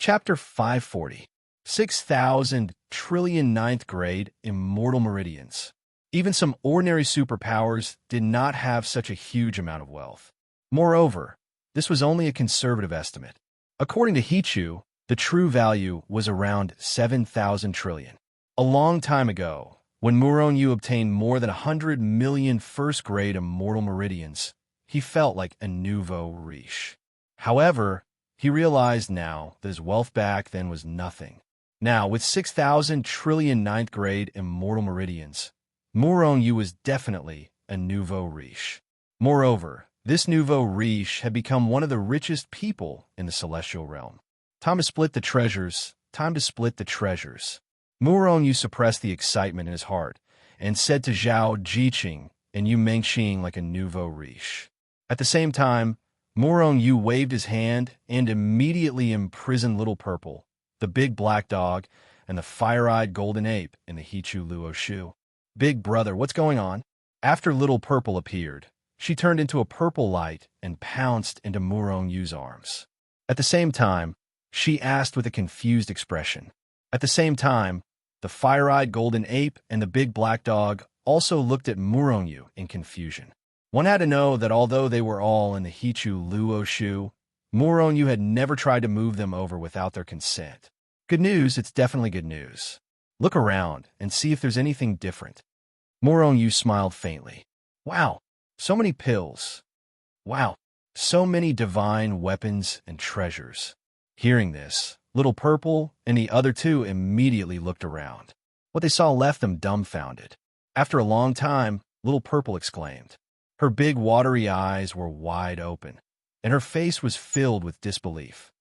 Chapter 540. 6,000 trillion ninth grade immortal meridians. Even some ordinary superpowers did not have such a huge amount of wealth. Moreover, this was only a conservative estimate. According to Hichu, the true value was around 7,000 trillion. A long time ago, when Muronyu obtained more than 100 million first-grade immortal meridians, he felt like a nouveau riche. However, he realized now that his wealth back then was nothing. Now, with 6,000 trillion ninth-grade immortal meridians, Muronyu was definitely a nouveau riche. Moreover, this nouveau riche had become one of the richest people in the celestial realm. Time to split the treasures. Time to split the treasures. Muronyu suppressed the excitement in his heart and said to Zhao Jiqing and Yu Mengxing like a nouveau riche. At the same time, Muronyu waved his hand and immediately imprisoned Little Purple, the big black dog, and the fire-eyed golden ape in the Hichu Luo Shu. Big brother, what's going on? After Little Purple appeared, she turned into a purple light and pounced into Muronyu's arms. At the same time, she asked with a confused expression. At the same time, the fire-eyed golden ape and the big black dog also looked at Muronyu in confusion. One had to know that although they were all in the Hichu Luo Shu, Muronyu had never tried to move them over without their consent. Good news, it's definitely good news. Look around and see if there's anything different. Muronyu smiled faintly. Wow, so many pills. Wow, so many divine weapons and treasures. Hearing this, Little Purple and the other two immediately looked around. What they saw left them dumbfounded. After a long time, Little Purple exclaimed. Her big watery eyes were wide open, and her face was filled with disbelief.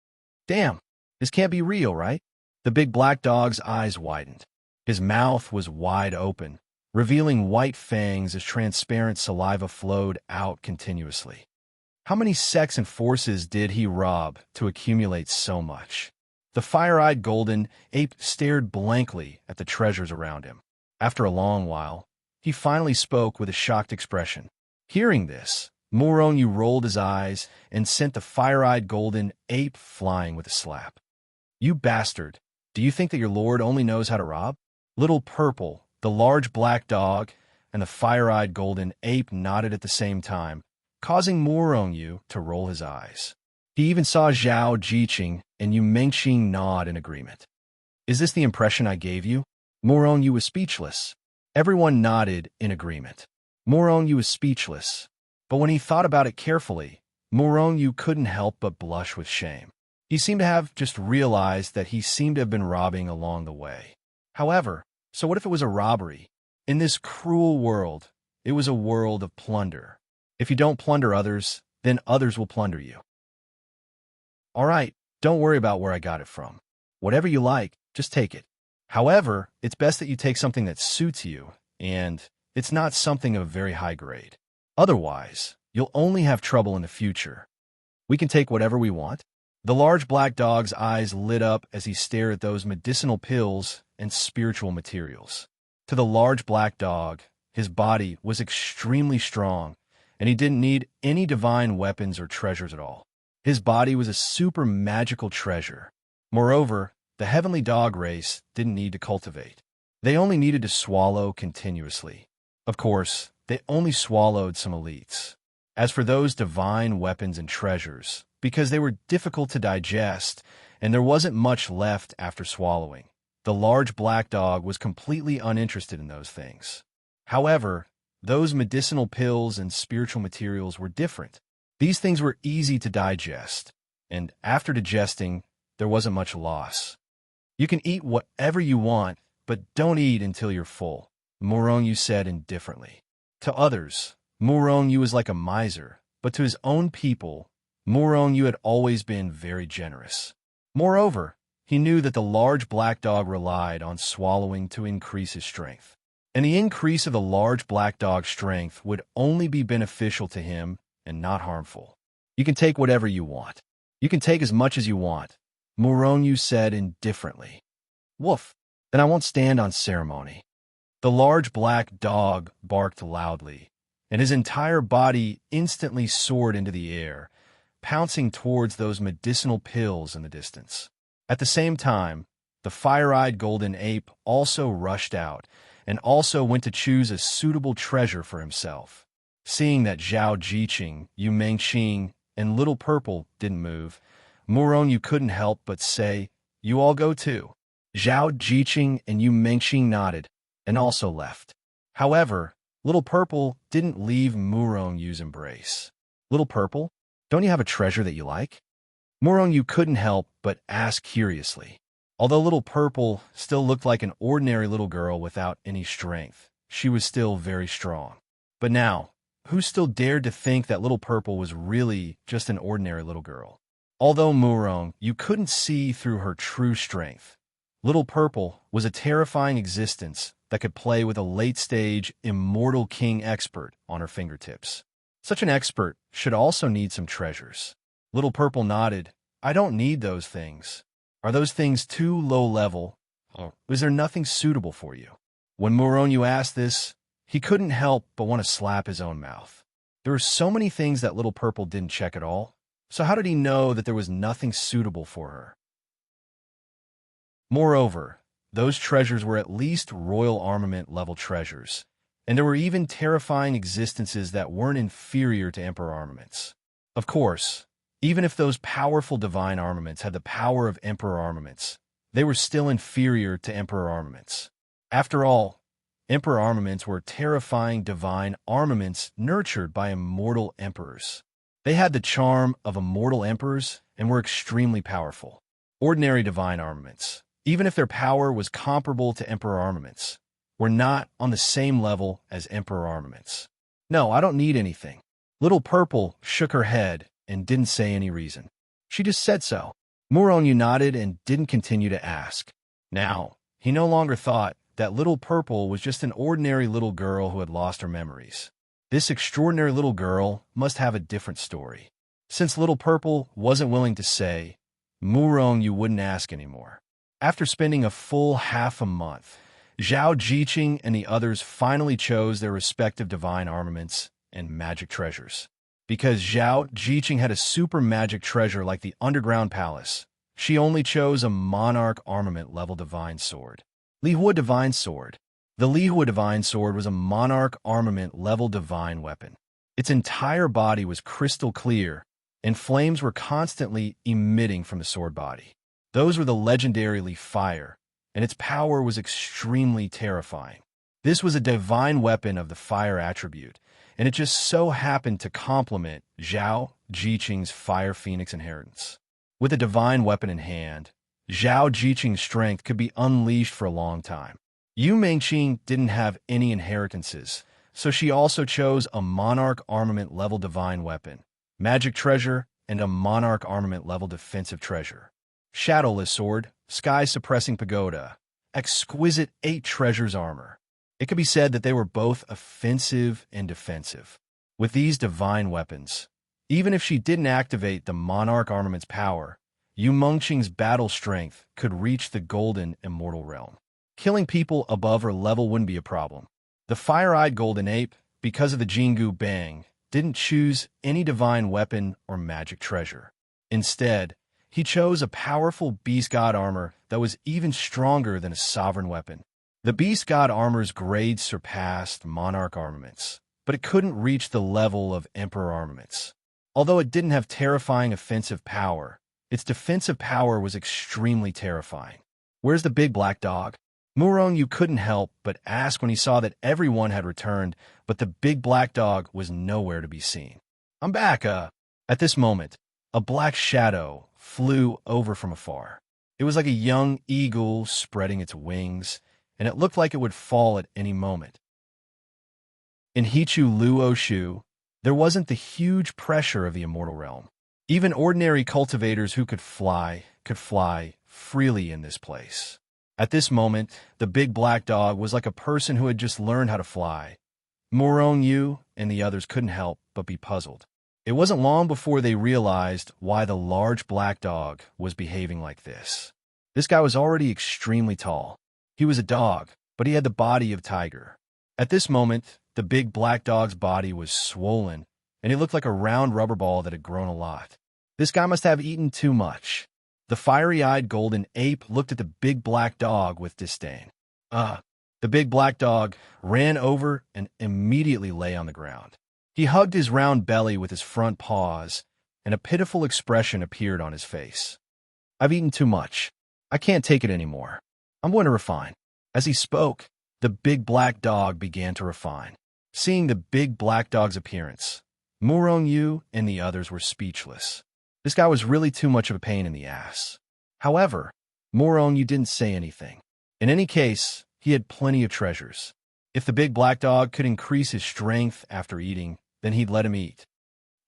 Damn, this can't be real, right? The big black dog's eyes widened. His mouth was wide open, revealing white fangs as transparent saliva flowed out continuously. How many sects and forces did he rob to accumulate so much? The fire-eyed golden ape stared blankly at the treasures around him. After a long while, he finally spoke with a shocked expression. Hearing this, Muronyu rolled his eyes and sent the fire-eyed golden ape flying with a slap. You bastard! Do you think that your lord only knows how to rob? Little Purple, the large black dog, and the fire-eyed golden ape nodded at the same time, causing Muronyu to roll his eyes. He even saw Zhao Jiqing and Yu Mengxing nod in agreement. Is this the impression I gave you? Muronyu was speechless. Everyone nodded in agreement. Muronyu was speechless, but when he thought about it carefully, Muronyu couldn't help but blush with shame. He seemed to have just realized that he seemed to have been robbing along the way. However, so what if it was a robbery? In this cruel world, it was a world of plunder. If you don't plunder others, then others will plunder you. All right, don't worry about where I got it from. Whatever you like, just take it. However, it's best that you take something that suits you, and it's not something of very high grade. Otherwise, you'll only have trouble in the future. We can take whatever we want. The large black dog's eyes lit up as he stared at those medicinal pills and spiritual materials. To the large black dog, his body was extremely strong, and he didn't need any divine weapons or treasures at all. His body was a super magical treasure. Moreover, the heavenly dog race didn't need to cultivate. They only needed to swallow continuously. Of course, they only swallowed some elites. As for those divine weapons and treasures, because they were difficult to digest and there wasn't much left after swallowing, the large black dog was completely uninterested in those things. However, those medicinal pills and spiritual materials were different. These things were easy to digest, and after digesting, there wasn't much loss. You can eat whatever you want, but don't eat until you're full, Muronyu said indifferently. To others, Muronyu was like a miser, but to his own people, Muronyu had always been very generous. Moreover, he knew that the large black dog relied on swallowing to increase his strength. And the increase of the large black dog's strength would only be beneficial to him and not harmful. You can take whatever you want. You can take as much as you want, Muronyu said indifferently. Woof, then I won't stand on ceremony. The large black dog barked loudly, and his entire body instantly soared into the air, pouncing towards those medicinal pills in the distance. At the same time, the fire-eyed golden ape also rushed out and also went to choose a suitable treasure for himself. Seeing that Zhao Jiqing, Yu Mengqing, and Little Purple didn't move, Murong couldn't help but say, "You all go too." Zhao Jiqing and Yu Mengqing nodded and also left. However, Little Purple didn't leave Murong Yu's embrace. "Little Purple, don't you have a treasure that you like?" Murong Yu couldn't help but ask curiously. Although Little Purple still looked like an ordinary little girl without any strength, she was still very strong. But now, who still dared to think that Little Purple was really just an ordinary little girl? Although Murong Yu couldn't see through her true strength, Little Purple was a terrifying existence that could play with a late-stage immortal king expert on her fingertips. Such an expert should also need some treasures. Little Purple nodded. "I don't need those things. Are those things too low level? Or is there nothing suitable for you?" When Murong Yu asked this, he couldn't help but want to slap his own mouth. There were so many things that Little Purple didn't check at all. So how did he know that there was nothing suitable for her? Moreover, those treasures were at least royal armament level treasures, and there were even terrifying existences that weren't inferior to emperor armaments. Of course, even if those powerful divine armaments had the power of emperor armaments, they were still inferior to emperor armaments. After all, emperor armaments were terrifying divine armaments nurtured by immortal emperors. They had the charm of immortal emperors and were extremely powerful. Ordinary divine armaments, even if their power was comparable to emperor armaments, were not on the same level as emperor armaments. "No, I don't need anything." Little Purple shook her head and didn't say any reason. She just said so. Murong Yu nodded and didn't continue to ask. Now, he no longer thought that Little Purple was just an ordinary little girl who had lost her memories. This extraordinary little girl must have a different story. Since Little Purple wasn't willing to say, Murong Yu wouldn't ask anymore. After spending a full half a month, Zhao Jiqing and the others finally chose their respective divine armaments and magic treasures. Because Zhao Jiqing had a super magic treasure like the Underground Palace, she only chose a monarch armament level divine sword. Lihua Divine Sword. The Lihua Divine Sword was a monarch armament level divine weapon. Its entire body was crystal clear, and flames were constantly emitting from the sword body. Those were the legendary Li Fire, and its power was extremely terrifying. This was a divine weapon of the fire attribute, and it just so happened to complement Zhao Jiqing's Fire Phoenix inheritance. With a divine weapon in hand, Zhao Jiqing's strength could be unleashed for a long time. Yu Mengqing didn't have any inheritances, so she also chose a monarch armament level divine weapon, magic treasure, and a monarch armament level defensive treasure. Shadowless Sword, Sky Suppressing Pagoda, exquisite 8 treasures armor. It could be said that they were both offensive and defensive. With these divine weapons, even if she didn't activate the monarch armament's power, Yu Mengqing's battle strength could reach the golden immortal realm. Killing people above her level wouldn't be a problem. The fire-eyed golden ape, because of the Jingu Bang, didn't choose any divine weapon or magic treasure. Instead, he chose a powerful beast god armor that was even stronger than a sovereign weapon. The beast god armor's grade surpassed monarch armaments, but it couldn't reach the level of emperor armaments. Although it didn't have terrifying offensive power, its defensive power was extremely terrifying. "Where's the big black dog?" Murong Yu couldn't help but ask when he saw that everyone had returned, but the big black dog was nowhere to be seen. "I'm back, At this moment, a black shadow flew over from afar. It was like a young eagle spreading its wings, and it looked like it would fall at any moment. In Hichu Luoshu, there wasn't the huge pressure of the immortal realm. Even ordinary cultivators who could fly freely in this place. At this moment, the big black dog was like a person who had just learned how to fly. Murong Yu and the others couldn't help but be puzzled. It wasn't long before they realized why the large black dog was behaving like this. This guy was already extremely tall. He was a dog, but he had the body of a tiger. At this moment, the big black dog's body was swollen, and he looked like a round rubber ball that had grown a lot. This guy must have eaten too much. The fiery-eyed golden ape looked at the big black dog with disdain. The big black dog ran over and immediately lay on the ground. He hugged his round belly with his front paws, and a pitiful expression appeared on his face. "I've eaten too much. I can't take it anymore. I'm going to refine." As he spoke, the big black dog began to refine. Seeing the big black dog's appearance, Murong Yu and the others were speechless. This guy was really too much of a pain in the ass. However, Murong Yu didn't say anything. In any case, he had plenty of treasures. If the big black dog could increase his strength after eating, then he'd let him eat.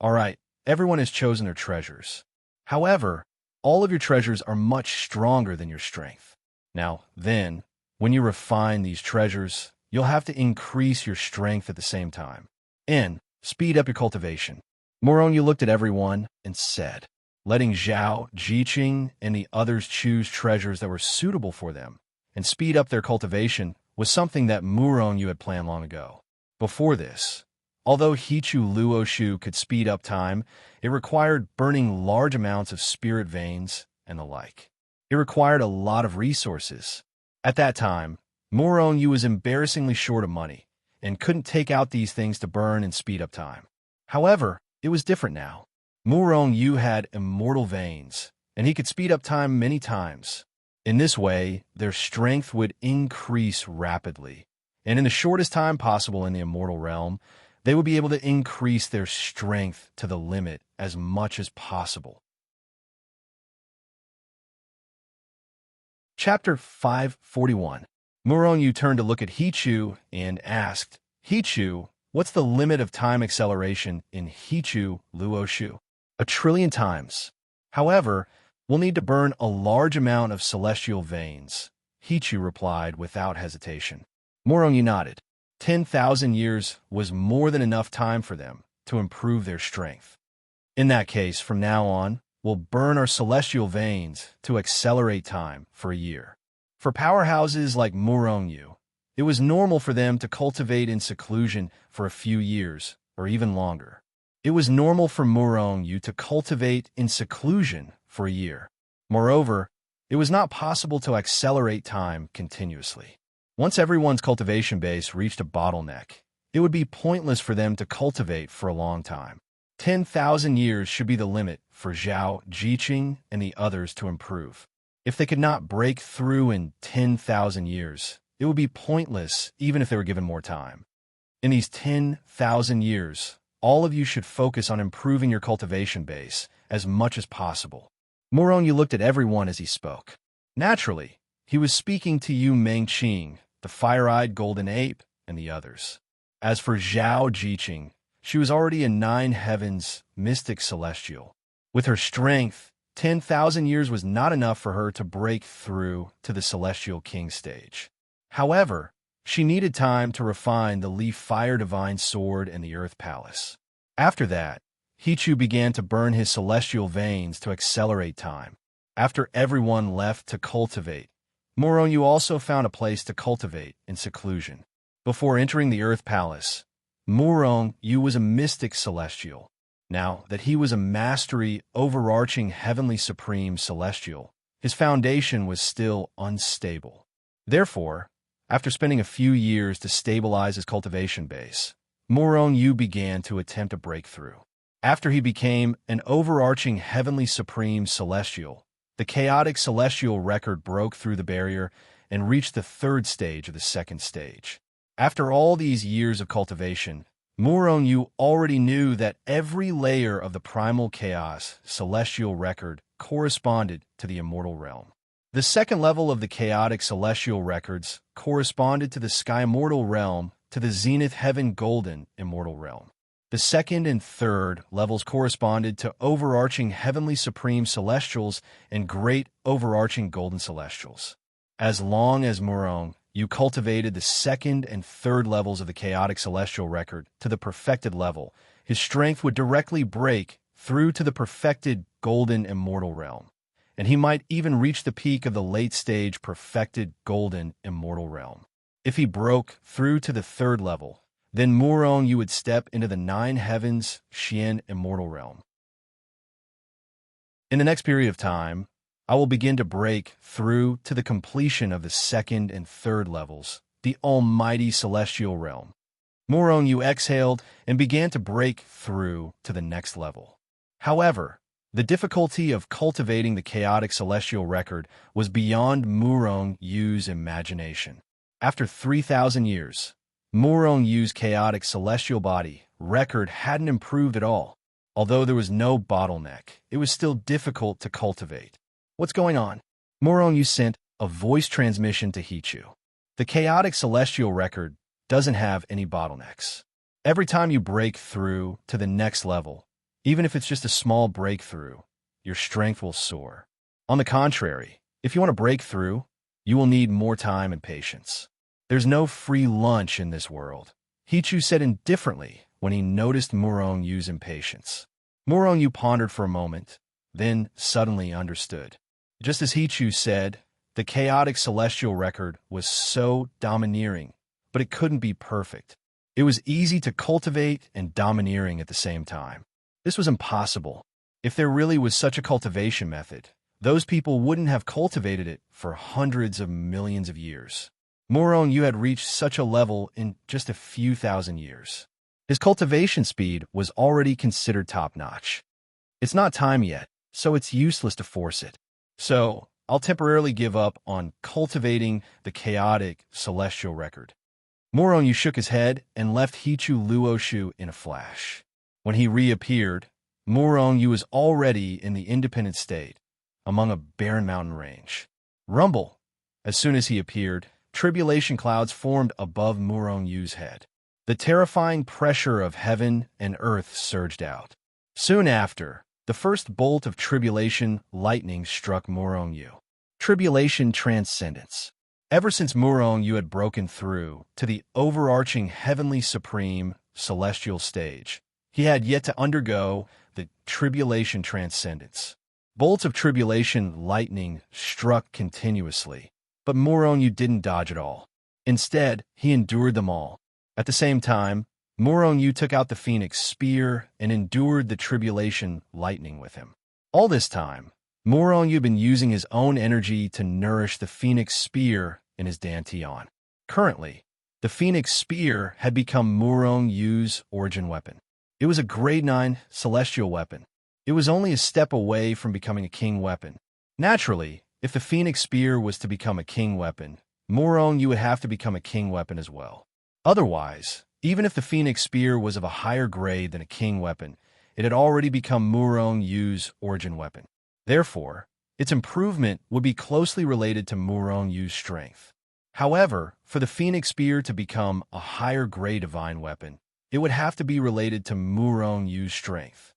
All right, everyone has chosen their treasures. However, all of your treasures are much stronger than your strength. Now, then, when you refine these treasures, you'll have to increase your strength at the same time. And speed up your cultivation. Murong Yu looked at everyone and said, letting Zhao, Jiqing, and the others choose treasures that were suitable for them and speed up their cultivation was something that Murong Yu had planned long ago. Before this, although Hichu Luoshu could speed up time, it required burning large amounts of spirit veins and the like. It required a lot of resources. At that time, Murong Yu was embarrassingly short of money and couldn't take out these things to burn and speed up time. However, it was different now. Murong Yu had immortal veins, and he could speed up time many times. In this way, their strength would increase rapidly, and in the shortest time possible in the immortal realm, they would be able to increase their strength to the limit as much as possible. Chapter 541. Murong Yu turned to look at Hichu and asked, "Hichu, what's the limit of time acceleration in Hichu Luoshu?" 1,000,000,000 times. However, we'll need to burn a large amount of celestial veins, Hichu replied without hesitation. Murong Yu nodded. 10,000 years was more than enough time for them to improve their strength. In that case, from now on, we'll burn our celestial veins to accelerate time for a year. For powerhouses like Murong Yu, it was normal for them to cultivate in seclusion for a few years or even longer. It was normal for Murong Yu to cultivate in seclusion for a year. Moreover, it was not possible to accelerate time continuously. Once everyone's cultivation base reached a bottleneck, it would be pointless for them to cultivate for a long time. 10,000 years should be the limit for Zhao, Jiqing, and the others to improve. If they could not break through in 10,000 years, it would be pointless even if they were given more time. In these 10,000 years, all of you should focus on improving your cultivation base as much as possible. Murong Yu looked at everyone as he spoke. Naturally, he was speaking to Yu Mengqing, the fire-eyed golden ape, and the others. As for Zhao Jiqing, she was already a 9 heavens mystic celestial. With her strength, 10,000 years was not enough for her to break through to the celestial king stage. However, she needed time to refine the leaf fire divine sword and the earth palace. After that, Hichu began to burn his celestial veins to accelerate time. After everyone left to cultivate, Murong Yu also found a place to cultivate in seclusion. Before entering the earth palace, Murong Yu was a mystic celestial. Now that he was a mastery overarching heavenly supreme celestial, his foundation was still unstable. Therefore, after spending a few years to stabilize his cultivation base, Murong Yu began to attempt a breakthrough. After he became an overarching heavenly supreme celestial, the chaotic celestial record broke through the barrier and reached the 3rd stage of the 2nd stage. After all these years of cultivation, Murong Yu already knew that every layer of the primal chaos celestial record corresponded to the immortal realm. The 2nd level of the chaotic celestial records corresponded to the sky immortal realm to the zenith heaven golden immortal realm. The 2nd and 3rd levels corresponded to overarching heavenly supreme celestials and great overarching golden celestials. As long as Murong Yu cultivated the 2nd and 3rd levels of the chaotic celestial record to the perfected level, his strength would directly break through to the perfected golden immortal realm, and he might even reach the peak of the late-stage perfected golden immortal realm. If he broke through to the 3rd level, then Murong Yu would step into the 9 heavens Xian immortal realm. In the next period of time, I will begin to break through to the completion of the second and third levels, the almighty celestial realm. Morong exhaled and began to break through to the next level. However, the difficulty of cultivating the chaotic celestial record was beyond Morong's imagination. After 3,000 years, Morong's chaotic celestial body record hadn't improved at all. Although there was no bottleneck, it was still difficult to cultivate. What's going on? Morong sent a voice transmission to Hichu. The chaotic celestial record doesn't have any bottlenecks. Every time you break through to the next level, even if it's just a small breakthrough, your strength will soar. On the contrary, if you want to break through, you will need more time and patience. There's no free lunch in this world, Hichu said indifferently when he noticed Morong's impatience. Morong pondered for a moment, then suddenly understood. Just as Hichu said, the chaotic celestial record was so domineering, but it couldn't be perfect. It was easy to cultivate and domineering at the same time. This was impossible. If there really was such a cultivation method, those people wouldn't have cultivated it for hundreds of millions of years. Morong had reached such a level in just a few thousand years. His cultivation speed was already considered top-notch. It's not time yet, so it's useless to force it. So, I'll temporarily give up on cultivating the chaotic celestial record. Morong shook his head and left Hichu Luoshu in a flash. When he reappeared, Morong was already in the independent state, among a barren mountain range. Rumble! As soon as he appeared, tribulation clouds formed above Morong's head. The terrifying pressure of heaven and earth surged out. Soon after, the first bolt of tribulation lightning struck Morong. Tribulation transcendence. Ever since Morong had broken through to the overarching heavenly supreme celestial stage, he had yet to undergo the tribulation transcendence. Bolts of tribulation lightning struck continuously, but Morong didn't dodge at all. Instead, he endured them all. At the same time, Morong took out the phoenix spear and endured the tribulation lightning with him. All this time, Morong had been using his own energy to nourish the phoenix spear in his dantian. Currently, the phoenix spear had become Morong's origin weapon. It was a grade 9 celestial weapon. It was only a step away from becoming a king weapon. Naturally, if the phoenix spear was to become a king weapon, Morong would have to become a king weapon as well. Otherwise, even if the phoenix spear was of a higher grade than a king weapon, it had already become Morong's origin weapon. Therefore, its improvement would be closely related to Morong's strength. However, for the phoenix spear to become a higher grade divine weapon, it would have to be related to Morong's strength.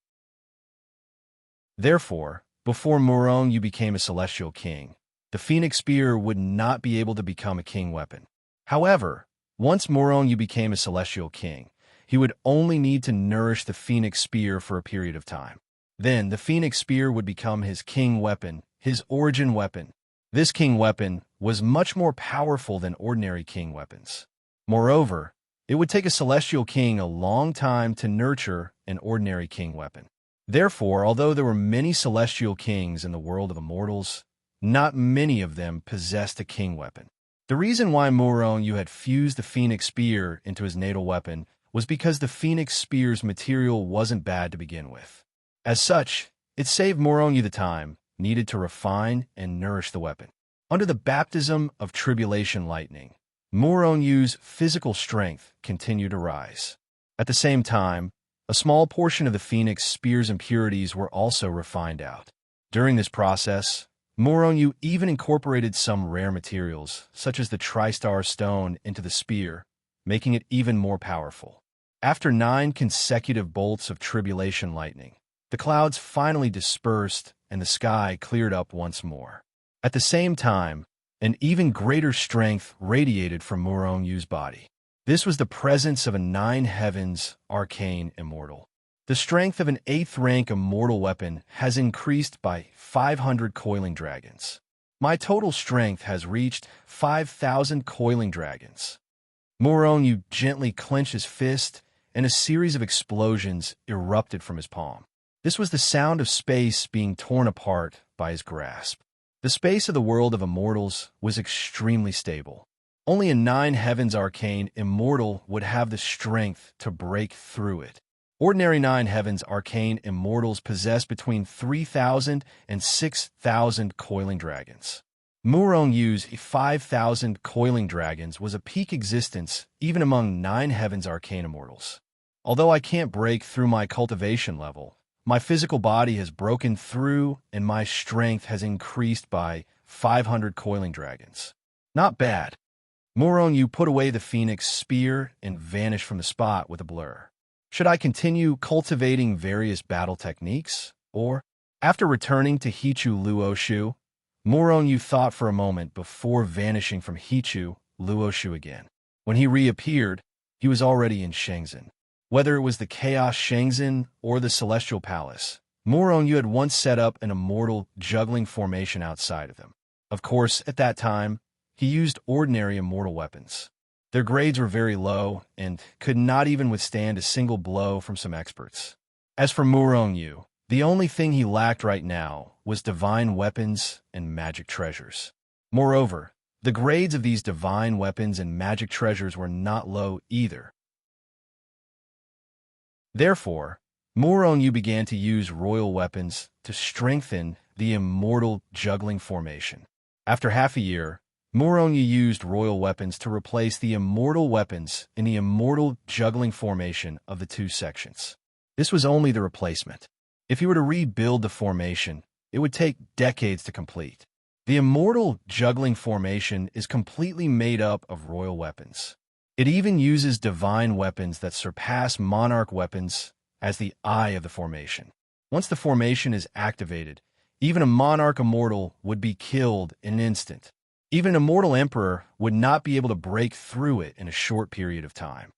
Therefore, before Morong became a celestial king, the phoenix spear would not be able to become a king weapon. However, once Morong became a celestial king, he would only need to nourish the phoenix spear for a period of time. Then the phoenix spear would become his king weapon, his origin weapon. This king weapon was much more powerful than ordinary king weapons. Moreover, it would take a celestial king a long time to nurture an ordinary king weapon. Therefore, although there were many celestial kings in the world of immortals, not many of them possessed a king weapon. The reason why Morong had fused the phoenix spear into his natal weapon was because the phoenix spear's material wasn't bad to begin with. As such, it saved Morong the time needed to refine and nourish the weapon. Under the baptism of tribulation lightning, Morong's physical strength continued to rise. At the same time, a small portion of the phoenix spear's impurities were also refined out. During this process, Morong even incorporated some rare materials, such as the Tristar stone, into the spear, making it even more powerful. After 9 consecutive bolts of tribulation lightning, the clouds finally dispersed and the sky cleared up once more. At the same time, an even greater strength radiated from Morong's body. This was the presence of a 9 heavens arcane immortal. The strength of an 8th rank immortal weapon has increased by 500 coiling dragons. My total strength has reached 5,000 coiling dragons. Morong gently clenched his fist, and a series of explosions erupted from his palm. This was the sound of space being torn apart by his grasp. The space of the world of immortals was extremely stable. Only a 9 heavens arcane immortal would have the strength to break through it. Ordinary 9 heavens arcane immortals possess between 3,000 and 6,000 coiling dragons. Murong Yu's 5,000 coiling dragons was a peak existence even among 9 heavens arcane immortals. Although I can't break through my cultivation level, my physical body has broken through and my strength has increased by 500 coiling dragons. Not bad. Murong Yu put away the phoenix spear and vanished from the spot with a blur. Should I continue cultivating various battle techniques? Or, after returning to Hichu Luoshu, Murong Yu thought for a moment before vanishing from Hichu Luoshu again. When he reappeared, he was already in Shenzhen. Whether it was the Chaos Shenzhen or the Celestial Palace, Murong Yu had once set up an immortal juggling formation outside of them. Of course, at that time, he used ordinary immortal weapons. Their grades were very low and could not even withstand a single blow from some experts. As for Murong Yu, the only thing he lacked right now was divine weapons and magic treasures. Moreover, the grades of these divine weapons and magic treasures were not low either. Therefore, Murong Yu began to use royal weapons to strengthen the immortal juggling formation. After half a year, Murong Yu used royal weapons to replace the immortal weapons in the immortal juggling formation of the 2 sections. This was only the replacement. If he were to rebuild the formation, it would take decades to complete. The immortal juggling formation is completely made up of royal weapons. It even uses divine weapons that surpass monarch weapons as the eye of the formation. Once the formation is activated, even a monarch immortal would be killed in an instant. Even an immortal emperor would not be able to break through it in a short period of time.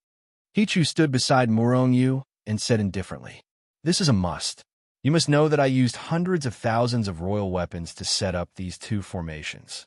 Hichu stood beside Murong Yu and said indifferently, "This is a must. You must know that I used hundreds of thousands of royal weapons to set up these 2 formations."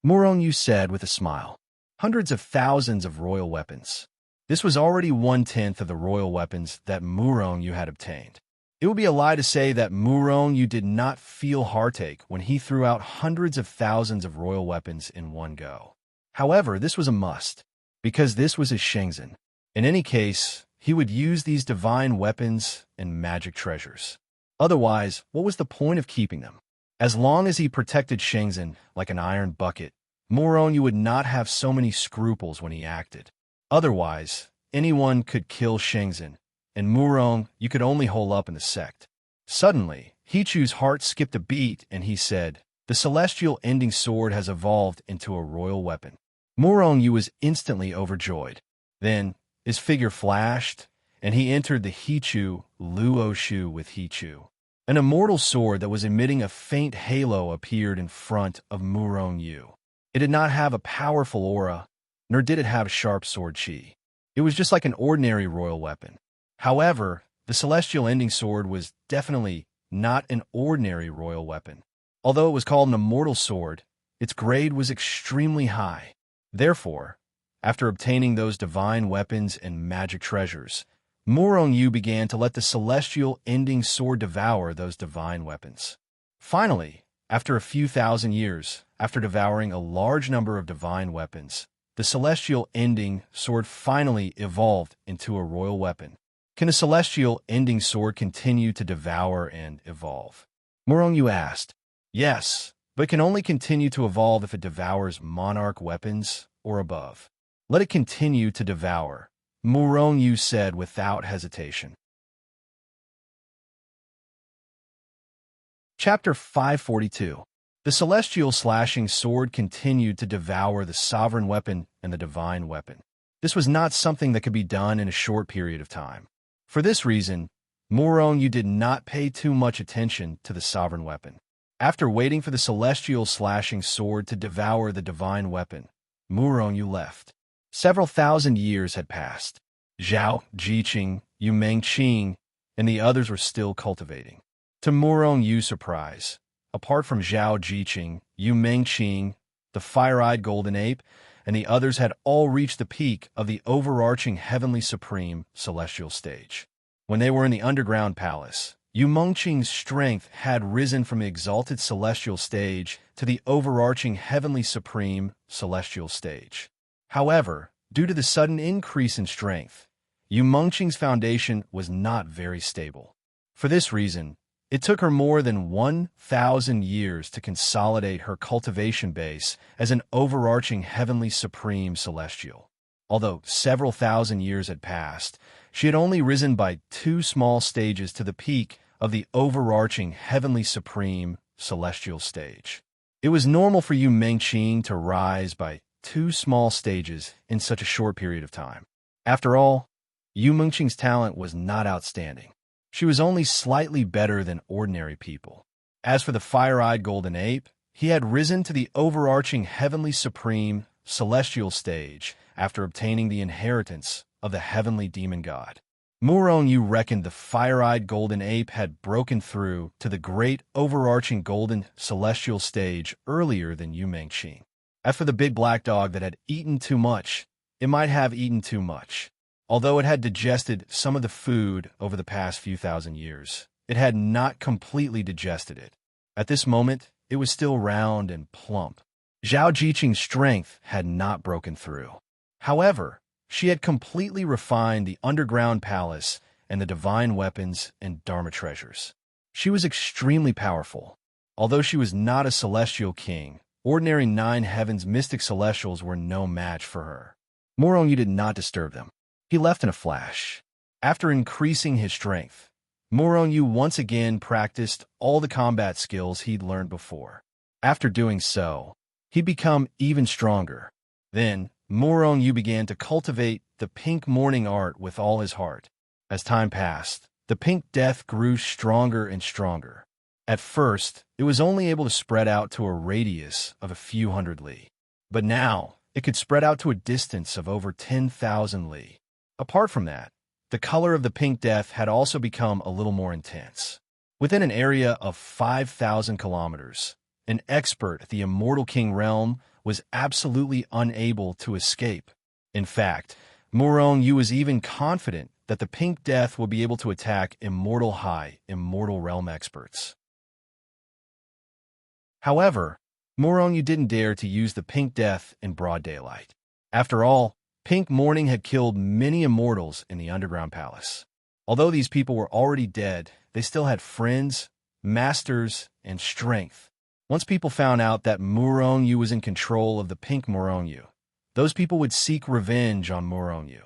Murong Yu said with a smile, "Hundreds of thousands of royal weapons." This was already 1/10 of the royal weapons that Murong Yu had obtained. It would be a lie to say that Murong Yu did not feel heartache when he threw out hundreds of thousands of royal weapons in one go. However, this was a must, because this was his Shenzhen. In any case, he would use these divine weapons and magic treasures. Otherwise, what was the point of keeping them? As long as he protected Shenzhen like an iron bucket, Murong Yu would not have so many scruples when he acted. Otherwise, anyone could kill Shenzhen, and Murong Yu could only hole up in the sect. Suddenly, Hichu's heart skipped a beat and he said, "The celestial ending sword has evolved into a royal weapon." Murong Yu was instantly overjoyed. Then, his figure flashed, and he entered the Hichu Luoshu with Hichu. An immortal sword that was emitting a faint halo appeared in front of Murong Yu. It did not have a powerful aura, nor did it have sharp sword chi. It was just like an ordinary royal weapon. However, the celestial ending sword was definitely not an ordinary royal weapon. Although it was called an immortal sword, its grade was extremely high. Therefore, after obtaining those divine weapons and magic treasures, Murong Yu began to let the celestial ending sword devour those divine weapons. Finally, after a few thousand years, after devouring a large number of divine weapons, the celestial ending sword finally evolved into a royal weapon. Can a celestial ending sword continue to devour and evolve? Murong Yu asked. Yes, but it can only continue to evolve if it devours monarch weapons or above. Let it continue to devour, Murong Yu said without hesitation. Chapter 542. The celestial slashing sword continued to devour the sovereign weapon and the divine weapon. This was not something that could be done in a short period of time. For this reason, Murong Yu did not pay too much attention to the sovereign weapon. After waiting for the celestial slashing sword to devour the divine weapon, Murong Yu left. Several thousand years had passed. Zhao Jiqing, Yu Mengqing, and the others were still cultivating. To Murong Yu's surprise, apart from Zhao Jiqing, Yu Mengqing, the fire-eyed golden ape, and the others had all reached the peak of the overarching heavenly supreme celestial stage. When they were in the underground palace, Yu Mengqing's strength had risen from the exalted celestial stage to the overarching heavenly supreme celestial stage. However, due to the sudden increase in strength, Yu Mengqing's foundation was not very stable. For this reason, it took her more than 1,000 years to consolidate her cultivation base as an overarching heavenly supreme celestial. Although several thousand years had passed, she had only risen by 2 small stages to the peak of the overarching heavenly supreme celestial stage. It was normal for Yu Mengqing to rise by 2 small stages in such a short period of time. After all, Yu Mengqing's talent was not outstanding. She was only slightly better than ordinary people. As for the fire-eyed golden ape, he had risen to the overarching heavenly supreme celestial stage after obtaining the inheritance of the heavenly demon god. Murong Yu reckoned the fire-eyed golden ape had broken through to the great overarching golden celestial stage earlier than Yu Mengqing. As for the big black dog that had eaten too much, it might have eaten too much. Although it had digested some of the food over the past few thousand years, it had not completely digested it. At this moment, it was still round and plump. Zhao Jiqing's strength had not broken through. However, she had completely refined the underground palace and the divine weapons and Dharma treasures. She was extremely powerful. Although she was not a celestial king, ordinary 9 heavens mystic celestials were no match for her. Murong Yu did not disturb them. He left in a flash. After increasing his strength, Murong Yu once again practiced all the combat skills he'd learned before. After doing so, he'd become even stronger. Then, Murong Yu began to cultivate the pink morning art with all his heart. As time passed, the pink death grew stronger and stronger. At first, it was only able to spread out to a radius of a few hundred li. But now, it could spread out to a distance of over 10,000 li. Apart from that, the color of the pink death had also become a little more intense. Within an area of 5,000 kilometers, an expert at the Immortal King realm was absolutely unable to escape. In fact, Murong Yu was even confident that the pink death would be able to attack Immortal realm experts. However, Murong Yu didn't dare to use the pink death in broad daylight. After all, Pink Morning had killed many immortals in the underground palace. Although these people were already dead, they still had friends, masters, and strength. Once people found out that Murong Yu was in control of the Pink Murong Yu, those people would seek revenge on Murong Yu.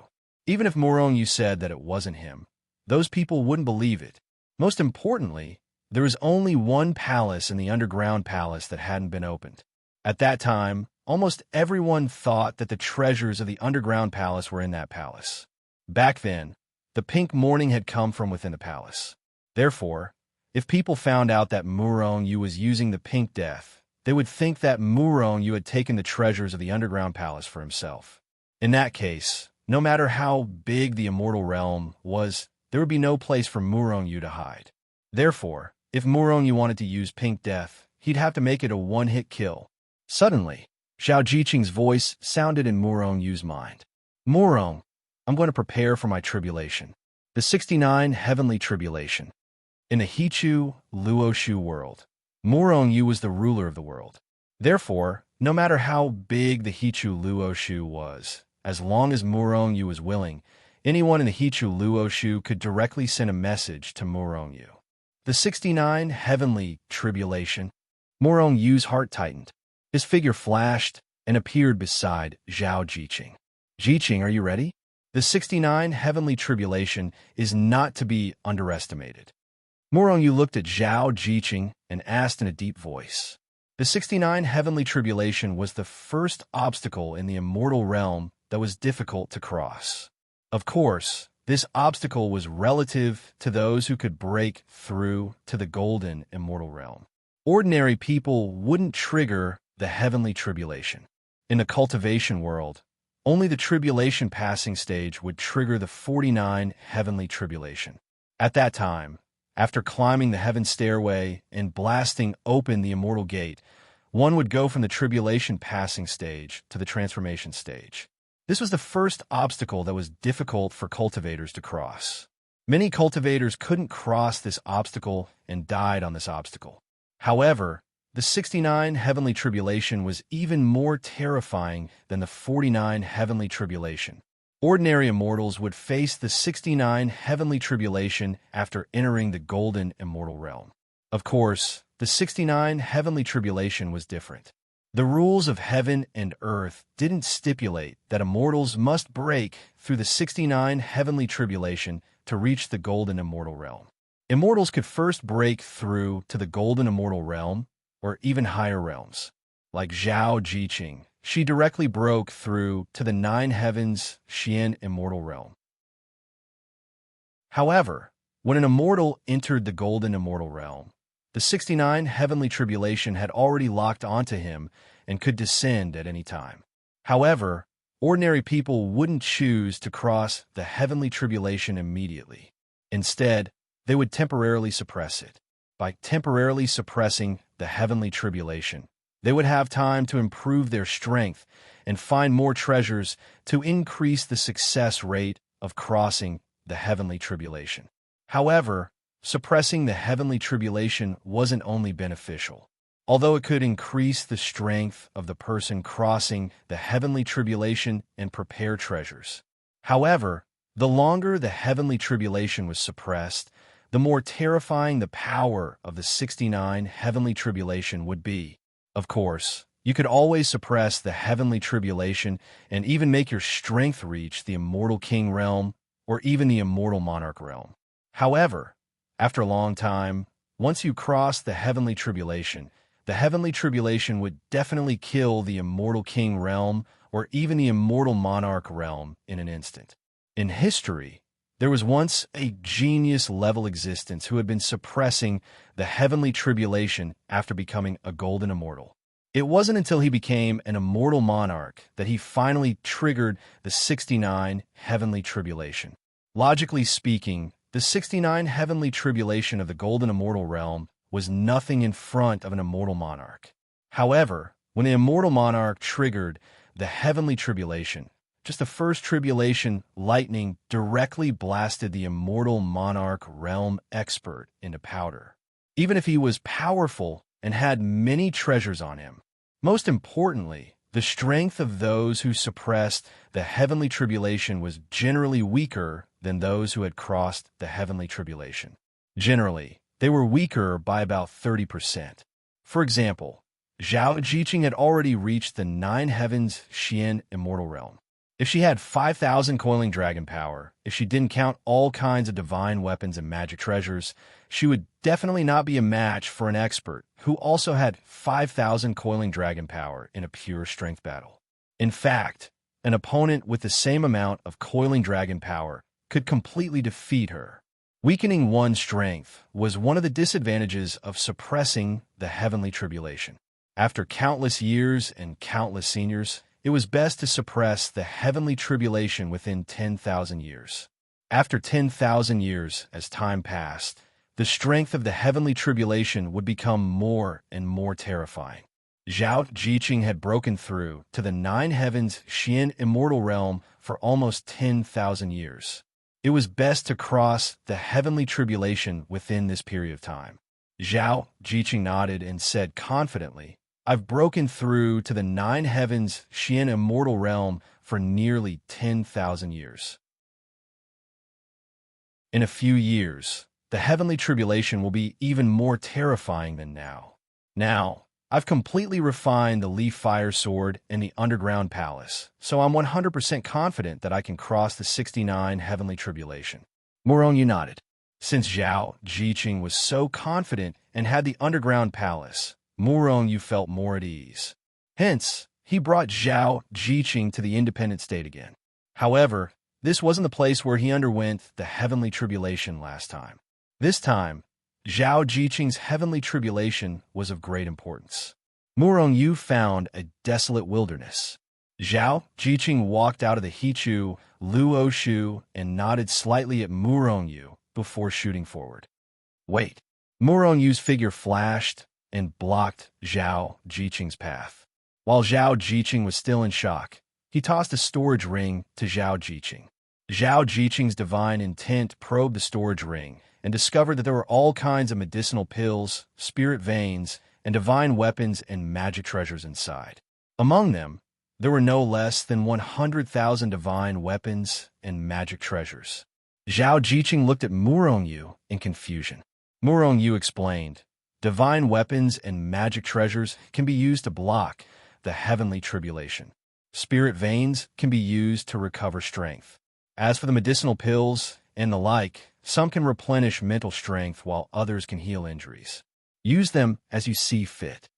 Even if Murong Yu said that it wasn't him, those people wouldn't believe it. Most importantly, there was only one palace in the underground palace that hadn't been opened. At that time, almost everyone thought that the treasures of the underground palace were in that palace. Back then, the pink morning had come from within the palace. Therefore, if people found out that Murong Yu was using the pink death, they would think that Murong Yu had taken the treasures of the underground palace for himself. In that case, no matter how big the immortal realm was, there would be no place for Murong Yu to hide. Therefore, if Murong Yu wanted to use pink death, he'd have to make it a one-hit kill. Suddenly, Zhao Jiqing's voice sounded in Murong Yu's mind. Murong, I'm going to prepare for my tribulation. The 69 Heavenly Tribulation. In the Hichu Luoshu world, Murong Yu was the ruler of the world. Therefore, no matter how big the Hichu Luoshu was, as long as Murong Yu was willing, anyone in the Hichu Luoshu could directly send a message to Murong Yu. The 69 Heavenly Tribulation. Murong Yu's heart tightened. His figure flashed and appeared beside Zhao Jiqing. Jiqing, are you ready? The 69 Heavenly Tribulation is not to be underestimated. Murong Yu looked at Zhao Jiqing and asked in a deep voice. The 69 Heavenly Tribulation was the first obstacle in the immortal realm that was difficult to cross. Of course, this obstacle was relative to those who could break through to the golden immortal realm. Ordinary people wouldn't trigger the Heavenly Tribulation. In the cultivation world, only the tribulation passing stage would trigger the 49 Heavenly Tribulation. At that time, after climbing the heaven stairway and blasting open the immortal gate, one would go from the tribulation passing stage to the transformation stage. This was the first obstacle that was difficult for cultivators to cross. Many cultivators couldn't cross this obstacle and died on this obstacle. However, the 69 heavenly tribulation was even more terrifying than the 49 heavenly tribulation. Ordinary immortals would face the 69 heavenly tribulation after entering the golden immortal realm. Of course, the 69 heavenly tribulation was different. The rules of heaven and earth didn't stipulate that immortals must break through the 69 heavenly tribulation to reach the golden immortal realm. Immortals could first break through to the golden immortal realm or even higher realms. Like Zhao Jiqing, she directly broke through to the 9 heavens Xian immortal realm. However, when an immortal entered the golden immortal realm, the 69 heavenly tribulation had already locked onto him and could descend at any time. However, ordinary people wouldn't choose to cross the heavenly tribulation immediately. Instead, they would temporarily suppress it. By temporarily suppressing the heavenly tribulation, they would have time to improve their strength and find more treasures to increase the success rate of crossing the heavenly tribulation. However, suppressing the heavenly tribulation wasn't only beneficial. Although it could increase the strength of the person crossing the heavenly tribulation and prepare treasures. However, the longer the heavenly tribulation was suppressed, the more terrifying the power of the 69 heavenly tribulation would be. Of course, you could always suppress the heavenly tribulation and even make your strength reach the immortal king realm or even the immortal monarch realm. However, after a long time, once you cross the heavenly tribulation would definitely kill the immortal king realm or even the immortal monarch realm in an instant. In history, there was once a genius-level existence who had been suppressing the heavenly tribulation after becoming a golden immortal. It wasn't until he became an immortal monarch that he finally triggered the 69 heavenly tribulation. Logically speaking, the 69 heavenly tribulation of the golden immortal realm was nothing in front of an immortal monarch. However, when the immortal monarch triggered the heavenly tribulation, just the first tribulation, lightning directly blasted the immortal monarch realm expert into powder. Even if he was powerful and had many treasures on him. Most importantly, the strength of those who suppressed the heavenly tribulation was generally weaker than those who had crossed the heavenly tribulation. Generally, they were weaker by about 30%. For example, Zhao Jiqing had already reached the 9 heavens Xian immortal realm. If she had 5,000 coiling dragon power, if she didn't count all kinds of divine weapons and magic treasures, she would definitely not be a match for an expert who also had 5,000 coiling dragon power in a pure strength battle. In fact, an opponent with the same amount of coiling dragon power could completely defeat her. Weakening one's strength was one of the disadvantages of suppressing the heavenly tribulation. After countless years and countless seniors, it was best to suppress the heavenly tribulation within 10,000 years. After 10,000 years, as time passed, the strength of the heavenly tribulation would become more and more terrifying. Zhao Jiqing had broken through to the 9 heavens Xian immortal realm for almost 10,000 years. It was best to cross the heavenly tribulation within this period of time. Zhao Jiqing nodded and said confidently, I've broken through to the 9 heavens Xian immortal realm for nearly 10,000 years. In a few years, the heavenly tribulation will be even more terrifying than now. Now, I've completely refined the leaf fire sword and the underground palace, so I'm 100% confident that I can cross the 69 heavenly tribulation. Murong nodded. Since Zhao Jiqing was so confident and had the underground palace, Murong felt more at ease. Hence, he brought Zhao Jiqing to the independent state again. However, this wasn't the place where he underwent the heavenly tribulation last time. This time, Zhao Jiqing's heavenly tribulation was of great importance. Murong found a desolate wilderness. Zhao Jiqing walked out of the Hichu Luoshu and nodded slightly at Murong before shooting forward. Wait! Murong figure flashed and blocked Zhao Jiqing's path. While Zhao Jiqing was still in shock, he tossed a storage ring to Zhao Jiqing. Zhao Jiqing's divine intent probed the storage ring and discovered that there were all kinds of medicinal pills, spirit veins, and divine weapons and magic treasures inside. Among them, there were no less than 100,000 divine weapons and magic treasures. Zhao Jiqing looked at Murongyu in confusion. Murongyu explained, "Divine weapons and magic treasures can be used to block the heavenly tribulation. Spirit veins can be used to recover strength. As for the medicinal pills and the like, some can replenish mental strength while others can heal injuries. Use them as you see fit."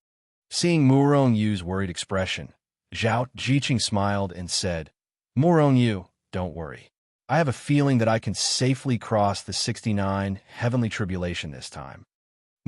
Seeing Murongyu's worried expression, Zhao Jiqing smiled and said, "Murongyu, don't worry. I have a feeling that I can safely cross the 69 heavenly tribulation this time."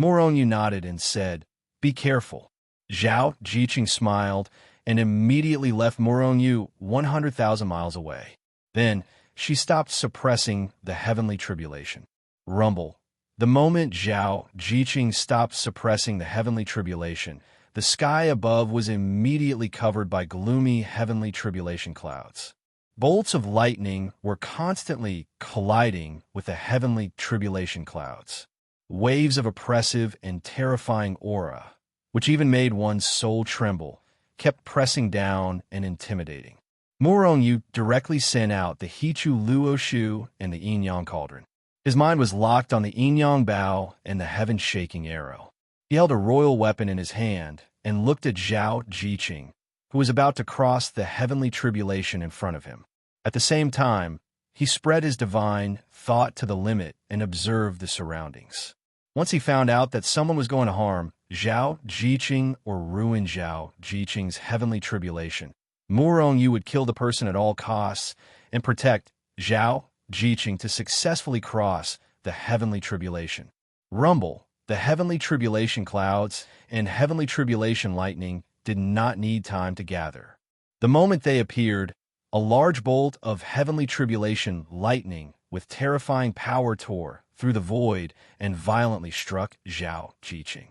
Murongyu nodded and said, "Be careful." Zhao Jiqing smiled and immediately left Murongyu 100,000 miles away. Then she stopped suppressing the heavenly tribulation. Rumble. The moment Zhao Jiqing stopped suppressing the heavenly tribulation, the sky above was immediately covered by gloomy heavenly tribulation clouds. Bolts of lightning were constantly colliding with the heavenly tribulation clouds. Waves of oppressive and terrifying aura, which even made one's soul tremble, kept pressing down and intimidating. Murongyu directly sent out the Hichu Luoshu and the Yin-Yang Cauldron. His mind was locked on the Yin-Yang bow and the heaven-shaking arrow. He held a royal weapon in his hand and looked at Zhao Jiqing, who was about to cross the heavenly tribulation in front of him. At the same time, he spread his divine thought to the limit and observed the surroundings. Once he found out that someone was going to harm Zhao Jiqing or ruin Zhao Jiqing's heavenly tribulation, Murongyu would kill the person at all costs and protect Zhao Jiqing to successfully cross the heavenly tribulation. Rumble. The heavenly tribulation clouds and heavenly tribulation lightning did not need time to gather. The moment they appeared, a large bolt of heavenly tribulation lightning with terrifying power tore through the void and violently struck Zhao Jiqing.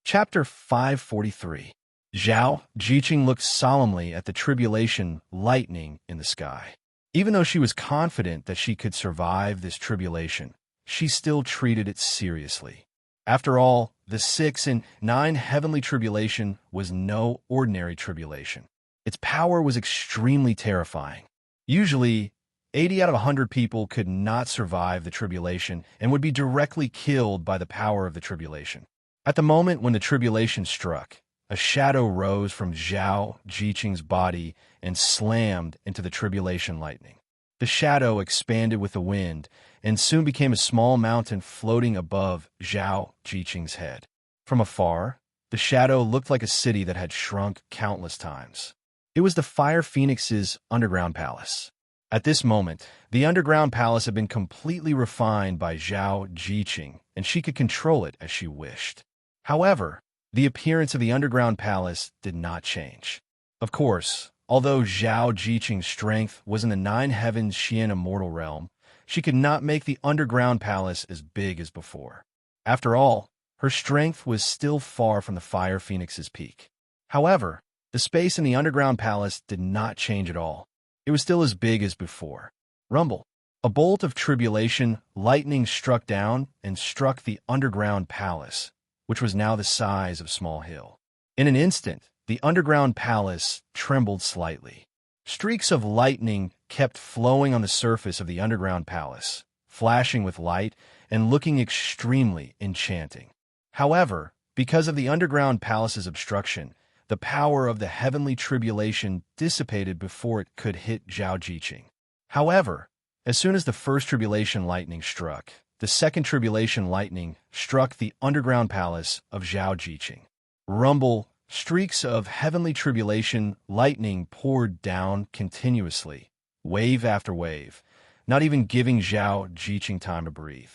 Chapter 543. Zhao Jiqing looked solemnly at the tribulation lightning in the sky. Even though she was confident that she could survive this tribulation, she still treated it seriously. After all, the 6 and 9 heavenly tribulation was no ordinary tribulation. Its power was extremely terrifying. Usually, 80 out of 100 people could not survive the tribulation and would be directly killed by the power of the tribulation. At the moment when the tribulation struck, a shadow rose from Zhao Jiqing's body and slammed into the tribulation lightning. The shadow expanded with the wind and soon became a small mountain floating above Zhao Jiqing's head. From afar, the shadow looked like a city that had shrunk countless times. It was the Fire Phoenix's underground palace. At this moment, the underground palace had been completely refined by Zhao Jiqing, and she could control it as she wished. However, the appearance of the underground palace did not change. Of course, although Zhao Jiqing's strength was in the 9 heavens Xian immortal realm, she could not make the underground palace as big as before. After all, her strength was still far from the Fire Phoenix's peak. However, the space in the underground palace did not change at all. It was still as big as before. Rumble. A bolt of tribulation lightning struck down and struck the underground palace, which was now the size of Small Hill. In an instant, the underground palace trembled slightly. Streaks of lightning kept flowing on the surface of the underground palace, flashing with light and looking extremely enchanting. However, because of the underground palace's obstruction, the power of the heavenly tribulation dissipated before it could hit Zhao Jiqing. However, as soon as the first tribulation lightning struck, the second tribulation lightning struck the underground palace of Zhao Jiqing. Rumble. Streaks of heavenly tribulation lightning poured down continuously, wave after wave, not even giving Zhao Jiqing time to breathe.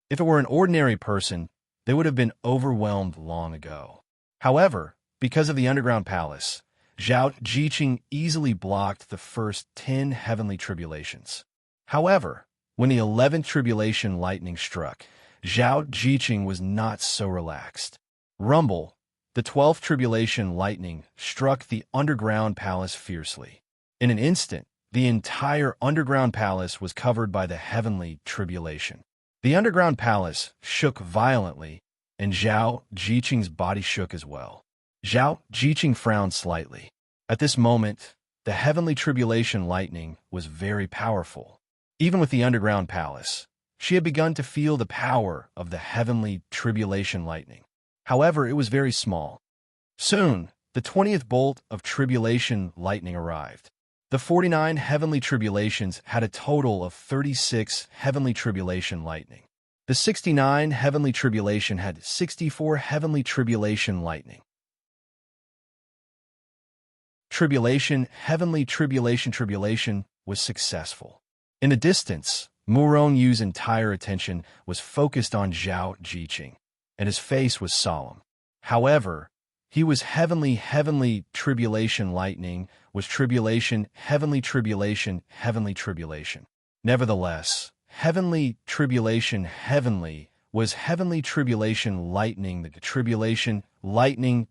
If it were an ordinary person, they would have been overwhelmed long ago. However, because of the underground palace, Zhao Jiqing easily blocked the first 10 heavenly tribulations. However, when the 11th tribulation lightning struck, Zhao Jiqing was not so relaxed. Rumble. the 12th tribulation lightning struck the underground palace fiercely. In an instant, the entire underground palace was covered by the heavenly tribulation. The underground palace shook violently, and Zhao Jiqing's body shook as well. Zhao Jiqing frowned slightly. At this moment, the heavenly tribulation lightning was very powerful. Even with the underground palace, she had begun to feel the power of the heavenly tribulation lightning. However, it was very small. Soon, the 20th bolt of tribulation lightning arrived. The 49 heavenly tribulations had a total of 36 heavenly tribulation lightning. The 69 heavenly tribulation had 64 heavenly tribulation lightning. Heavenly tribulation was successful. In the distance, Murong Yu's entire attention was focused on Zhao Jiqing, and his face was solemn. However, he was heavenly tribulation lightning, was tribulation, heavenly tribulation. Nevertheless, heavenly tribulation was heavenly tribulation lightning, the tribulation lightning.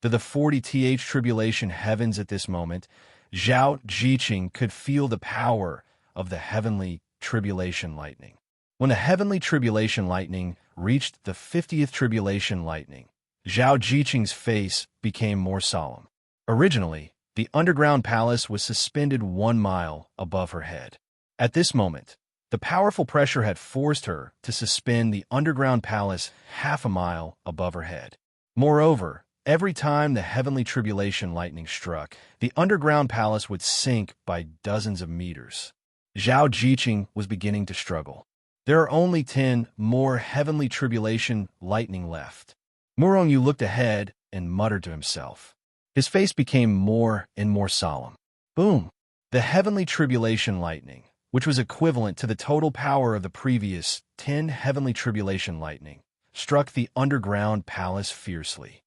To the 40th tribulation heavens at this moment, Zhao Jiqing could feel the power of the heavenly tribulation lightning. When the heavenly tribulation lightning reached the 50th tribulation lightning, Zhao Jiqing's face became more solemn. Originally, the underground palace was suspended 1 mile above her head. At this moment, the powerful pressure had forced her to suspend the underground palace half a mile above her head. Moreover, every time the heavenly tribulation lightning struck, the underground palace would sink by dozens of meters. Zhao Jiqing was beginning to struggle. There are only 10 more heavenly tribulation lightning left. Murong Yu looked ahead and muttered to himself. His face became more and more solemn. Boom! The heavenly tribulation lightning, which was equivalent to the total power of the previous 10 heavenly tribulation lightning, struck the underground palace fiercely.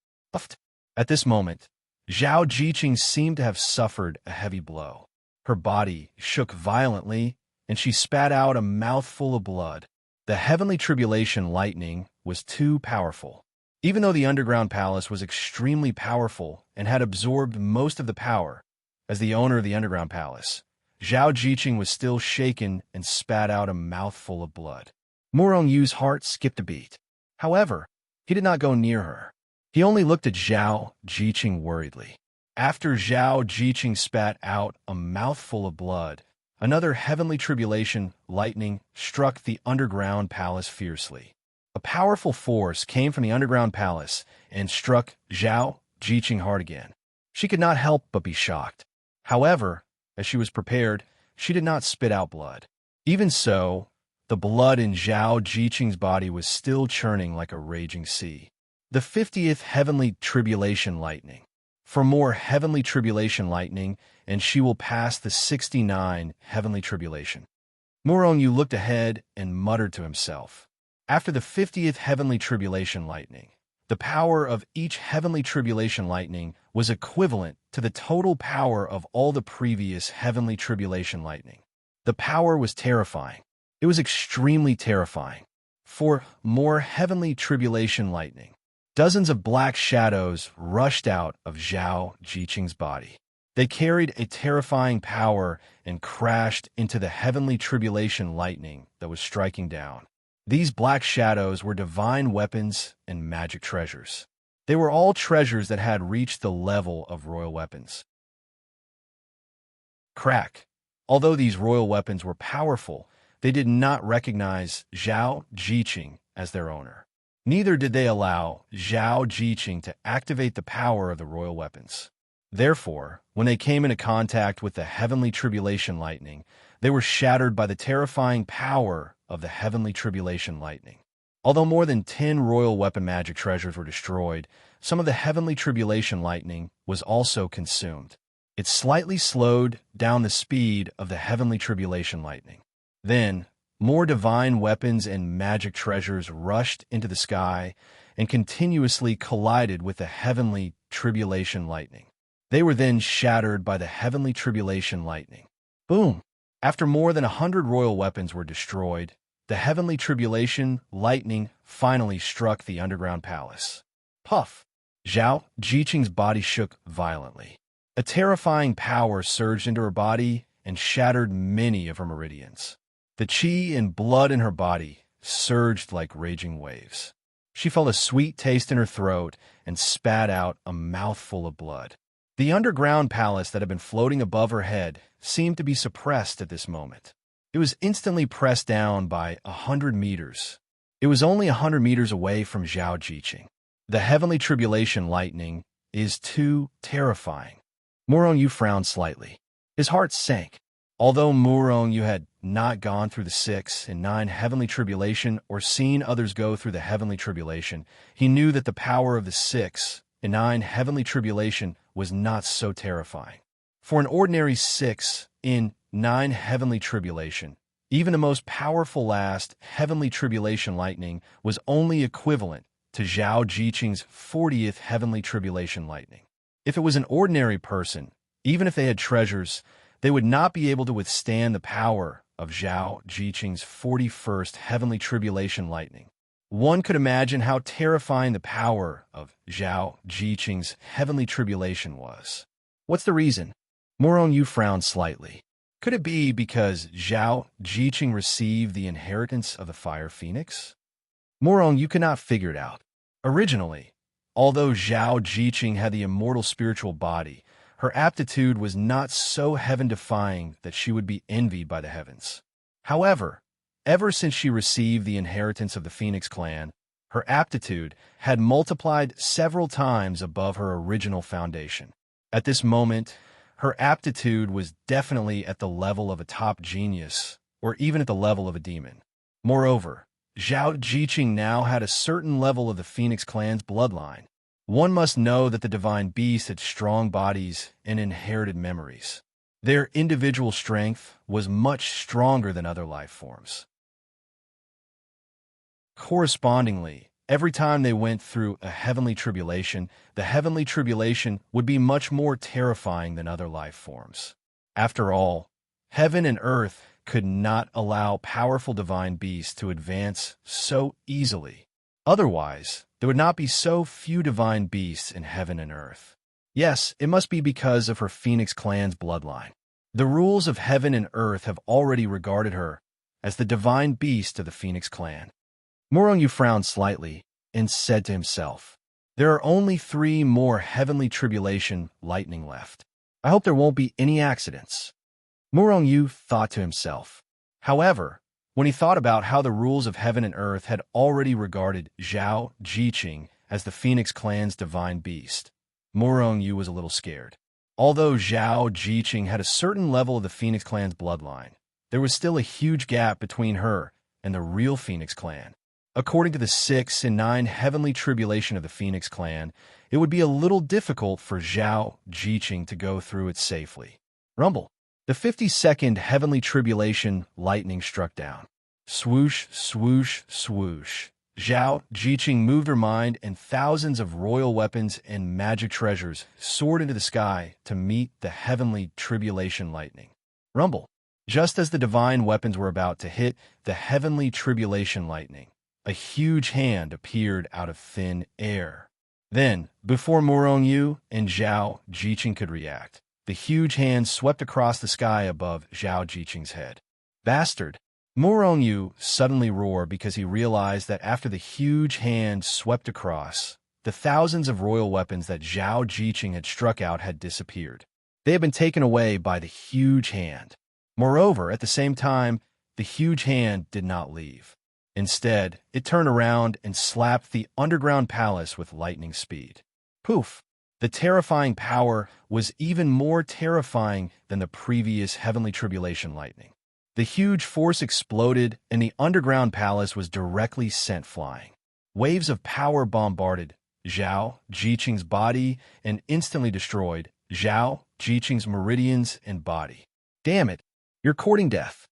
At this moment, Zhao Jiqing seemed to have suffered a heavy blow. Her body shook violently, and she spat out a mouthful of blood. The heavenly tribulation lightning was too powerful. Even though the underground palace was extremely powerful and had absorbed most of the power, as the owner of the underground palace, Zhao Jiqing was still shaken and spat out a mouthful of blood. Murong Yu's heart skipped a beat. However, he did not go near her. He only looked at Zhao Jiqing worriedly. After Zhao Jiqing spat out a mouthful of blood, another heavenly tribulation lightning struck the underground palace fiercely. A powerful force came from the underground palace and struck Zhao Jiqing hard again. She could not help but be shocked. However, as she was prepared, she did not spit out blood. Even so, the blood in Zhao Jiqing's body was still churning like a raging sea. The 50th heavenly tribulation lightning. For more heavenly tribulation lightning, and she will pass the 69 heavenly tribulation. Murong Yu looked ahead and muttered to himself. After the 50th heavenly tribulation lightning, the power of each heavenly tribulation lightning was equivalent to the total power of all the previous heavenly tribulation lightning. The power was terrifying. It was extremely terrifying. For more heavenly tribulation lightning, dozens of black shadows rushed out of Zhao Jiqing's body. They carried a terrifying power and crashed into the heavenly tribulation lightning that was striking down. These black shadows were divine weapons and magic treasures. They were all treasures that had reached the level of royal weapons. Crack. Although these royal weapons were powerful, they did not recognize Zhao Jiqing as their owner. Neither did they allow Zhao Jiqing to activate the power of the royal weapons. Therefore, when they came into contact with the heavenly tribulation lightning, they were shattered by the terrifying power of the heavenly tribulation lightning. Although more than 10 royal weapon magic treasures were destroyed, some of the heavenly tribulation lightning was also consumed. It slightly slowed down the speed of the heavenly tribulation lightning. Then, more divine weapons and magic treasures rushed into the sky and continuously collided with the heavenly tribulation lightning. They were then shattered by the heavenly tribulation lightning. Boom! After more than 100 royal weapons were destroyed, the heavenly tribulation lightning finally struck the underground palace. Puff! Zhao Jiqing's body shook violently. A terrifying power surged into her body and shattered many of her meridians. The qi and blood in her body surged like raging waves. She felt a sweet taste in her throat and spat out a mouthful of blood. The underground palace that had been floating above her head seemed to be suppressed at this moment. It was instantly pressed down by 100 meters. It was only 100 meters away from Zhao Jiqing. The heavenly tribulation lightning is too terrifying. Murong frowned slightly. His heart sank. Although Murong had not gone through the 6 and 9 heavenly tribulation or seen others go through the heavenly tribulation, he knew that the power of the 6 and 9 heavenly tribulation was not so terrifying. For an ordinary 6 in 9 heavenly tribulation, even the most powerful last heavenly tribulation lightning was only equivalent to Zhao Jiqing's 40th heavenly tribulation lightning. If it was an ordinary person, even if they had treasures, they would not be able to withstand the power of Zhao Jiqing's 41st heavenly tribulation lightning. One could imagine how terrifying the power of Zhao Jiqing's heavenly tribulation was. What's the reason? Murong frowned slightly. Could it be because Zhao Jiqing received the inheritance of the Fire Phoenix? Murong could not figure it out. Originally, although Zhao Jiqing had the immortal spiritual body, her aptitude was not so heaven-defying that she would be envied by the heavens. However, ever since she received the inheritance of the Phoenix clan, her aptitude had multiplied several times above her original foundation. At this moment, her aptitude was definitely at the level of a top genius, or even at the level of a demon. Moreover, Zhao Jiqing now had a certain level of the Phoenix clan's bloodline. One must know that the divine beasts had strong bodies and inherited memories. Their individual strength was much stronger than other life forms. Correspondingly, every time they went through a heavenly tribulation, the heavenly tribulation would be much more terrifying than other life forms. After all, heaven and earth could not allow powerful divine beasts to advance so easily. Otherwise, there would not be so few divine beasts in heaven and earth. Yes, it must be because of her Phoenix clan's bloodline. The rules of heaven and earth have already regarded her as the divine beast of the Phoenix clan. Murong frowned slightly and said to himself, "There are only 3 more heavenly tribulation lightning left. I hope there won't be any accidents." Murong thought to himself. However, when he thought about how the rules of heaven and earth had already regarded Zhao Jiqing as the Phoenix clan's divine beast, Murong was a little scared. Although Zhao Jiqing had a certain level of the Phoenix clan's bloodline, there was still a huge gap between her and the real Phoenix clan. According to the 6 and 9 heavenly tribulation of the Phoenix clan, it would be a little difficult for Zhao Jiqing to go through it safely. Rumble. The 52nd heavenly tribulation lightning struck down. Swoosh, swoosh, swoosh. Zhao Jiqing moved her mind, and thousands of royal weapons and magic treasures soared into the sky to meet the heavenly tribulation lightning. Rumble. Just as the divine weapons were about to hit the heavenly tribulation lightning, a huge hand appeared out of thin air. Then, before Murong and Zhao Jiqing could react, the huge hand swept across the sky above Zhao Jiqing's head. Bastard! Murong suddenly roared because he realized that after the huge hand swept across, the thousands of royal weapons that Zhao Jiqing had struck out had disappeared. They had been taken away by the huge hand. Moreover, at the same time, the huge hand did not leave. Instead, it turned around and slapped the underground palace with lightning speed. Poof! The terrifying power was even more terrifying than the previous heavenly tribulation lightning. The huge force exploded, and the underground palace was directly sent flying. Waves of power bombarded Zhao Jiqing's body and instantly destroyed Zhao Jiqing's meridians and body. Damn it! You're courting death.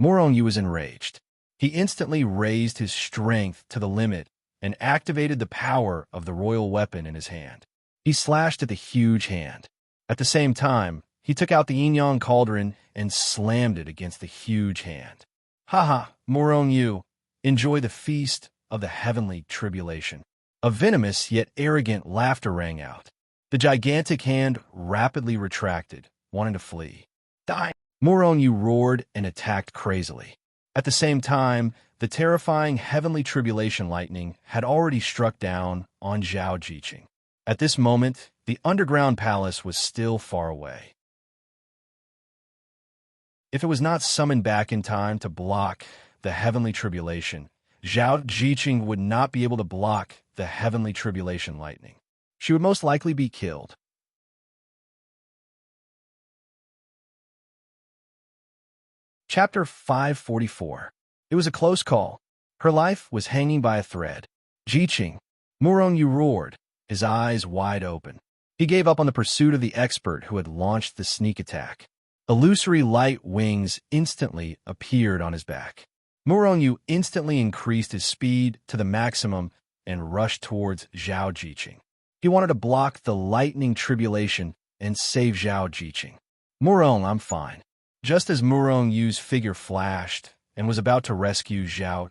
Murong was enraged. He instantly raised his strength to the limit and activated the power of the royal weapon in his hand. He slashed at the huge hand. At the same time, he took out the yin-yang cauldron and slammed it against the huge hand. Haha, Morong Yu, enjoy the feast of the heavenly tribulation. A venomous yet arrogant laughter rang out. The gigantic hand rapidly retracted, wanting to flee. Die! Morong Yu roared and attacked crazily. At the same time, the terrifying heavenly tribulation lightning had already struck down on Zhao Jiqing. At this moment, the underground palace was still far away. If it was not summoned back in time to block the heavenly tribulation, Zhao Jiqing would not be able to block the heavenly tribulation lightning. She would most likely be killed. Chapter 544. It was a close call. Her life was hanging by a thread. Jiqing. Morong Yu roared, his eyes wide open. He gave up on the pursuit of the expert who had launched the sneak attack. Illusory light wings instantly appeared on his back. Morong Yu instantly increased his speed to the maximum and rushed towards Zhao Jiqing. He wanted to block the lightning tribulation and save Zhao Jiqing. Morong, I'm fine. Just as Morong Yu's figure flashed and was about to rescue Zhao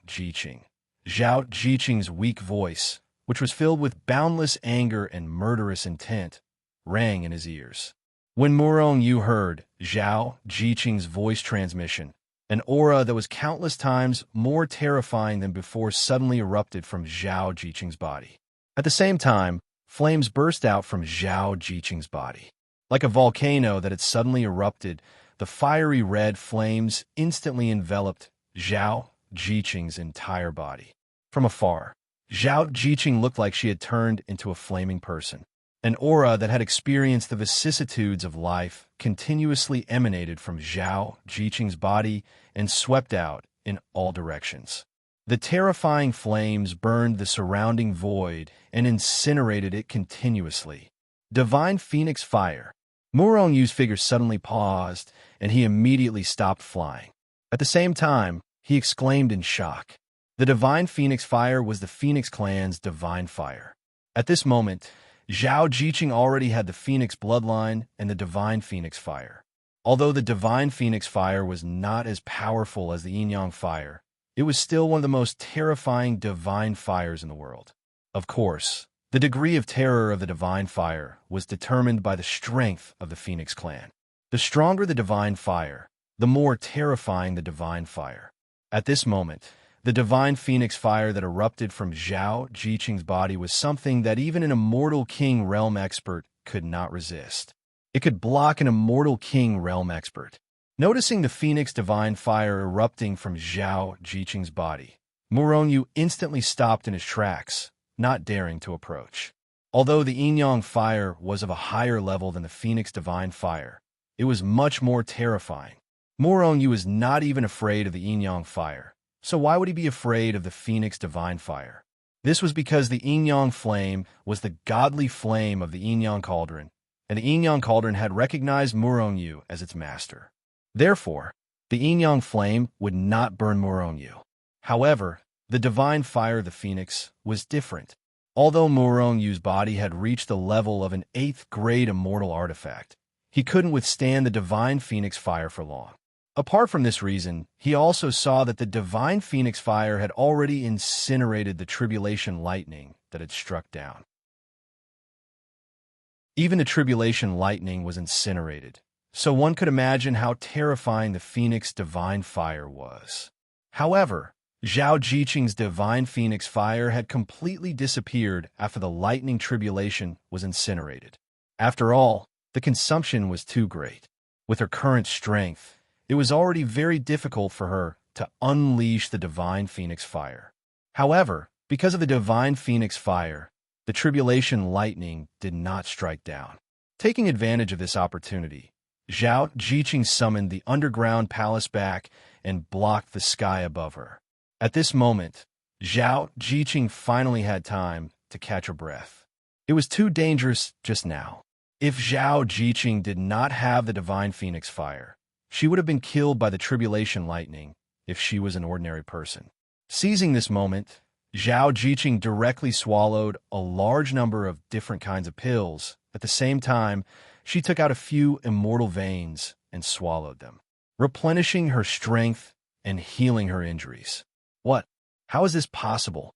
Jiqing's weak voice, which was filled with boundless anger and murderous intent, rang in his ears. When Morong Yu heard Zhao Jiqing's voice transmission, an aura that was countless times more terrifying than before suddenly erupted from Zhao Jiqing's body. At the same time, flames burst out from Zhao Jiqing's body. Like a volcano that had suddenly erupted, the fiery red flames instantly enveloped Zhao Jiqing's entire body. From afar, Zhao Jiqing looked like she had turned into a flaming person. An aura that had experienced the vicissitudes of life continuously emanated from Zhao Jiqing's body and swept out in all directions. The terrifying flames burned the surrounding void and incinerated it continuously. Divine Phoenix Fire. Morong Yu's figure suddenly paused, and he immediately stopped flying. At the same time, he exclaimed in shock. The Divine Phoenix Fire was the Phoenix clan's divine fire. At this moment, Zhao Jiqing already had the Phoenix bloodline and the Divine Phoenix Fire. Although the Divine Phoenix Fire was not as powerful as the Yin-Yang Fire, it was still one of the most terrifying divine fires in the world. Of course, the degree of terror of the Divine Fire was determined by the strength of the Phoenix clan. The stronger the Divine Fire, the more terrifying the Divine Fire. At this moment, the Divine Phoenix Fire that erupted from Zhao Jiqing's body was something that even an Immortal King Realm expert could not resist. It could block an Immortal King Realm expert. Noticing the Phoenix Divine Fire erupting from Zhao Jiqing's body, Morong Yu instantly stopped in his tracks, not daring to approach. Although the Yin-Yang Fire was of a higher level than the Phoenix Divine Fire, it was much more terrifying. Morong Yu was not even afraid of the Yin-Yang Fire, so why would he be afraid of the Phoenix Divine Fire? This was because the Yin-Yang Flame was the godly flame of the Yin-Yang Cauldron, and the Yin-Yang Cauldron had recognized Morong Yu as its master. Therefore, the Yin-Yang Flame would not burn Morong Yu. However, the Divine Fire of the Phoenix was different. Although Morong Yu's body had reached the level of an 8th grade immortal artifact, he couldn't withstand the Divine Phoenix Fire for long. Apart from this reason, he also saw that the Divine Phoenix Fire had already incinerated the tribulation lightning that had struck down. Even the tribulation lightning was incinerated, so one could imagine how terrifying the Phoenix Divine Fire was. However, Zhao Jiqing's Divine Phoenix Fire had completely disappeared after the lightning tribulation was incinerated. After all, the consumption was too great. With her current strength, it was already very difficult for her to unleash the Divine Phoenix Fire. However, because of the Divine Phoenix Fire, the tribulation lightning did not strike down. Taking advantage of this opportunity, Zhao Jiqing summoned the underground palace back and blocked the sky above her. At this moment, Zhao Jiqing finally had time to catch her breath. It was too dangerous just now. If Zhao Jiqing did not have the Divine Phoenix Fire, she would have been killed by the tribulation lightning if she was an ordinary person. Seizing this moment, Zhao Jiqing directly swallowed a large number of different kinds of pills. At the same time, she took out a few immortal veins and swallowed them, replenishing her strength and healing her injuries. What? How is this possible?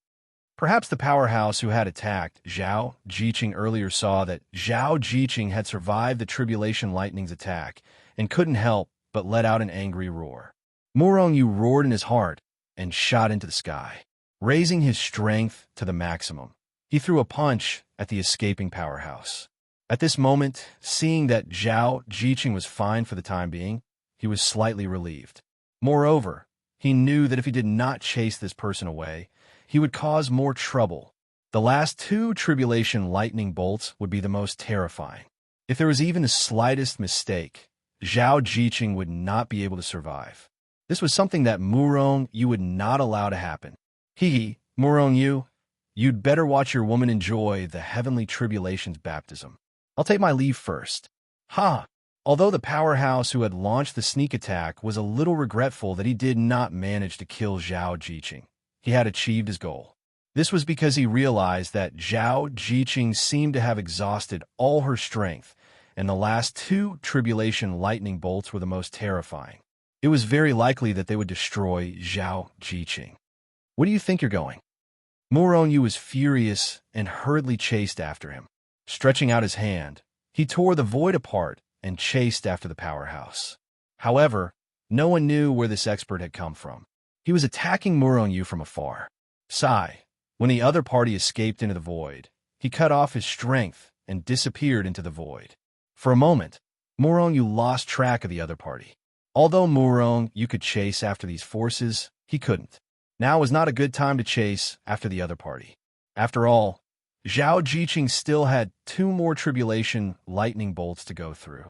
Perhaps the powerhouse who had attacked Zhao Jiqing earlier saw that Zhao Jiqing had survived the Tribulation Lightning's attack and couldn't help but let out an angry roar. Murong roared in his heart and shot into the sky. Raising his strength to the maximum, he threw a punch at the escaping powerhouse. At this moment, seeing that Zhao Jiqing was fine for the time being, he was slightly relieved. Moreover, he knew that if he did not chase this person away, he would cause more trouble. The last two Tribulation Lightning bolts would be the most terrifying. If there was even the slightest mistake, Zhao Jiqing would not be able to survive. This was something that Murong would not allow to happen. Murong, you'd better watch your woman enjoy the heavenly tribulation's baptism. I'll take my leave first. Although the powerhouse who had launched the sneak attack was a little regretful that he did not manage to kill Zhao Jiqing, he had achieved his goal. This was because he realized that Zhao Jiqing seemed to have exhausted all her strength, and the last two Tribulation Lightning bolts were the most terrifying. It was very likely that they would destroy Zhao Jiqing. Where do you think you're going? Murong was furious and hurriedly chased after him. Stretching out his hand, he tore the void apart and chased after the powerhouse. However, no one knew where this expert had come from. He was attacking Murong from afar. When the other party escaped into the void, he cut off his strength and disappeared into the void. For a moment, Murong lost track of the other party. Although Murong could chase after these forces, he couldn't. Now was not a good time to chase after the other party. After all, Zhao Jiqing still had two more Tribulation Lightning bolts to go through.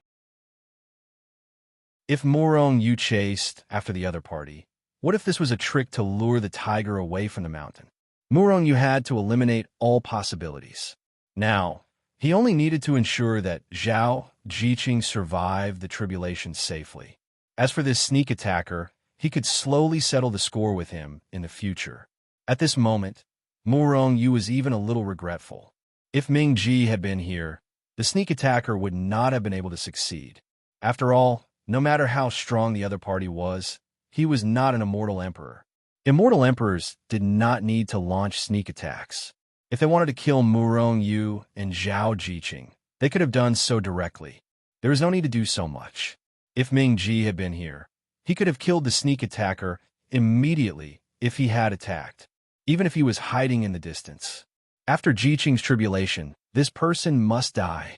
If Murong chased after the other party, what if this was a trick to lure the tiger away from the mountain? Murong had to eliminate all possibilities. Now, he only needed to ensure that Zhao Jiqing survived the tribulation safely. As for this sneak attacker, he could slowly settle the score with him in the future. At this moment, Murong was even a little regretful. If Mingji had been here, the sneak attacker would not have been able to succeed. After all, no matter how strong the other party was, he was not an immortal emperor. Immortal emperors did not need to launch sneak attacks. If they wanted to kill Murong and Zhao Jiqing, they could have done so directly. There was no need to do so much. If Mingji had been here, he could have killed the sneak attacker immediately if he had attacked, even if he was hiding in the distance. After Jiqing's tribulation, this person must die.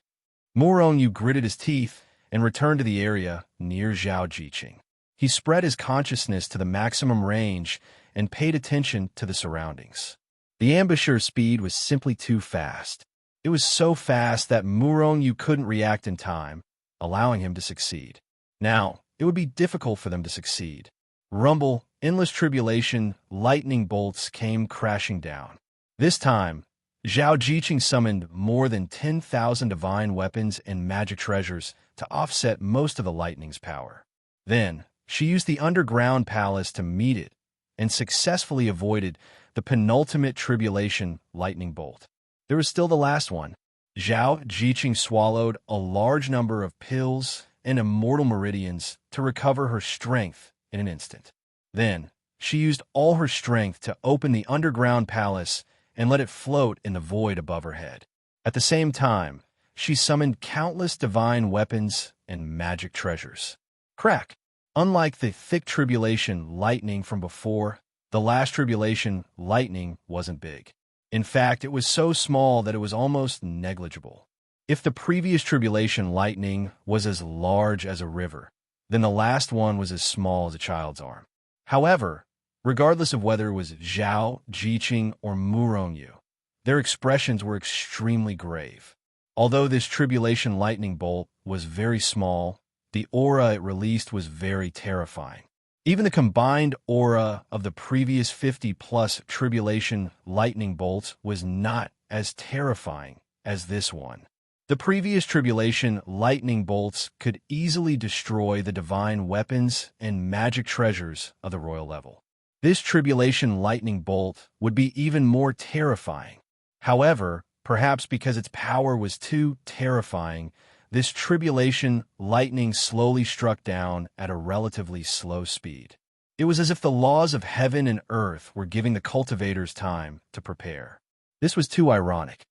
Murong gritted his teeth and returned to the area near Zhao Jiqing. He spread his consciousness to the maximum range and paid attention to the surroundings. The ambusher's speed was simply too fast. It was so fast that Murong couldn't react in time, allowing him to succeed. Now, it would be difficult for them to succeed. Rumble, endless tribulation, lightning bolts came crashing down. This time, Zhao Jiqing summoned more than 10,000 divine weapons and magic treasures to offset most of the lightning's power. Then, she used the underground palace to meet it and successfully avoided the penultimate tribulation lightning bolt. There was still the last one. Zhao Jiqing swallowed a large number of pills and immortal meridians to recover her strength in an instant. Then, she used all her strength to open the underground palace and let it float in the void above her head. At the same time, she summoned countless divine weapons and magic treasures. Crack! Unlike the thick tribulation lightning from before, the last tribulation lightning wasn't big. In fact, it was so small that it was almost negligible. If the previous tribulation lightning was as large as a river, then the last one was as small as a child's arm. However, regardless of whether it was Zhao Jiqing or Murong, their expressions were extremely grave. Although this tribulation lightning bolt was very small, the aura it released was very terrifying. Even the combined aura of the previous 50-plus tribulation lightning bolts was not as terrifying as this one. The previous tribulation lightning bolts could easily destroy the divine weapons and magic treasures of the royal level. This tribulation lightning bolt would be even more terrifying. However, perhaps because its power was too terrifying, this tribulation lightning slowly struck down at a relatively slow speed. It was as if the laws of heaven and earth were giving the cultivators time to prepare. This was too ironic.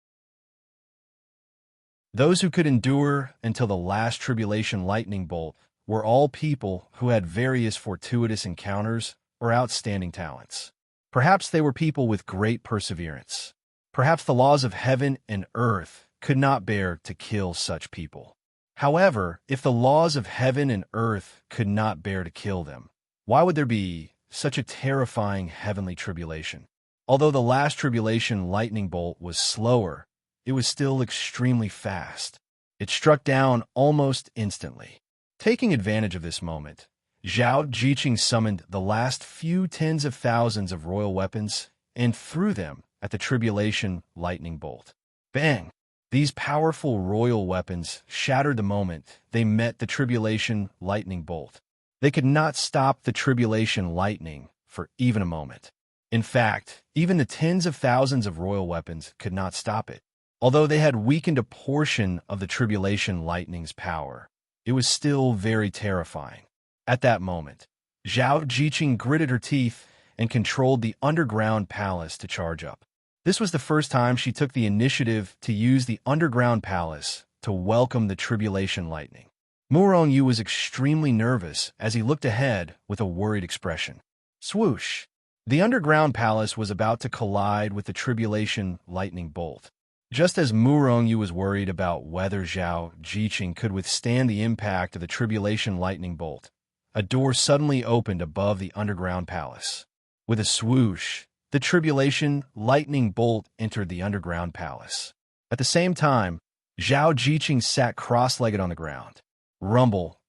Those who could endure until the last tribulation lightning bolt were all people who had various fortuitous encounters or outstanding talents. Perhaps they were people with great perseverance. Perhaps the laws of heaven and earth could not bear to kill such people. However, if the laws of heaven and earth could not bear to kill them, why would there be such a terrifying heavenly tribulation? Although the last tribulation lightning bolt was slower, it was still extremely fast. It struck down almost instantly. Taking advantage of this moment, Zhao Jiqing summoned the last few tens of thousands of royal weapons and threw them at the tribulation lightning bolt. Bang! These powerful royal weapons shattered the moment they met the tribulation lightning bolt. They could not stop the tribulation lightning for even a moment. In fact, even the tens of thousands of royal weapons could not stop it. Although they had weakened a portion of the tribulation lightning's power, it was still very terrifying. At that moment, Zhao Jiqing gritted her teeth and controlled the underground palace to charge up. This was the first time she took the initiative to use the underground palace to welcome the tribulation lightning. Mu Rongyu was extremely nervous as he looked ahead with a worried expression. Swoosh! The underground palace was about to collide with the tribulation lightning bolt. Just as Mu Rongyu was worried about whether Zhao Jiqing could withstand the impact of the tribulation lightning bolt, a door suddenly opened above the underground palace. With a swoosh, the tribulation lightning bolt entered the underground palace. At the same time, Zhao Jiqing sat cross-legged on the ground. Rumble.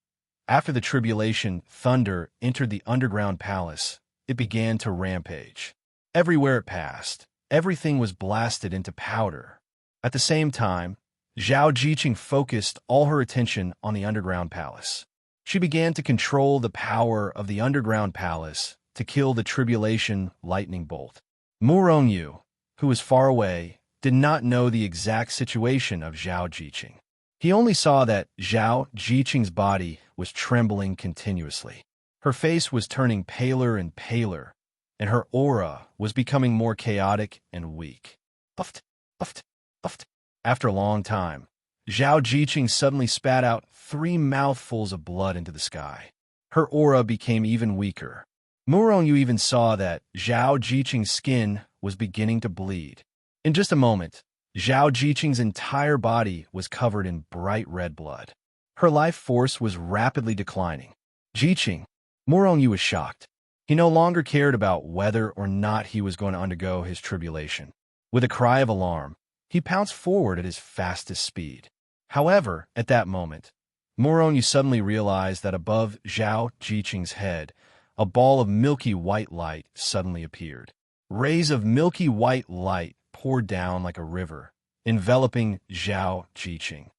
After the tribulation thunder entered the underground palace, it began to rampage. Everywhere it passed, everything was blasted into powder. At the same time, Zhao Jiqing focused all her attention on the underground palace. She began to control the power of the underground palace to kill the tribulation lightning bolt. Mu Rongyu, who was far away, did not know the exact situation of Zhao Jiqing. He only saw that Zhao Jiqing's body was trembling continuously. Her face was turning paler and paler, and her aura was becoming more chaotic and weak. Uft, uft, uft. After a long time, Zhao Jiqing suddenly spat out 3 mouthfuls of blood into the sky. Her aura became even weaker. Mu Rongyu even saw that Zhao Jiqing's skin was beginning to bleed. In just a moment, Zhao Jiqing's entire body was covered in bright red blood. Her life force was rapidly declining. Jiqing, Mu Rongyu was shocked. He no longer cared about whether or not he was going to undergo his tribulation. With a cry of alarm, he pounced forward at his fastest speed. However, at that moment, Mu Rongyu suddenly realized that above Zhao Jiqing's head, a ball of milky white light suddenly appeared. Rays of milky white light poured down like a river, enveloping Zhao Jiqing.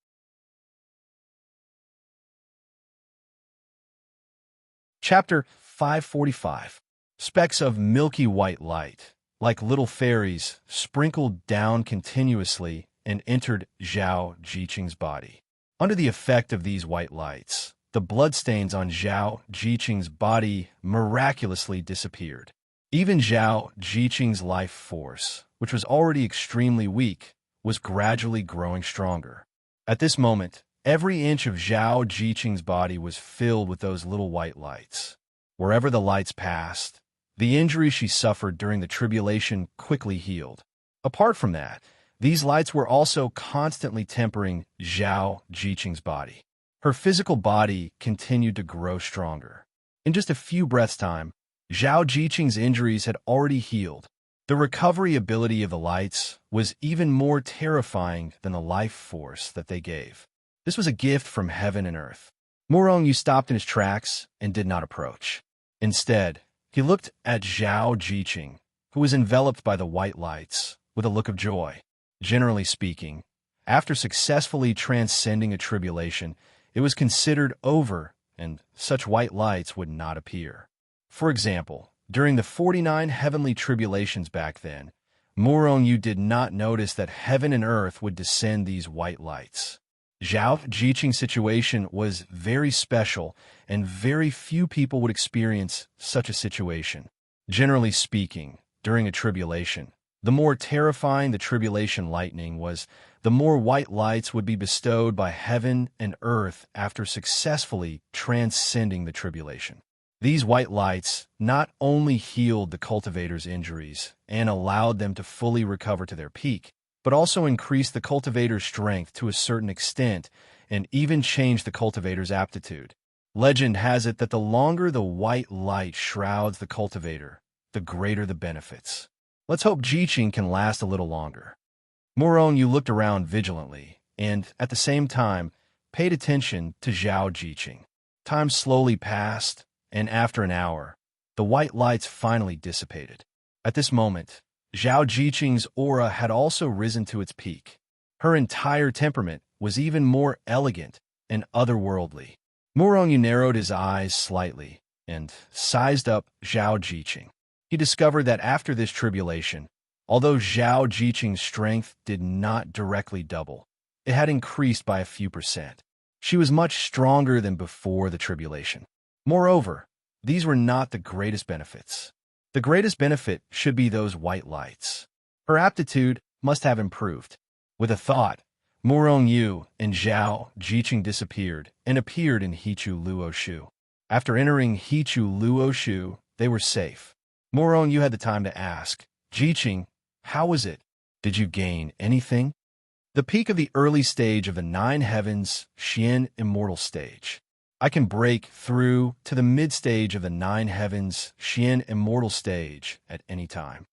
Chapter 545. Specks of milky white light, like little fairies, sprinkled down continuously and entered Zhao Jiqing's body. Under the effect of these white lights, the bloodstains on Zhao Jiqing's body miraculously disappeared. Even Zhao Jiqing's life force, which was already extremely weak, was gradually growing stronger. At this moment, every inch of Zhao Jiqing's body was filled with those little white lights. Wherever the lights passed, the injury she suffered during the tribulation quickly healed. Apart from that, these lights were also constantly tempering Zhao Jiqing's body. Her physical body continued to grow stronger. In just a few breaths' time, Zhao Jiqing's injuries had already healed. The recovery ability of the lights was even more terrifying than the life force that they gave. This was a gift from heaven and earth. Mu Rongyu stopped in his tracks and did not approach. Instead, he looked at Zhao Jiqing, who was enveloped by the white lights, with a look of joy. Generally speaking, after successfully transcending a tribulation, it was considered over, and such white lights would not appear. For example, during the 49 heavenly tribulations back then, Mu Rongyu did not notice that heaven and earth would descend these white lights. Zhao Jiqing's situation was very special, and very few people would experience such a situation. Generally speaking, during a tribulation, the more terrifying the tribulation lightning was, the more white lights would be bestowed by heaven and earth after successfully transcending the tribulation. These white lights not only healed the cultivators' injuries and allowed them to fully recover to their peak, but also increased the cultivator's strength to a certain extent and even changed the cultivator's aptitude. Legend has it that the longer the white light shrouds the cultivator, the greater the benefits. Let's hope Jiqing can last a little longer. Murong looked around vigilantly and, at the same time, paid attention to Zhao Jiqing. Time slowly passed, and after an hour, the white lights finally dissipated. At this moment, Zhao Jiqing's aura had also risen to its peak. Her entire temperament was even more elegant and otherworldly. Murong narrowed his eyes slightly and sized up Zhao Jiqing. He discovered that after this tribulation, although Zhao Jiqing's strength did not directly double, it had increased by a few percent. She was much stronger than before the tribulation. Moreover, these were not the greatest benefits. The greatest benefit should be those white lights. Her aptitude must have improved. With a thought, Murong and Zhao Jiqing disappeared and appeared in Hichu Luoshu. After entering Hichu Luoshu, they were safe. Murong had the time to ask, "Jiqing, how was it? Did you gain anything?" The peak of the early stage of the Nine Heavens, Xian Immortal Stage. I can break through to the mid-stage of the Nine Heavens, Xian Immortal Stage at any time.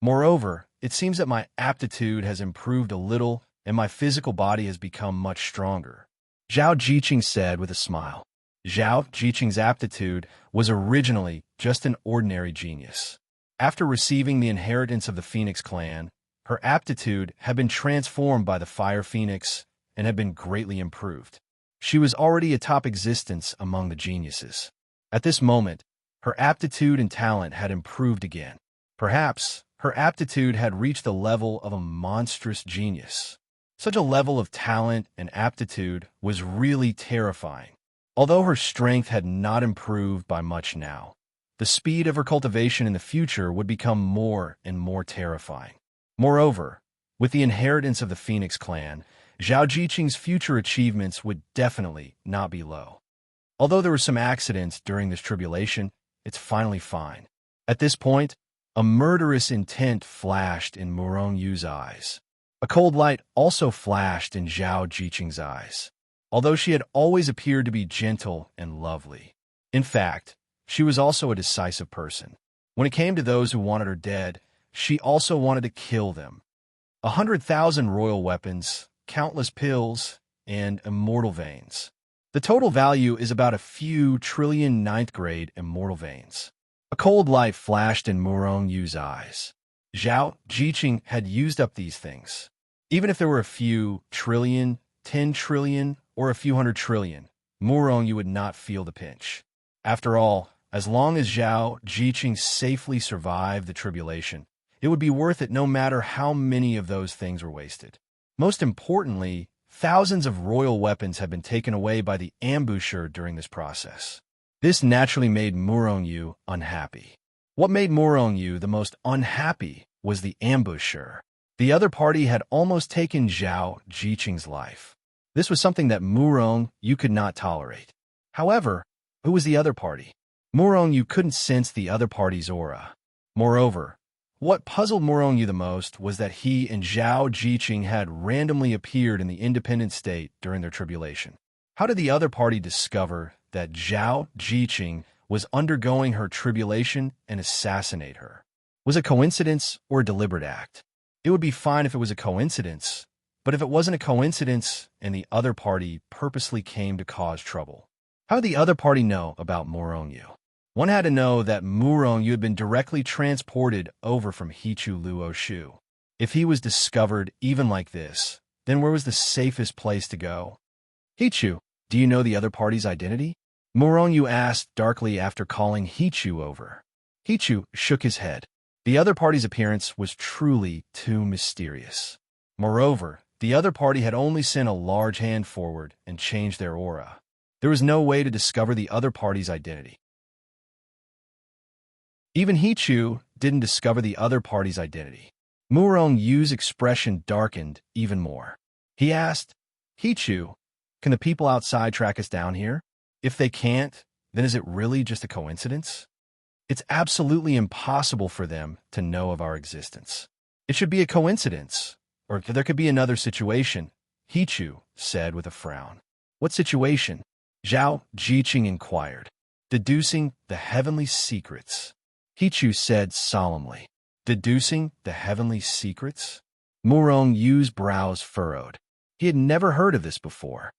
Moreover, it seems that my aptitude has improved a little and my physical body has become much stronger, Zhao Jiqing said with a smile. Zhao Jiqing's aptitude was originally just an ordinary genius. After receiving the inheritance of the Phoenix clan, her aptitude had been transformed by the Fire Phoenix and had been greatly improved. She was already a top existence among the geniuses. At this moment, her aptitude and talent had improved again. Perhaps her aptitude had reached the level of a monstrous genius. Such a level of talent and aptitude was really terrifying. Although her strength had not improved by much now, the speed of her cultivation in the future would become more and more terrifying. Moreover, with the inheritance of the Phoenix clan, Zhao Jiqing's future achievements would definitely not be low. Although there were some accidents during this tribulation, it's finally fine. At this point, a murderous intent flashed in Murong eyes. A cold light also flashed in Zhao Jiqing's eyes. Although she had always appeared to be gentle and lovely. In fact, she was also a decisive person. When it came to those who wanted her dead, she also wanted to kill them. 100,000 royal weapons, countless pills, and immortal veins. The total value is about a few trillion ninth-grade immortal veins. A cold light flashed in Murong eyes. Zhao Jiqing had used up these things. Even if there were a few trillion, 10 trillion, or a few 100 trillion, Murong would not feel the pinch. After all, as long as Zhao Jiqing safely survived the tribulation, it would be worth it no matter how many of those things were wasted. Most importantly, thousands of royal weapons had been taken away by the ambusher during this process. This naturally made Murong unhappy. What made Murong the most unhappy was the ambusher. The other party had almost taken Zhao Jiqing's life. This was something that Murong could not tolerate. However, who was the other party? Murong couldn't sense the other party's aura. Moreover, what puzzled Murong the most was that he and Zhao Jiqing had randomly appeared in the independent state during their tribulation. How did the other party discover that Zhao Jiqing was undergoing her tribulation and assassinate her? Was it coincidence or a deliberate act? It would be fine if it was a coincidence, but if it wasn't a coincidence and the other party purposely came to cause trouble, how did the other party know about Murong? One had to know that Murong had been directly transported over from Hichu Luoshu. If he was discovered even like this, then where was the safest place to go? Hichu, do you know the other party's identity? Murong asked darkly after calling Hichu over. Hichu shook his head. The other party's appearance was truly too mysterious. Moreover, The other party had only sent a large hand forward and changed their aura. There was no way to discover the other party's identity. Even Hichu didn't discover the other party's identity. Murong Yu's expression darkened even more. He asked, Hichu, can the people outside track us down here? If they can't, then is it really just a coincidence? It's absolutely impossible for them to know of our existence. It should be a coincidence, or there could be another situation, Hichu said with a frown. What situation? Zhao Jiqing inquired. Deducing the heavenly secrets, Hichu said solemnly. Deducing the heavenly secrets? Murong Yu's brows furrowed. He had never heard of this before.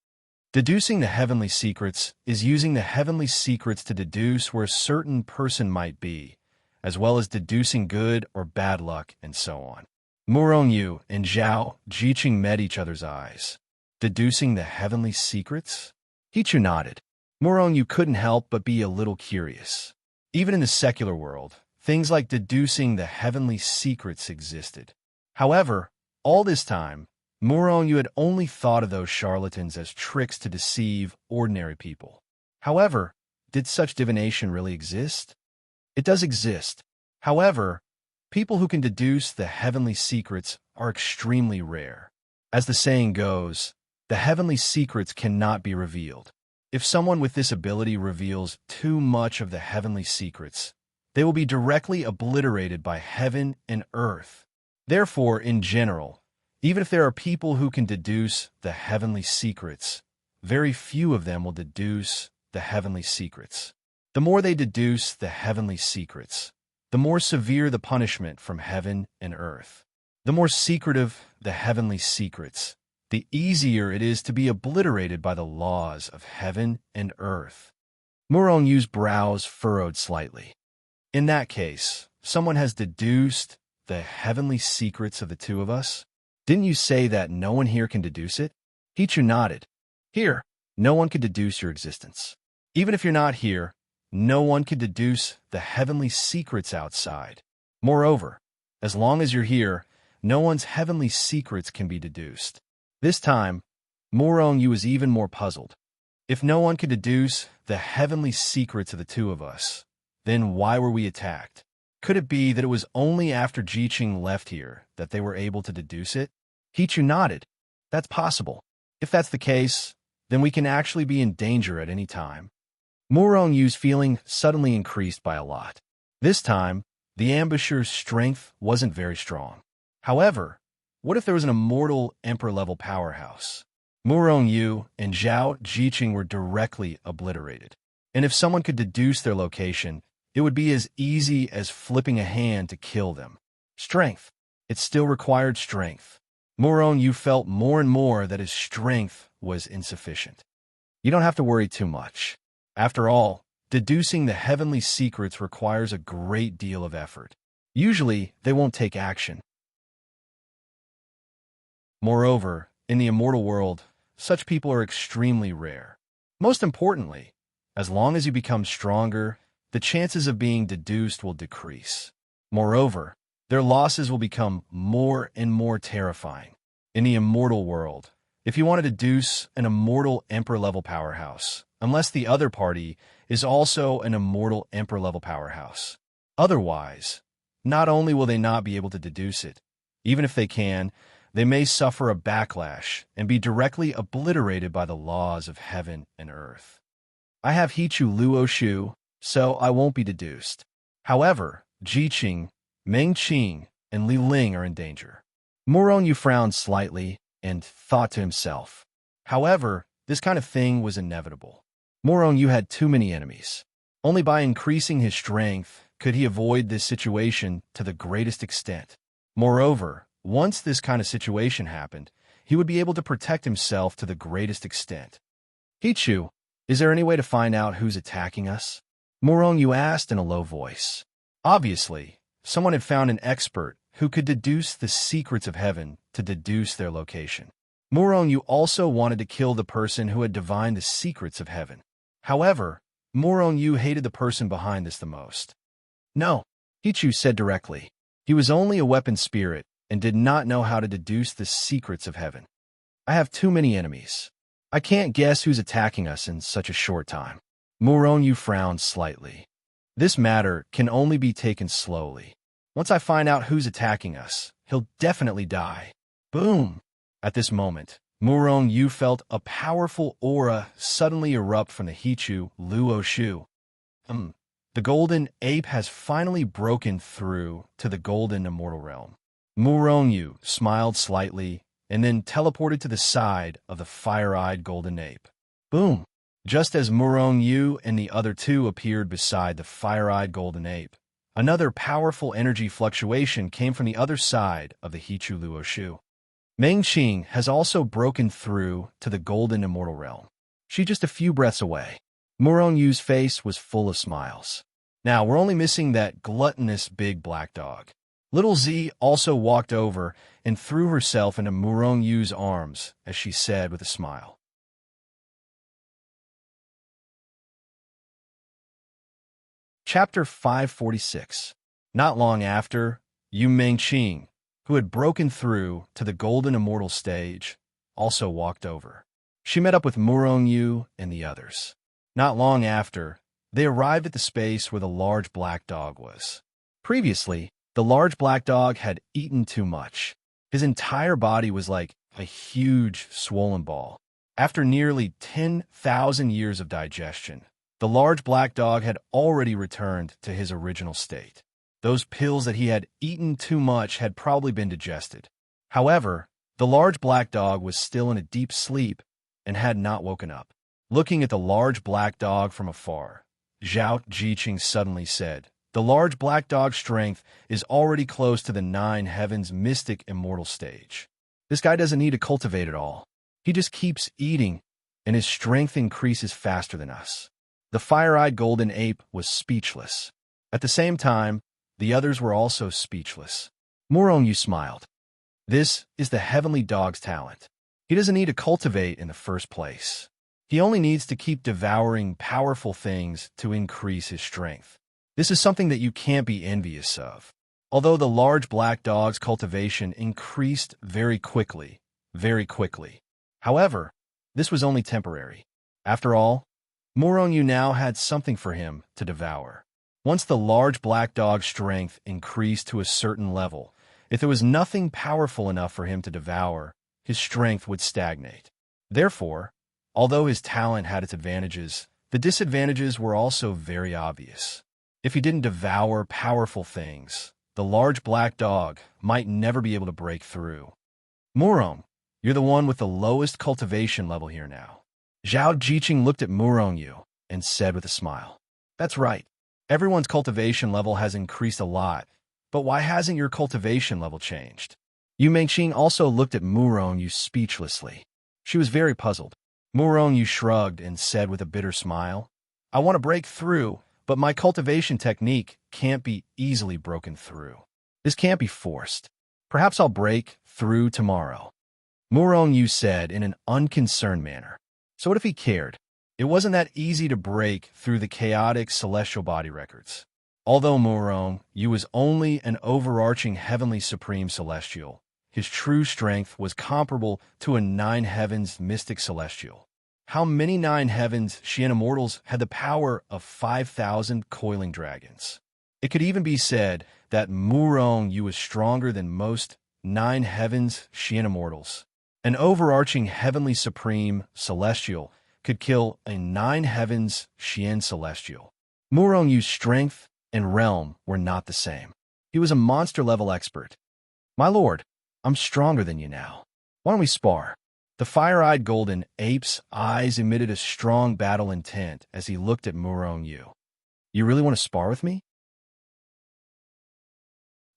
Deducing the heavenly secrets is using the heavenly secrets to deduce where a certain person might be, as well as deducing good or bad luck and so on. Murong Yu and Zhao Jiqing met each other's eyes. Deducing the heavenly secrets? Hichu nodded. Murong Yu couldn't help but be a little curious. Even in the secular world, things like deducing the heavenly secrets existed. However, all this time, Murong Yu had only thought of those charlatans as tricks to deceive ordinary people. However, did such divination really exist? It does exist. However, people who can deduce the heavenly secrets are extremely rare. As the saying goes, the heavenly secrets cannot be revealed. If someone with this ability reveals too much of the heavenly secrets, they will be directly obliterated by heaven and earth. Therefore, in general, even if there are people who can deduce the heavenly secrets, very few of them will deduce the heavenly secrets. The more they deduce the heavenly secrets, the more severe the punishment from heaven and earth. The more secretive the heavenly secrets, the easier it is to be obliterated by the laws of heaven and earth. Murong Yu's brows furrowed slightly. In that case, someone has deduced the heavenly secrets of the two of us? Didn't you say that no one here can deduce it? Hichu nodded. Here, no one could deduce your existence. Even if you're not here, no one could deduce the heavenly secrets outside. Moreover, as long as you're here, no one's heavenly secrets can be deduced. This time, Murong Yu was even more puzzled. If no one could deduce the heavenly secrets of the two of us, then why were we attacked? Could it be that it was only after Jiqing left here that they were able to deduce it? Hichu nodded. That's possible. If that's the case, then we can actually be in danger at any time. Murong Yu's feeling suddenly increased by a lot. This time, the ambusher's strength wasn't very strong. However, what if there was an immortal emperor-level powerhouse? Murong Yu and Zhao Jiqing were directly obliterated. And if someone could deduce their location, it would be as easy as flipping a hand to kill them. Strength. It still required strength. Murong Yu felt more and more that his strength was insufficient. You don't have to worry too much. After all, deducing the heavenly secrets requires a great deal of effort. Usually, they won't take action. Moreover, in the immortal world, such people are extremely rare. Most importantly, as long as you become stronger, the chances of being deduced will decrease. Moreover, their losses will become more and more terrifying. In the immortal world, if you want to deduce an immortal emperor-level powerhouse, unless the other party is also an immortal emperor-level powerhouse. Otherwise, not only will they not be able to deduce it, even if they can, they may suffer a backlash and be directly obliterated by the laws of heaven and earth. I have Hichu Luoshu, so I won't be deduced. However, Jiqing, Mengqing, and Li Ling are in danger. Murong Yu frowned slightly and thought to himself. However, this kind of thing was inevitable. Murong Yu had too many enemies. Only by increasing his strength could he avoid this situation to the greatest extent. Moreover, once this kind of situation happened, he would be able to protect himself to the greatest extent. Hichu, is there any way to find out who's attacking us? Murong Yu asked in a low voice. Obviously, someone had found an expert who could deduce the secrets of heaven to deduce their location. Murong Yu also wanted to kill the person who had divined the secrets of heaven. However, Murong Yu hated the person behind this the most. No, Hichu said directly. He was only a weapon spirit and did not know how to deduce the secrets of heaven. I have too many enemies. I can't guess who's attacking us in such a short time. Muronyu frowned slightly. This matter can only be taken slowly. Once I find out who's attacking us, he'll definitely die. Boom! At this moment, Muronyu felt a powerful aura suddenly erupt from the Hichu Luoshu. The golden ape has finally broken through to the golden immortal realm. Muronyu smiled slightly and then teleported to the side of the fire-eyed golden ape. Boom! Just as Muronyu and the other two appeared beside the fire-eyed golden ape, another powerful energy fluctuation came from the other side of the Hichu Luoshu. Mengqing has also broken through to the golden immortal realm. She's just a few breaths away. Muronyu's face was full of smiles. Now, we're only missing that gluttonous big black dog. Little Z also walked over and threw herself into Muronyu's arms as she said with a smile. Chapter 546. Not long after, Yu Mengqing, who had broken through to the golden immortal stage, also walked over. She met up with Muronyu and the others. Not long after, they arrived at the space where the large black dog was. Previously, the large black dog had eaten too much. His entire body was like a huge, swollen ball. After nearly 10,000 years of digestion, the large black dog had already returned to his original state. Those pills that he had eaten too much had probably been digested. However, the large black dog was still in a deep sleep and had not woken up. Looking at the large black dog from afar, Zhao Jiqing suddenly said, "The large black dog's strength is already close to the 9 heavens mystic immortal stage. This guy doesn't need to cultivate at all. He just keeps eating, and his strength increases faster than us." The fire-eyed golden ape was speechless. At the same time, the others were also speechless. Muronyu smiled. This is the heavenly dog's talent. He doesn't need to cultivate in the first place. He only needs to keep devouring powerful things to increase his strength. This is something that you can't be envious of. Although the large black dog's cultivation increased very quickly. However, this was only temporary. After all, Muronyu now had something for him to devour. Once the large black dog's strength increased to a certain level, if there was nothing powerful enough for him to devour, his strength would stagnate. Therefore, although his talent had its advantages, the disadvantages were also very obvious. If he didn't devour powerful things, the large black dog might never be able to break through. Murong, you're the one with the lowest cultivation level here now. Zhao Jiqing looked at Muronyu and said with a smile, "That's right. Everyone's cultivation level has increased a lot, but why hasn't your cultivation level changed?" Yu Mengqing also looked at Muronyu speechlessly. She was very puzzled. Muronyu shrugged and said with a bitter smile, "I want to break through, but my cultivation technique can't be easily broken through. This can't be forced. Perhaps I'll break through tomorrow." Muronyu said in an unconcerned manner. So what if he cared? It wasn't that easy to break through the chaotic celestial body records. Although Muronyu was only an overarching heavenly supreme celestial, his true strength was comparable to a 9 heavens mystic celestial. How many 9 heavens Xian immortals had the power of 5,000 coiling dragons? It could even be said that Muronyu was stronger than most 9 heavens Xian immortals. An overarching heavenly supreme celestial could kill a 9 heavens Xian celestial. Murongyu's strength and realm were not the same. He was a monster-level expert. "My lord, I'm stronger than you now. Why don't we spar?" The fire-eyed golden ape's eyes emitted a strong battle intent as he looked at Muronyu. "You really want to spar with me?"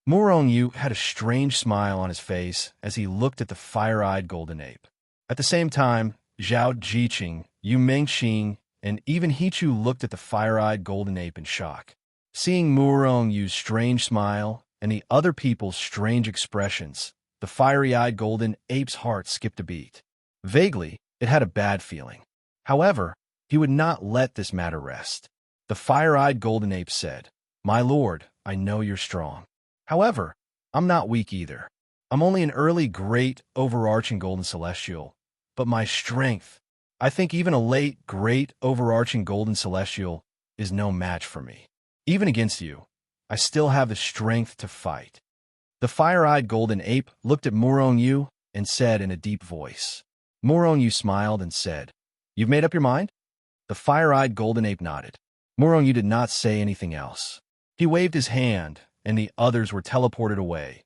Muronyu had a strange smile on his face as he looked at the fire-eyed golden ape. At the same time, Zhao Jiqing, Yu Mengqing, and even Hichu looked at the fire-eyed golden ape in shock. Seeing Murongyu's strange smile and the other people's strange expressions, the fiery-eyed golden ape's heart skipped a beat. Vaguely, it had a bad feeling. However, he would not let this matter rest. The fire-eyed golden ape said, "My lord, I know you're strong. However, I'm not weak either. I'm only an early great overarching golden celestial, but my strength. I think even a late, great, overarching golden celestial is no match for me. Even against you, I still have the strength to fight." The fire-eyed golden ape looked at Muronyu and said in a deep voice. Muronyu smiled and said, "You've made up your mind?" The fire-eyed golden ape nodded. Muronyu did not say anything else. He waved his hand, and the others were teleported away,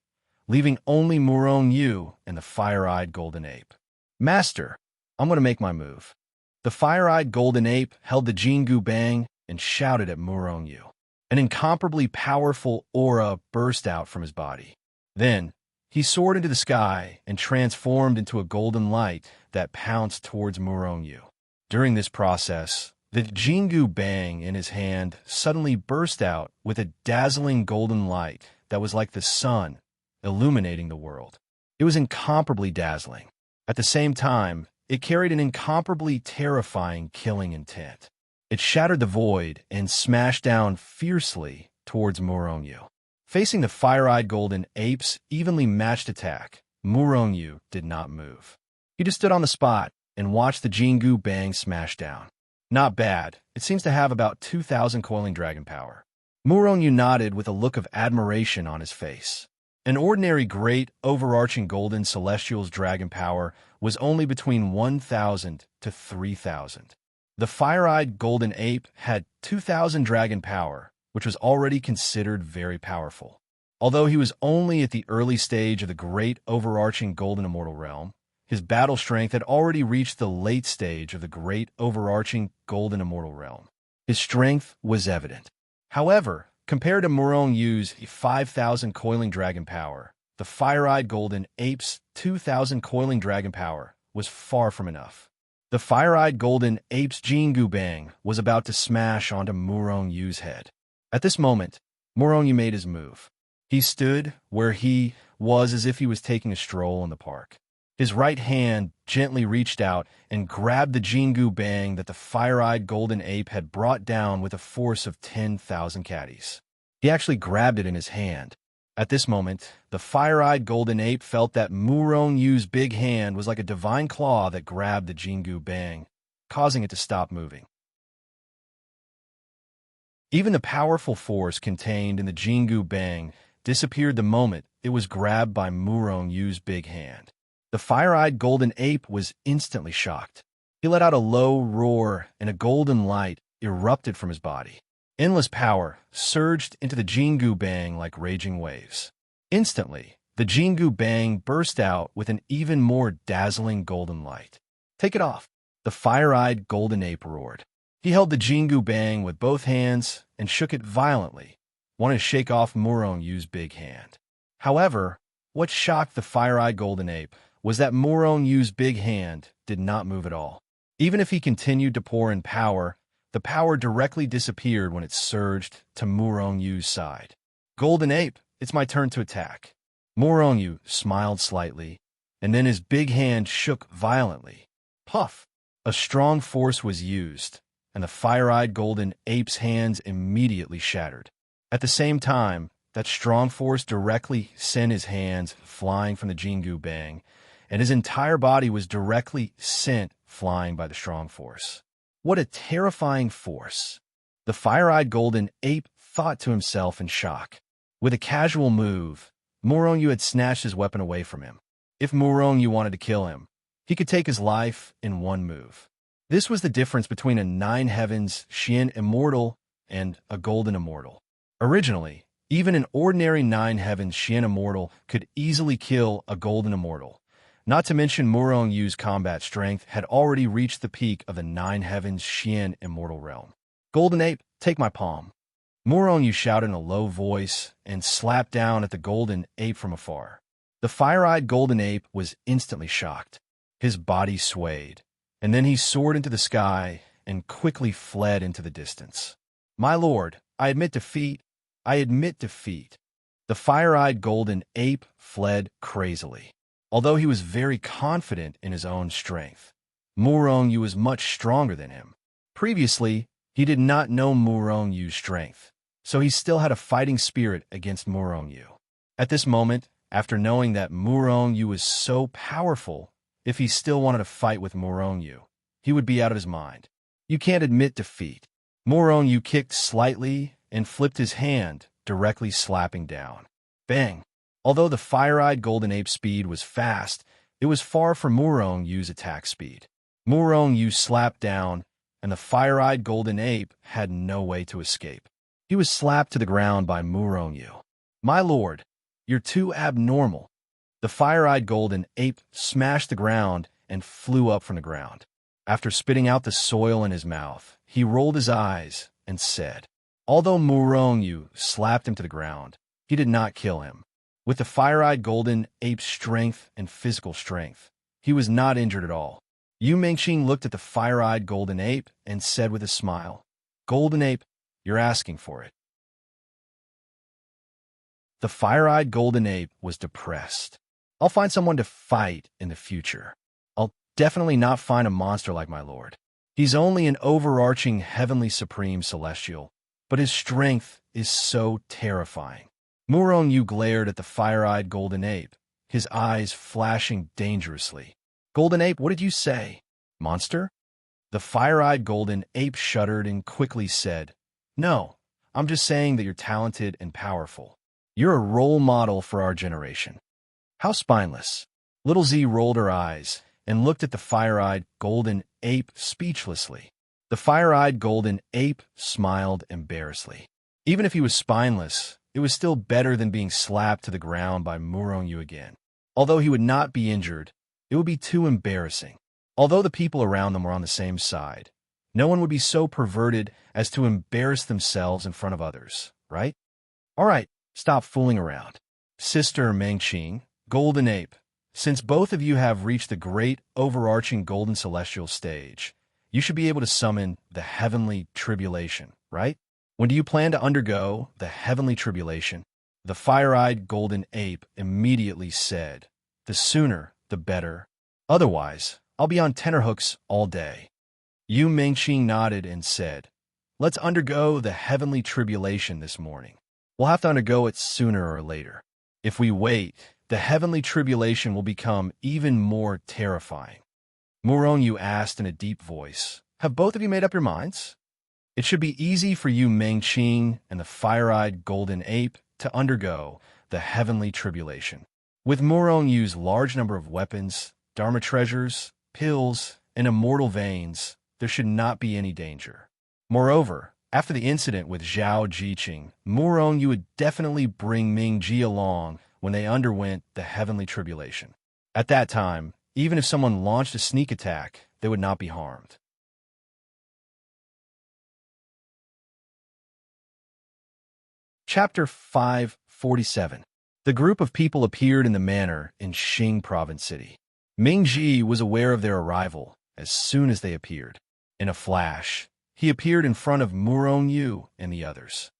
leaving only Muronyu and the fire-eyed golden ape. "Master, I'm going to make my move." The fire-eyed golden ape held the Jingu Bang and shouted at Muronyu. An incomparably powerful aura burst out from his body. Then, he soared into the sky and transformed into a golden light that pounced towards Muronyu. During this process, the Jingu Bang in his hand suddenly burst out with a dazzling golden light that was like the sun, illuminating the world. It was incomparably dazzling. At the same time, it carried an incomparably terrifying killing intent. It shattered the void and smashed down fiercely towards Muronyu. Facing the fire-eyed golden ape's evenly matched attack, Muronyu did not move. He just stood on the spot and watched the Jingu Bang smash down. "Not bad. It seems to have about 2,000 coiling dragon power." Muronyu nodded with a look of admiration on his face. An ordinary great, overarching golden celestial's dragon power was only between 1,000 to 3,000. The fire-eyed golden ape had 2,000 dragon power, which was already considered very powerful. Although he was only at the early stage of the great overarching golden immortal realm, his battle strength had already reached the late stage of the great overarching golden immortal realm. His strength was evident. However, compared to Muronyu's 5,000 coiling dragon power, the fire-eyed golden ape's 2,000 coiling dragon power was far from enough. The fire-eyed golden ape's Jingu Bang was about to smash onto Muronyu's head. At this moment, Muronyu made his move. He stood where he was as if he was taking a stroll in the park. His right hand gently reached out and grabbed the Jingu Bang that the fire-eyed golden ape had brought down with a force of 10,000 caddies. He actually grabbed it in his hand. At this moment, the fire-eyed golden ape felt that Muronyu's big hand was like a divine claw that grabbed the Jingu Bang, causing it to stop moving. Even the powerful force contained in the Jingu Bang disappeared the moment it was grabbed by Muronyu's big hand. The fire-eyed golden ape was instantly shocked. He let out a low roar, and a golden light erupted from his body. Endless power surged into the Jingu Bang like raging waves. Instantly, the Jingu Bang burst out with an even more dazzling golden light. "Take it off!" the fire-eyed golden ape roared. He held the Jingu Bang with both hands and shook it violently, wanting to shake off Muronyu's big hand. However, what shocked the fire-eyed golden ape was that Muronyu's big hand did not move at all. Even if he continued to pour in power, the power directly disappeared when it surged to Muronyu's side. "Golden ape, it's my turn to attack." Muronyu smiled slightly, and then his big hand shook violently. Puff! A strong force was used, and the fire-eyed golden ape's hands immediately shattered. At the same time, that strong force directly sent his hands flying from the Jingu Bang, and his entire body was directly sent flying by the strong force. What a terrifying force! The fire-eyed golden ape thought to himself in shock. With a casual move, Muronyu had snatched his weapon away from him. If Muronyu wanted to kill him, he could take his life in one move. This was the difference between a Nine Heavens Xian Immortal and a Golden Immortal. Originally, even an ordinary Nine Heavens Xian Immortal could easily kill a Golden Immortal. Not to mention Muronyu's combat strength had already reached the peak of the Nine Heavens Xian Immortal realm. "Golden Ape, take my palm." Muronyu shouted in a low voice and slapped down at the Golden Ape from afar. The fire-eyed Golden Ape was instantly shocked. His body swayed, and then he soared into the sky and quickly fled into the distance. "My lord, I admit defeat. I admit defeat." The fire-eyed Golden Ape fled crazily. Although he was very confident in his own strength, Muronyu was much stronger than him. Previously, he did not know Muronyu's strength, so he still had a fighting spirit against Muronyu. At this moment, after knowing that Muronyu was so powerful, If he still wanted to fight with Morongyu, he would be out of his mind. You can't admit defeat. Morongyu kicked slightly and flipped his hand, directly slapping down. Bang! Although the fire-eyed golden ape's speed was fast, it was far from Morongyu's attack speed. Morongyu slapped down, and the fire-eyed golden ape had no way to escape. He was slapped to the ground by Morongyu. "My lord, you're too abnormal." The fire-eyed golden ape smashed the ground and flew up from the ground. After spitting out the soil in his mouth, he rolled his eyes and said, although Morongyu slapped him to the ground, he did not kill him. With the fire-eyed golden ape's strength and physical strength, he was not injured at all. Yu Mengqing looked at the fire-eyed golden ape and said with a smile, "Golden ape, you're asking for it." The fire-eyed golden ape was depressed. "I'll find someone to fight in the future. I'll definitely not find a monster like my lord. He's only an overarching heavenly supreme celestial, but his strength is so terrifying." Morongyu glared at the fire-eyed golden ape, his eyes flashing dangerously. "Golden ape, what did you say? Monster?" The fire-eyed golden ape shuddered and quickly said, "No, I'm just saying that you're talented and powerful. You're a role model for our generation." "How spineless." Little Z rolled her eyes and looked at the fire-eyed golden ape speechlessly. The fire-eyed golden ape smiled embarrassedly. Even if he was spineless, it was still better than being slapped to the ground by Morongyu again. Although he would not be injured, it would be too embarrassing. Although the people around them were on the same side, no one would be so perverted as to embarrass themselves in front of others, right? All right, stop fooling around. Sister Mengqing, Golden Ape, since both of you have reached the great overarching golden celestial stage, you should be able to summon the heavenly tribulation, right? When do you plan to undergo the heavenly tribulation? The fire-eyed golden ape immediately said, "The sooner, the better. Otherwise, I'll be on tenterhooks all day." Yu Mengqing nodded and said, "Let's undergo the heavenly tribulation this morning. We'll have to undergo it sooner or later. If we wait, the heavenly tribulation will become even more terrifying." Morongyu asked in a deep voice, "Have both of you made up your minds?" It should be easy for Yu Mengqing and the fire-eyed golden ape to undergo the heavenly tribulation. With Morongyu's large number of weapons, Dharma treasures, pills, and immortal veins, there should not be any danger. Moreover, after the incident with Zhao Jiqing, Morongyu would definitely bring Mingji along when they underwent the heavenly tribulation. At that time, even if someone launched a sneak attack, they would not be harmed. Chapter 547. The group of people appeared in the manor in Xing Province City. Mingji was aware of their arrival as soon as they appeared. In a flash, he appeared in front of Morongyu and the others.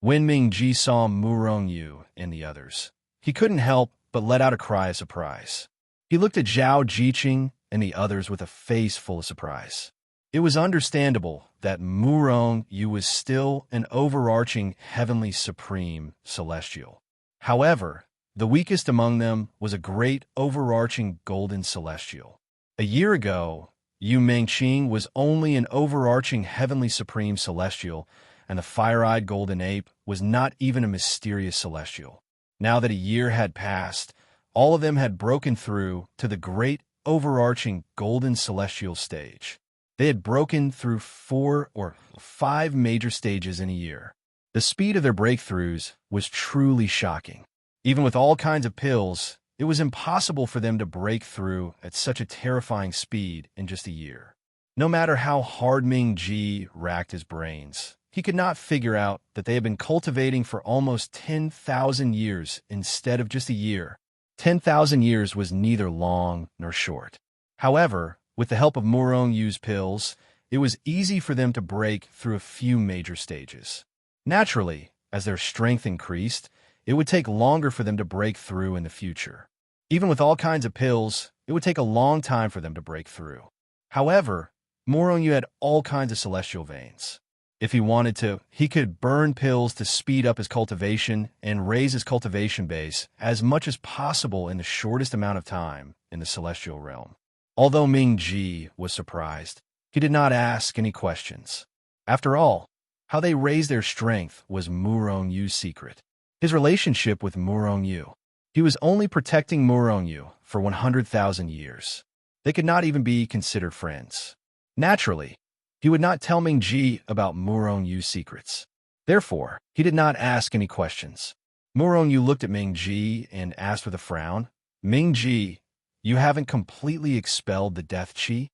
When Mingji saw Morongyu and the others, he couldn't help but let out a cry of surprise. He looked at Zhao Jiqing and the others with a face full of surprise. It was understandable that Morongyu was still an overarching heavenly supreme celestial. However, the weakest among them was a great overarching golden celestial. A year ago, Yu Mengqing was only an overarching heavenly supreme celestial, and the fire-eyed golden ape was not even a mysterious celestial. Now that a year had passed, all of them had broken through to the great overarching golden celestial stage. They had broken through 4 or 5 major stages in a year. The speed of their breakthroughs was truly shocking. Even with all kinds of pills, it was impossible for them to break through at such a terrifying speed in just a year. No matter how hard Mingji racked his brains, he could not figure out that they had been cultivating for almost 10,000 years instead of just a year. 10,000 years was neither long nor short. However, with the help of Morongyu's pills, it was easy for them to break through a few major stages. Naturally, as their strength increased, it would take longer for them to break through in the future. Even with all kinds of pills, it would take a long time for them to break through. However, Morongyu had all kinds of celestial veins. If he wanted to, he could burn pills to speed up his cultivation and raise his cultivation base as much as possible in the shortest amount of time in the celestial realm. Although Ming-Ji was surprised, he did not ask any questions. After all, how they raised their strength was Murong-Yu's secret. His relationship with Murong-Yu. He was only protecting Murong-Yu for 100,000 years. They could not even be considered friends. Naturally, he would not tell Ming-Ji about Murong-Yu's secrets. Therefore, he did not ask any questions. Murong-Yu looked at Ming-Ji and asked with a frown, "Ming-Ji, you haven't completely expelled the death qi?"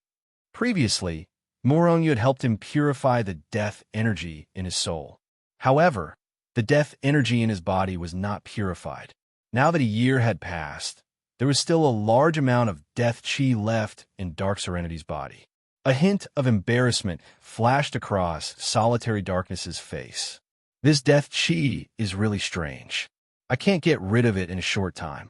Previously, Murong-Yu had helped him purify the death energy in his soul. However, the death energy in his body was not purified. Now that a year had passed, there was still a large amount of death qi left in Dark Serenity's body. A hint of embarrassment flashed across Solitary Darkness's face. This death qi is really strange. I can't get rid of it in a short time.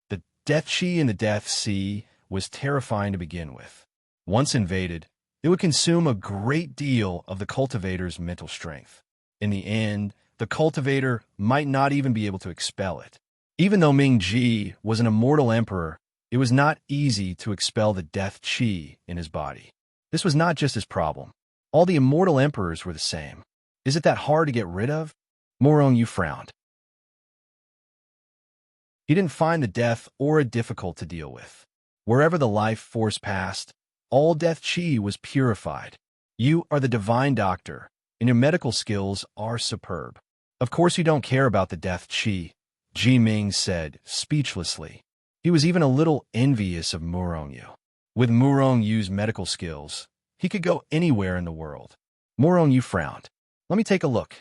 The death qi in the death sea was terrifying to begin with. Once invaded, it would consume a great deal of the cultivator's mental strength. In the end, the cultivator might not even be able to expel it. Even though Ming-Ji was an immortal emperor, it was not easy to expel the death qi in his body. This was not just his problem. All the immortal emperors were the same. Is it that hard to get rid of? Murong-Yu frowned. He didn't find the death aura difficult to deal with. Wherever the life force passed, all death qi was purified. You are the divine doctor, and your medical skills are superb. Of course you don't care about the death qi, Ji Ming said, speechlessly. He was even a little envious of Murong-Yu. With Murong-Yu's medical skills, he could go anywhere in the world. Murong-Yu frowned. Let me take a look.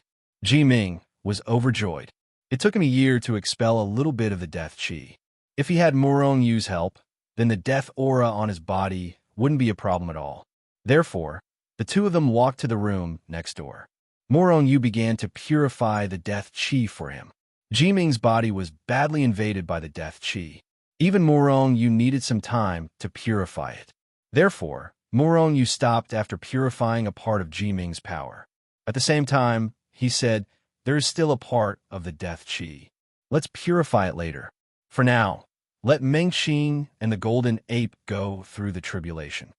Ji Ming was overjoyed. It took him a year to expel a little bit of the death qi. If he had Murong-Yu's help, then the death aura on his body wouldn't be a problem at all. Therefore, the two of them walked to the room next door. Murong-Yu began to purify the death qi for him. Ji Ming's body was badly invaded by the death qi. Even Murong-Yu needed some time to purify it. Therefore, Murong-Yu stopped after purifying a part of Ji Ming's power. At the same time, he said, "There is still a part of the death qi. Let's purify it later. For now, let Ming-Qing and the golden ape go through the tribulation."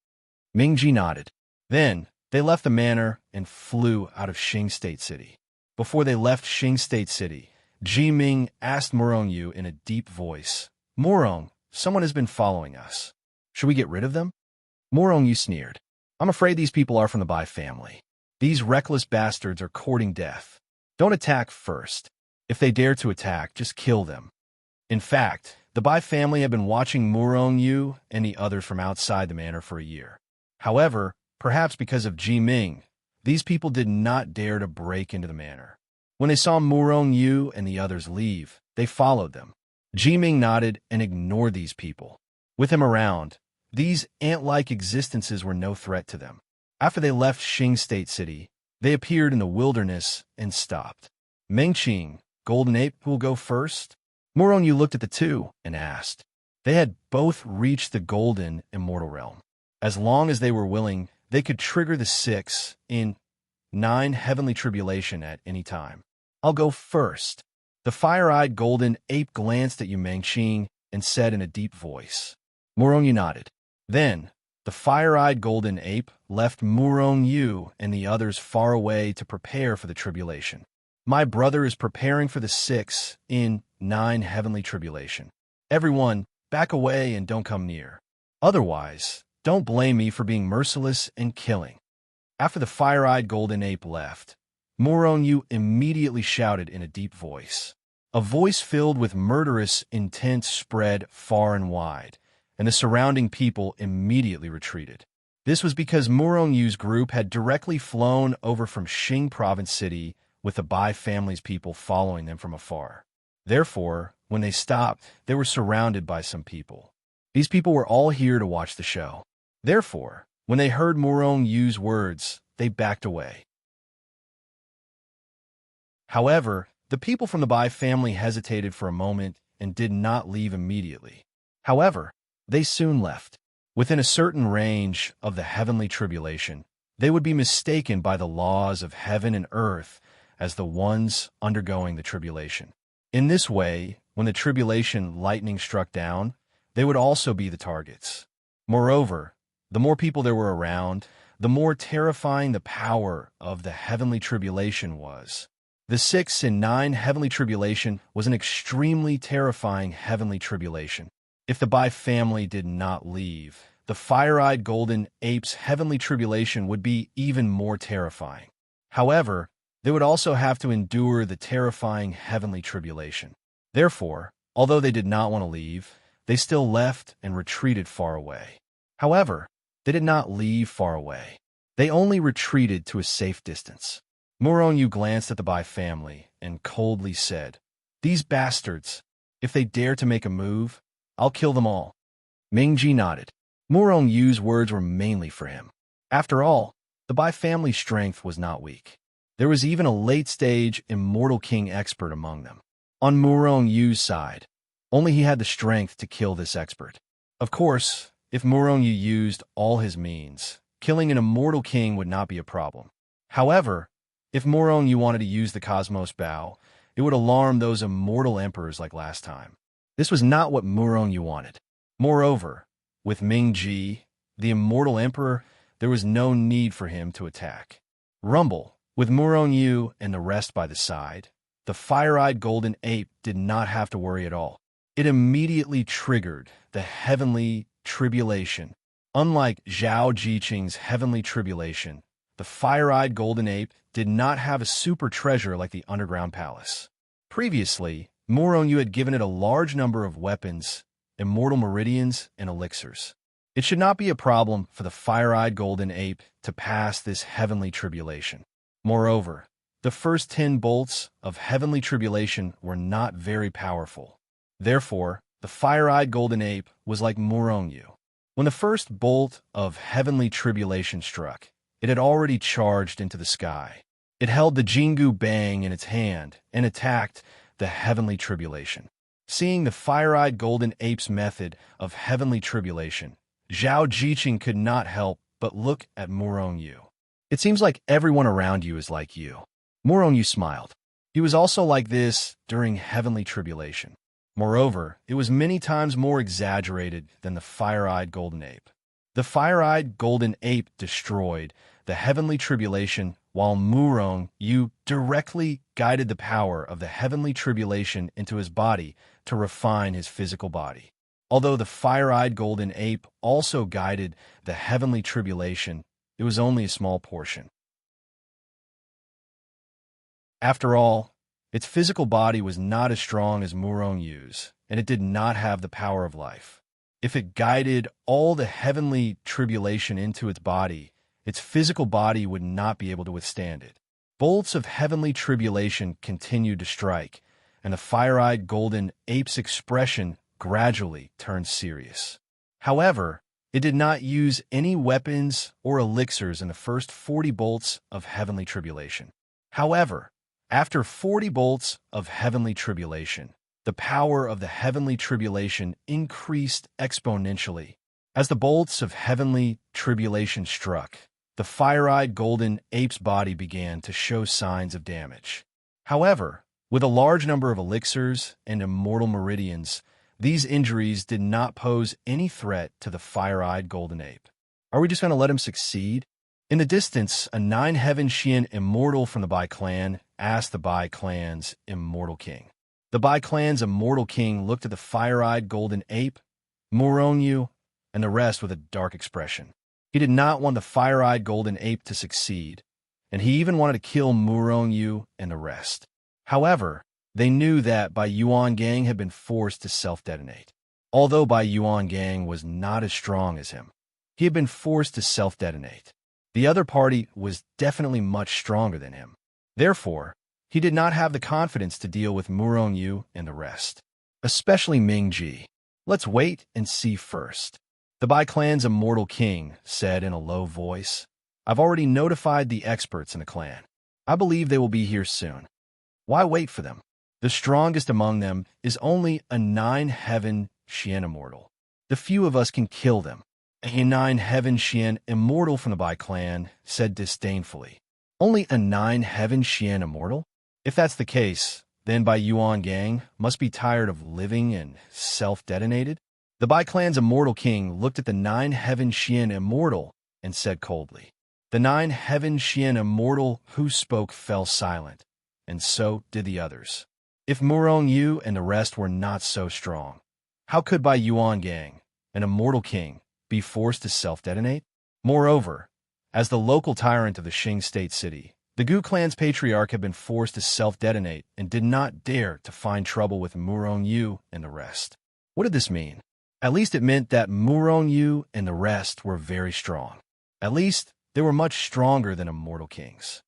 Ming-Ji nodded. Then, they left the manor and flew out of Xing State City. Before they left Xing State City, Ji Ming asked Murong-Yu in a deep voice, "Murong, someone has been following us. Should we get rid of them?" Murong-Yu sneered. "I'm afraid these people are from the Bai family. These reckless bastards are courting death. Don't attack first. If they dare to attack, just kill them." In fact, the Bai family had been watching Murong-Yu and the others from outside the manor for a year. However, perhaps because of Ji Ming, these people did not dare to break into the manor. When they saw Murong-Yu and the others leave, they followed them. Ji Ming nodded and ignored these people. With him around, these ant-like existences were no threat to them. After they left Xing State City, they appeared in the wilderness and stopped. "Ming-Qing, Golden Ape, who will go first?" Murong-Yu looked at the two and asked. They had both reached the golden immortal realm. As long as they were willing, they could trigger the 6 in 9 heavenly tribulation at any time. "I'll go first." The fire-eyed golden ape glanced at Ming-Qing and said in a deep voice. Murong-Yu nodded. Then, the fire-eyed golden ape left Murong-Yu and the others far away to prepare for the tribulation. "My brother is preparing for the 6 in 9 heavenly tribulation. Everyone, back away and don't come near. Otherwise, don't blame me for being merciless and killing." After the fire-eyed golden ape left, Murong-Yu immediately shouted in a deep voice. A voice filled with murderous intent spread far and wide, and the surrounding people immediately retreated. This was because Murong-Yu's group had directly flown over from Xing Province City with the Bai family's people following them from afar. Therefore, when they stopped, they were surrounded by some people. These people were all here to watch the show. Therefore, when they heard Murong-Yu's words, they backed away. However, the people from the Bai family hesitated for a moment and did not leave immediately. However, they soon left. Within a certain range of the heavenly tribulation, they would be mistaken by the laws of heaven and earth as the ones undergoing the tribulation. In this way, when the tribulation lightning struck down, they would also be the targets. Moreover, the more people there were around, the more terrifying the power of the heavenly tribulation was. The 6 and 9 heavenly tribulation was an extremely terrifying heavenly tribulation. If the Bai family did not leave, the fire-eyed golden apes' heavenly tribulation would be even more terrifying. However, they would also have to endure the terrifying heavenly tribulation. Therefore, although they did not want to leave, they still left and retreated far away. However, they did not leave far away. They only retreated to a safe distance. Muronyu glanced at the Bai family and coldly said, "These bastards, if they dare to make a move, I'll kill them all." Mingji nodded. Murongyu's words were mainly for him. After all, the Bai family's strength was not weak. There was even a late-stage Immortal King expert among them. On Murongyu's side, only he had the strength to kill this expert. Of course, if Muronyu used all his means, killing an Immortal King would not be a problem. However, if Muronyu wanted to use the Cosmos Bow, it would alarm those immortal emperors like last time. This was not what Muronyu wanted. Moreover, with Mingji, the immortal emperor, there was no need for him to attack. Rumble, with Muronyu and the rest by the side, the fire-eyed golden ape did not have to worry at all. It immediately triggered the heavenly tribulation. Unlike Zhao Jiqing's heavenly tribulation, the fire-eyed golden ape did not have a super treasure like the underground palace. Previously, Muronyu had given it a large number of weapons, immortal meridians, and elixirs. It should not be a problem for the fire-eyed golden ape to pass this heavenly tribulation. Moreover, the first 10 bolts of heavenly tribulation were not very powerful. Therefore, the fire-eyed golden ape was like Muronyu. When the first bolt of heavenly tribulation struck, it had already charged into the sky. It held the Jingu Bang in its hand and attacked the heavenly tribulation. Seeing the fire-eyed golden ape's method of heavenly tribulation, Zhao Jiqing could not help but look at Muronyu. "It seems like everyone around you is like you." Muronyu smiled. He was also like this during heavenly tribulation. Moreover, it was many times more exaggerated than the fire-eyed golden ape. The fire-eyed golden ape destroyed the heavenly tribulation, while Muronyu directly guided the power of the heavenly tribulation into his body to refine his physical body. Although the fire-eyed golden ape also guided the heavenly tribulation, it was only a small portion. After all, its physical body was not as strong as Murongyu's, and it did not have the power of life. If it guided all the heavenly tribulation into its body, its physical body would not be able to withstand it. Bolts of heavenly tribulation continued to strike, and the fire-eyed golden ape's expression gradually turned serious. However, it did not use any weapons or elixirs in the first 40 bolts of heavenly tribulation. However, after 40 bolts of heavenly tribulation, the power of the heavenly tribulation increased exponentially. As the bolts of heavenly tribulation struck, the fire-eyed golden ape's body began to show signs of damage. However, with a large number of elixirs and immortal meridians, these injuries did not pose any threat to the fire-eyed golden ape. Are we just going to let him succeed? In the distance, a 9-heaven Xian immortal from the Bai clan asked the Bai clan's immortal king. The Bai clan's immortal king looked at the fire-eyed golden ape, Muronyu, and the rest with a dark expression. He did not want the fire-eyed golden ape to succeed, and he even wanted to kill Muronyu and the rest. However, they knew that Bai Yuangang had been forced to self-detonate. Although Bai Yuangang was not as strong as him, he had been forced to self-detonate. The other party was definitely much stronger than him. Therefore, he did not have the confidence to deal with Muronyu and the rest, especially Mingji. "Let's wait and see first," the Bai clan's immortal king said in a low voice. "I've already notified the experts in the clan. I believe they will be here soon. Why wait for them? The strongest among them is only a 9-heaven Xian immortal. The few of us can kill them, A nine-heaven Xian immortal from the Bai clan said disdainfully. Only a nine-heaven Xian immortal? If that's the case, then Bai Yuan gang must be tired of living and self-detonated. The Bai clan's immortal king looked at the nine-heaven Xian immortal and said coldly. The nine-heaven Xian immortal who spoke fell silent, and so did the others. If Murong Yu and the rest were not so strong, how could Bai Yuan gang, an immortal king, be forced to self-detonate? Moreover, as the local tyrant of the Qing state city, the Gu clan's patriarch had been forced to self-detonate and did not dare to find trouble with Murong Yu and the rest. What did this mean? At least it meant that Murong Yu and the rest were very strong. At least they were much stronger than immortal kings.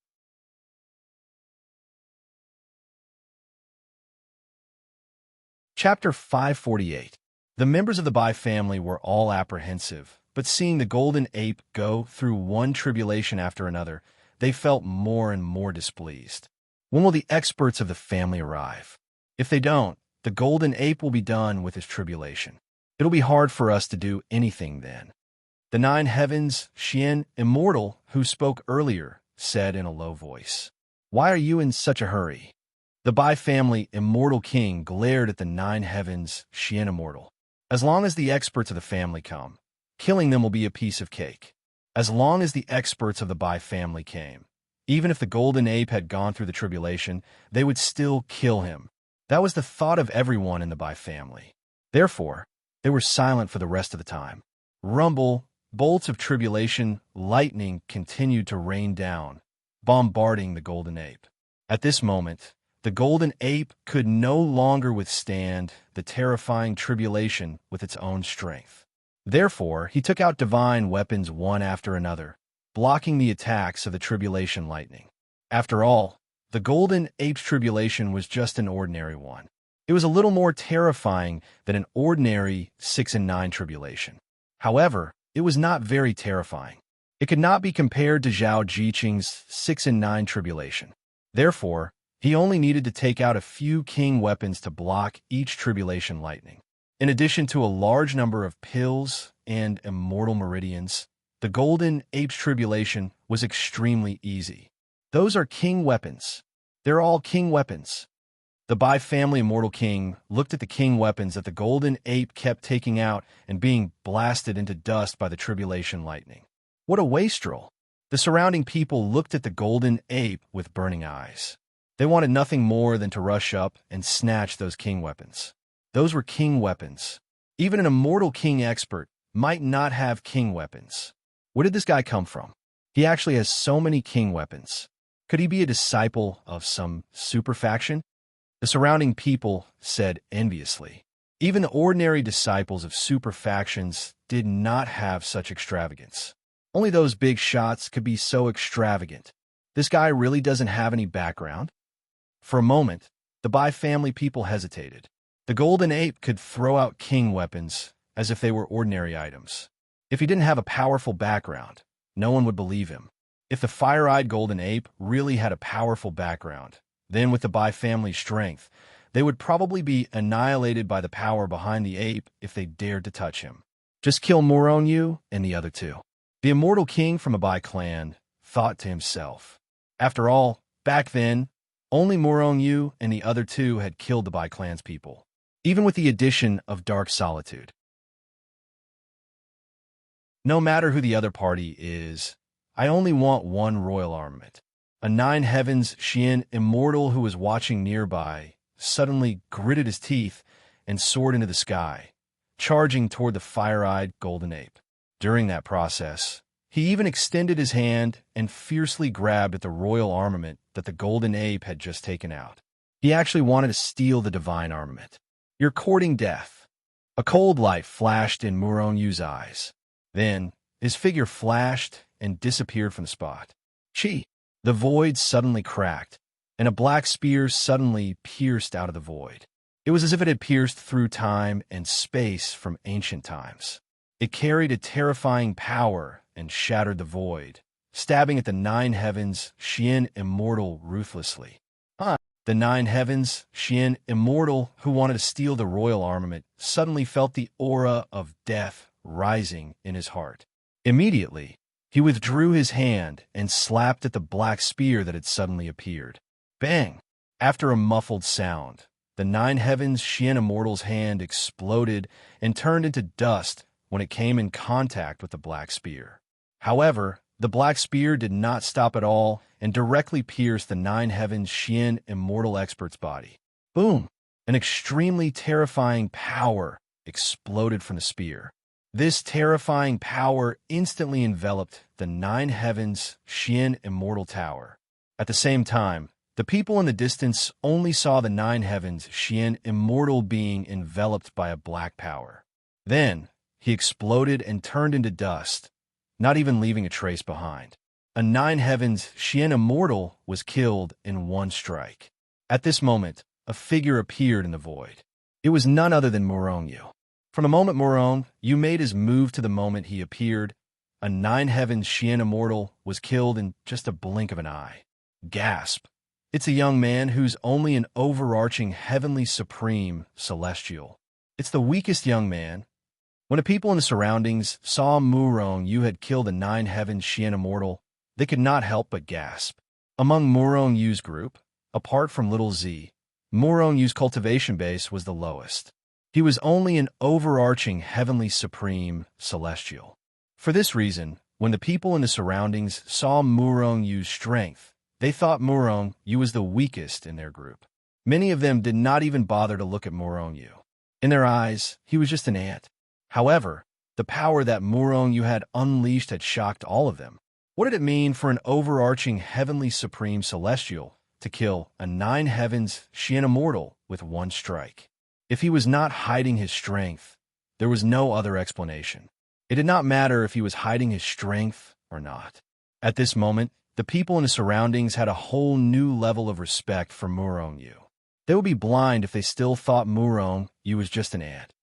Chapter 548. The members of the Bai family were all apprehensive, but seeing the golden ape go through one tribulation after another, they felt more and more displeased. When will the experts of the family arrive? If they don't, the golden ape will be done with his tribulation. It'll be hard for us to do anything then. The nine heavens, Xian, immortal, who spoke earlier, said in a low voice. Why are you in such a hurry? The Bai family immortal king glared at the nine heavens, Xian immortal. As long as the experts of the family come, killing them will be a piece of cake. As long as the experts of the Bai family came, even if the golden ape had gone through the tribulation, they would still kill him. That was the thought of everyone in the Bai family. Therefore, they were silent for the rest of the time. Rumble, bolts of tribulation, lightning continued to rain down, bombarding the golden ape. At this moment, the golden ape could no longer withstand the terrifying tribulation with its own strength. Therefore, he took out divine weapons one after another, blocking the attacks of the tribulation lightning. After all, the golden ape's tribulation was just an ordinary one. It was a little more terrifying than an ordinary 6 and 9 tribulation. However, it was not very terrifying. It could not be compared to Zhao Jiqing's 6 and 9 tribulation. Therefore, he only needed to take out a few king weapons to block each tribulation lightning. In addition to a large number of pills and immortal meridians, the golden ape's tribulation was extremely easy. Those are king weapons. They're all king weapons. The Bai family immortal king looked at the king weapons that the golden ape kept taking out and being blasted into dust by the tribulation lightning. What a wastrel! The surrounding people looked at the golden ape with burning eyes. They wanted nothing more than to rush up and snatch those king weapons. Those were king weapons. Even an immortal king expert might not have king weapons. Where did this guy come from? He actually has so many king weapons. Could he be a disciple of some super faction? The surrounding people said enviously. Even the ordinary disciples of super factions did not have such extravagance. Only those big shots could be so extravagant. This guy really doesn't have any background? For a moment, the Bai family people hesitated. The golden ape could throw out king weapons as if they were ordinary items. If he didn't have a powerful background, no one would believe him. If the fire-eyed golden ape really had a powerful background, then with the Bai family's strength, they would probably be annihilated by the power behind the ape if they dared to touch him. Just kill Murong Yu and the other two. The immortal king from a Bai clan thought to himself. After all, back then, only Murong Yu and the other two had killed the Bai clan's people, even with the addition of Dark Solitude. No matter who the other party is, I only want one royal armament. A nine heavens Xian immortal who was watching nearby suddenly gritted his teeth and soared into the sky, charging toward the fire-eyed golden ape. During that process, he even extended his hand and fiercely grabbed at the royal armament that the golden ape had just taken out. He actually wanted to steal the divine armament. You're courting death. A cold light flashed in Murong Yu's eyes. Then, his figure flashed and disappeared from the spot. Chi! The void suddenly cracked, and a black spear suddenly pierced out of the void. It was as if it had pierced through time and space from ancient times. It carried a terrifying power and shattered the void, stabbing at the nine heavens, Xian immortal ruthlessly. The nine heavens, Xian immortal, who wanted to steal the royal armament, suddenly felt the aura of death rising in his heart. Immediately, he withdrew his hand and slapped at the black spear that had suddenly appeared. Bang! After a muffled sound, the Nine Heavens Xian Immortal's hand exploded and turned into dust when it came in contact with the black spear. However, the black spear did not stop at all and directly pierced the Nine Heavens Xian Immortal Expert's body. Boom! An extremely terrifying power exploded from the spear. This terrifying power instantly enveloped the Nine Heavens Xian Immortal Tower. At the same time, the people in the distance only saw the Nine Heavens Xian Immortal being enveloped by a black power. Then, he exploded and turned into dust, not even leaving a trace behind. A Nine Heavens Xian Immortal was killed in one strike. At this moment, a figure appeared in the void. It was none other than Murong-Yu. From the moment Murong-Yu made his move to the moment he appeared, a Nine Heavens Xian Immortal was killed in just a blink of an eye. Gasp! It's a young man who's only an overarching heavenly supreme celestial. It's the weakest young man. When the people in the surroundings saw Murong-Yu had killed a Nine Heavens Xian Immortal, they could not help but gasp. Among Murong-Yu's group, apart from Little Z, Murong-Yu's cultivation base was the lowest. He was only an overarching heavenly supreme celestial. For this reason, when the people in the surroundings saw Murong-Yu's strength, they thought Murong-Yu was the weakest in their group. Many of them did not even bother to look at Murong-Yu. In their eyes, he was just an ant. However, the power that Murong-Yu had unleashed had shocked all of them. What did it mean for an overarching heavenly supreme celestial to kill a Nine Heavens Xian Immortal with one strike? If he was not hiding his strength, there was no other explanation. It did not matter if he was hiding his strength or not. At this moment, the people in the surroundings had a whole new level of respect for Murong-Yu. They would be blind if they still thought Murong-Yu was just an ant.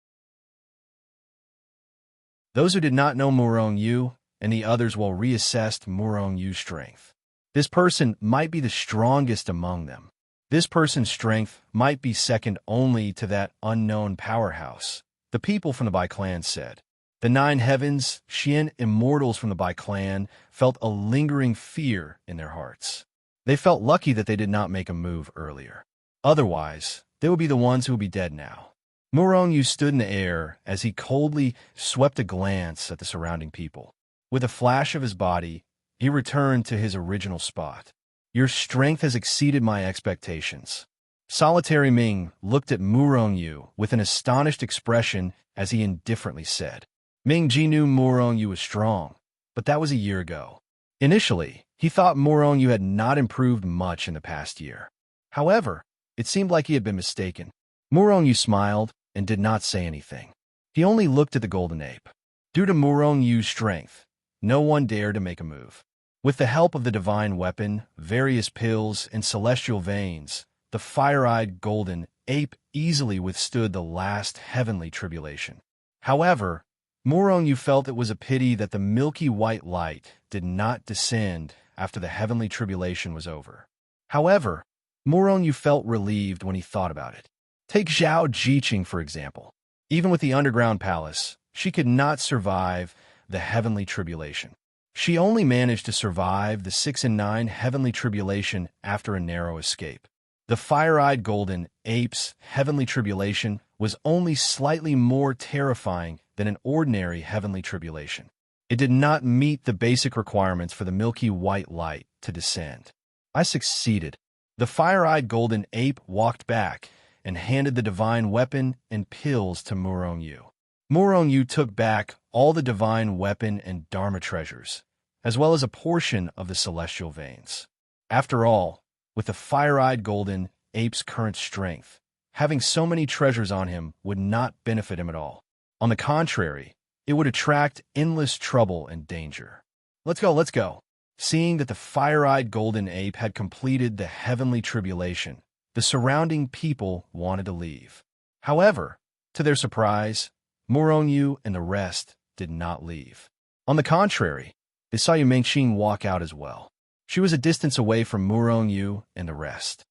Those who did not know Murong-Yu and the others well reassessed Murong-Yu's strength. This person might be the strongest among them. This person's strength might be second only to that unknown powerhouse. The people from the Bai clan said. The Nine Heavens Xian Immortals from the Bai clan felt a lingering fear in their hearts. They felt lucky that they did not make a move earlier. Otherwise, they would be the ones who would be dead now. Murong-Yu stood in the air as he coldly swept a glance at the surrounding people. With a flash of his body, he returned to his original spot. Your strength has exceeded my expectations. Solitary Ming looked at Murong-Yu with an astonished expression as he indifferently said. Ming-Ji knew Murong-Yu was strong, but that was a year ago. Initially, he thought Murong-Yu had not improved much in the past year. However, it seemed like he had been mistaken. Murong-Yu smiled and did not say anything. He only looked at the golden ape. Due to Murong-Yu's strength, no one dared to make a move. With the help of the divine weapon, various pills, and celestial veins, the fire-eyed golden ape easily withstood the last heavenly tribulation. However, Murong-Yu felt it was a pity that the milky white light did not descend after the heavenly tribulation was over. However, Murong-Yu felt relieved when he thought about it. Take Zhao Jiqing, for example. Even with the underground palace, she could not survive the heavenly tribulation. She only managed to survive the 6 and 9 heavenly tribulation after a narrow escape. The fire-eyed golden ape's heavenly tribulation was only slightly more terrifying than an ordinary heavenly tribulation. It did not meet the basic requirements for the milky white light to descend. I succeeded. The fire-eyed golden ape walked back and handed the divine weapon and pills to Murong-Yu. Murong-Yu took back all the divine weapon and dharma treasures, as well as a portion of the celestial veins. After all, with the fire-eyed golden ape's current strength, having so many treasures on him would not benefit him at all. On the contrary, it would attract endless trouble and danger. Let's go. Seeing that the fire-eyed golden ape had completed the heavenly tribulation, the surrounding people wanted to leave. However, to their surprise, Murong-Yu and the rest did not leave. On the contrary, they saw Yu Mengxing walk out as well. She was a distance away from Murong-Yu and the rest.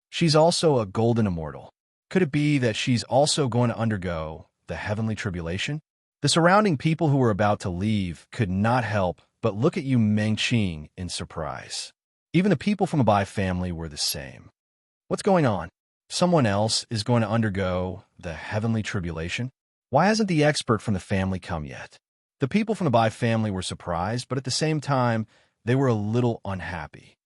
She's also a golden immortal. Could it be that she's also going to undergo the heavenly tribulation? The surrounding people who were about to leave could not help but look at Yu Mengqing in surprise. Even the people from the Bai family were the same. What's going on? Someone else is going to undergo the heavenly tribulation? Why hasn't the expert from the family come yet? The people from the Bai family were surprised, but at the same time, they were a little unhappy.